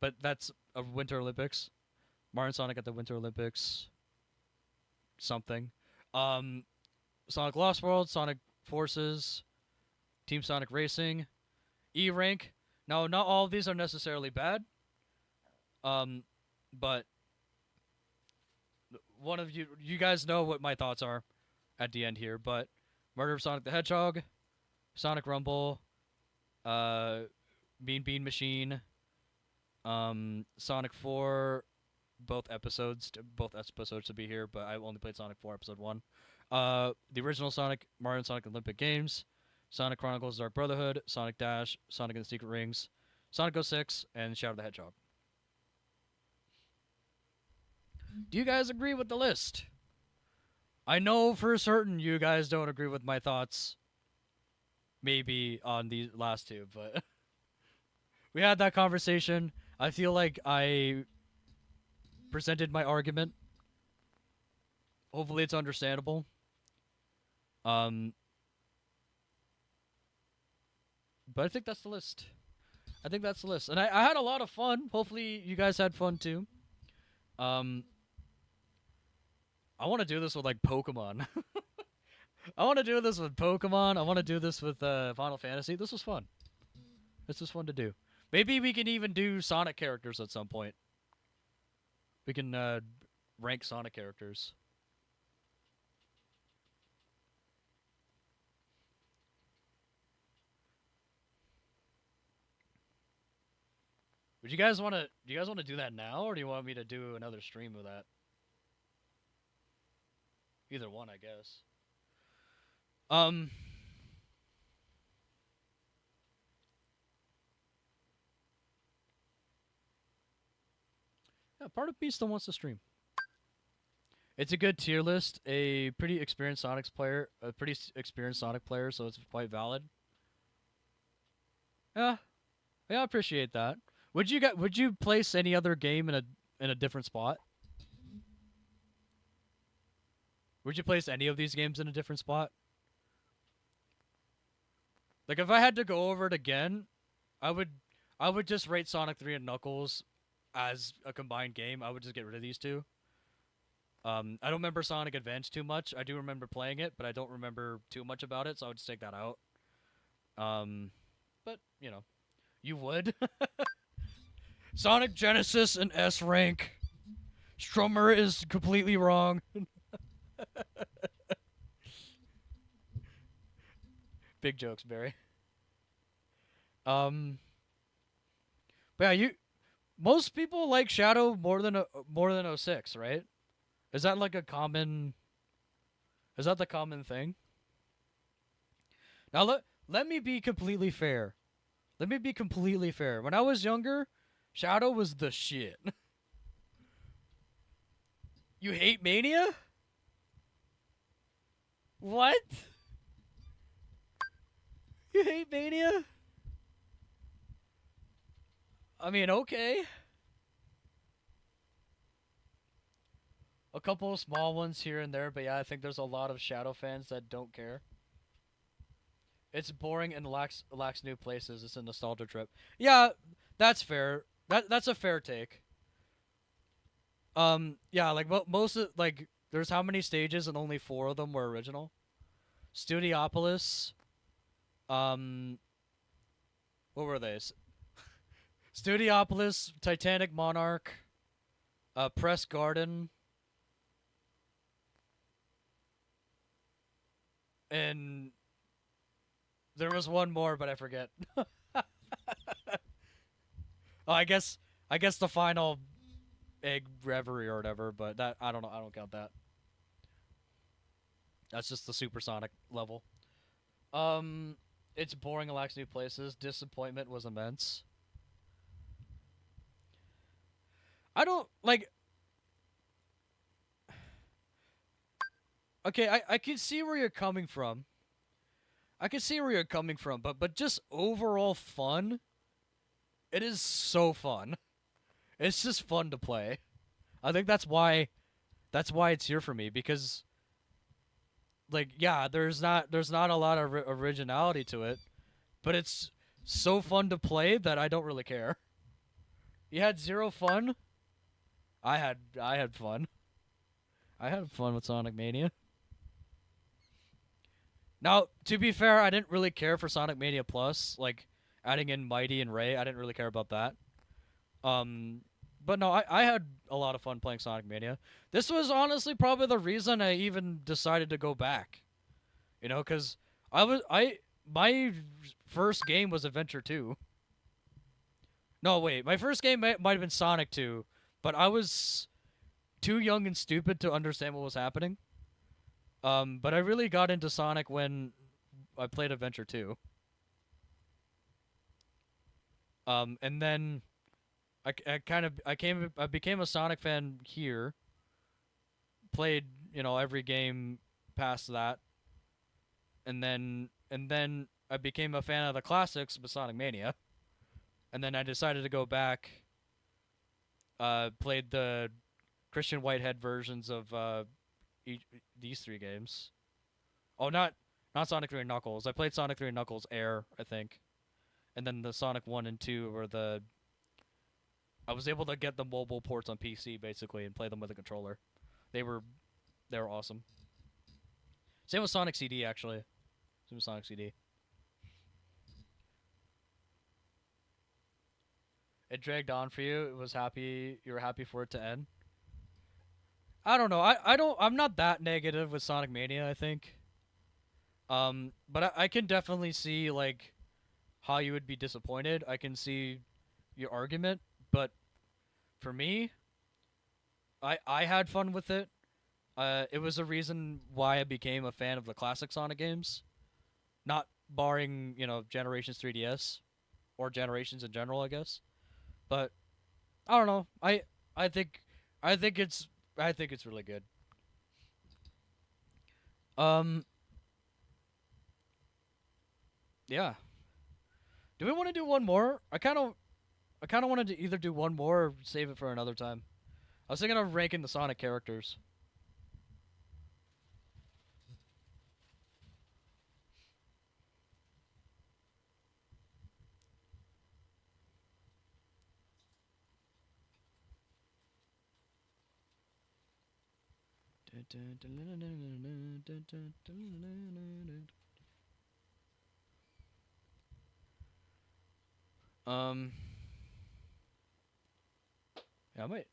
but that's a Winter Olympics. Mario and Sonic at the Winter Olympics. Something. Sonic Lost World, Sonic Forces, Team Sonic Racing, E rank. Now, not all of these are necessarily bad. But one of you guys know what my thoughts are at the end here. But Murder of Sonic the Hedgehog, Sonic Rumble, Mean Bean Machine, Sonic 4, both episodes to be here, but I only played Sonic 4 Episode 1. The original Sonic, Mario and Sonic Olympic Games, Sonic Chronicles Dark Brotherhood, Sonic Dash, Sonic and the Secret Rings, Sonic 06, and Shadow the Hedgehog. Do you guys agree with the list? I know for certain you guys don't agree with my thoughts. Maybe on these last two, but we had that conversation. I feel like I presented my argument. Hopefully it's understandable. But I think that's the list. And I had a lot of fun. Hopefully you guys had fun too. I want to do this with like Pokemon. I want to do this with Pokemon. I want to do this with Final Fantasy. This was fun. This was fun to do. Maybe we can even do Sonic characters at some point. We can rank Sonic characters. Do you guys want to do that now, or do you want me to do another stream of that? Either one, I guess. Yeah, part of me still wants to stream. It's a good tier list. A pretty experienced Sonic player, so it's quite valid. Yeah, I appreciate that. Would you place any other game in a different spot? Would you place any of these games in a different spot? Like if I had to go over it again, I would just rate Sonic 3 and Knuckles as a combined game. I would just get rid of these two. I don't remember Sonic Advance too much. I do remember playing it, but I don't remember too much about it, so I would just take that out. But, you know, you would. Sonic Genesis and S rank. Strummer is completely wrong. Big jokes, Barry. But yeah, most people like Shadow more than 06, right? Is that like a common? Is that the common thing? Now let me be completely fair. Let me be completely fair. When I was younger, Shadow was the shit. You hate Mania? What? You hate Mania? I mean, okay. A couple of small ones here and there, but yeah, I think there's a lot of Shadow fans that don't care. It's boring and lacks new places. It's a nostalgia trip. Yeah, that's fair. That's a fair take. Yeah, like most of like there's how many stages and only 4 of them were original. Studiopolis. Um, what were they? Studiopolis, Titanic Monarch, Press Garden, and there was one more, but I forget. Oh, I guess the final egg reverie or whatever, but that I don't know. I don't count that. That's just the supersonic level. Um, it's boring and lacks new places. Disappointment was immense. I don't like. Okay, I can see where you're coming from. I can see where you're coming from, but just overall fun. It is so fun. It's just fun to play. I think that's why it's here for me because like yeah, there's not a lot of originality to it, but it's so fun to play that I don't really care. You had zero fun. I had fun. I had fun with Sonic Mania. Now, to be fair, I didn't really care for Sonic Mania Plus, like adding in Mighty and Ray. I didn't really care about that. Um, but no, I had a lot of fun playing Sonic Mania. This was honestly probably the reason I even decided to go back. You know, because my first game was Adventure 2. No, wait, my first game might have been Sonic 2, but I was too young and stupid to understand what was happening. But I really got into Sonic when I played Adventure 2. And then I became a Sonic fan here. Played, every game past that. And then I became a fan of the classics with Sonic Mania. And then I decided to go back, played the Christian Whitehead versions of these 3 games. Oh, not Sonic 3 and Knuckles. I played Sonic 3 and Knuckles Air, I think. And then the Sonic 1 and 2 were I was able to get the mobile ports on PC basically and play them with a controller. They were awesome. Same with Sonic CD actually. Same with Sonic CD. It dragged on for you. It was happy. You were happy for it to end. I don't know. I'm not that negative with Sonic Mania. I think. But I can definitely see like how you would be disappointed. I can see your argument, but for me, I had fun with it. It was a reason why I became a fan of the classic Sonic games, not barring Generations 3DS or Generations in general, I guess. But I don't know. I think I think it's really good. Um, yeah. Do we want to do one more? I kind of wanted to either do one more or save it for another time. I was thinking of ranking the Sonic characters. Um, yeah, I might.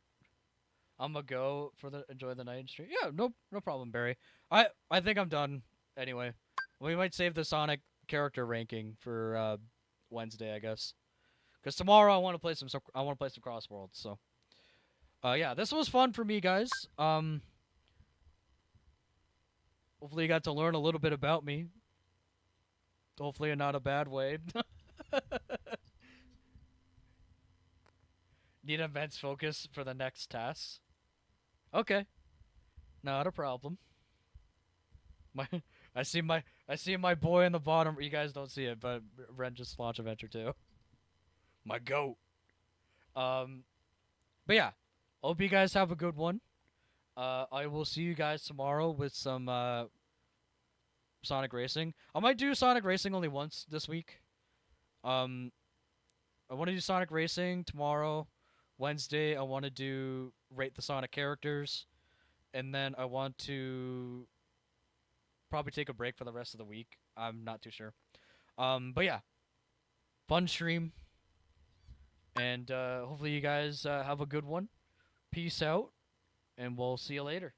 I'm gonna go for the enjoy the night stream. Yeah, no problem, Barry. I think I'm done anyway. We might save the Sonic character ranking for Wednesday, I guess. Because tomorrow I want to play some Cross Worlds. So, yeah, this was fun for me, guys. Hopefully you got to learn a little bit about me. Hopefully in not a bad way. Need immense focus for the next task. Okay, not a problem. My, I see my boy in the bottom. You guys don't see it, but Ren just launched Adventure 2. My goat. Um, but yeah, hope you guys have a good one. I will see you guys tomorrow with some Sonic Racing. I might do Sonic Racing only once this week. I want to do Sonic Racing tomorrow. Wednesday, I want to do rate the Sonic characters, and then I want to probably take a break for the rest of the week. I'm not too sure. But yeah, fun stream, and hopefully you guys have a good one. Peace out, and we'll see you later.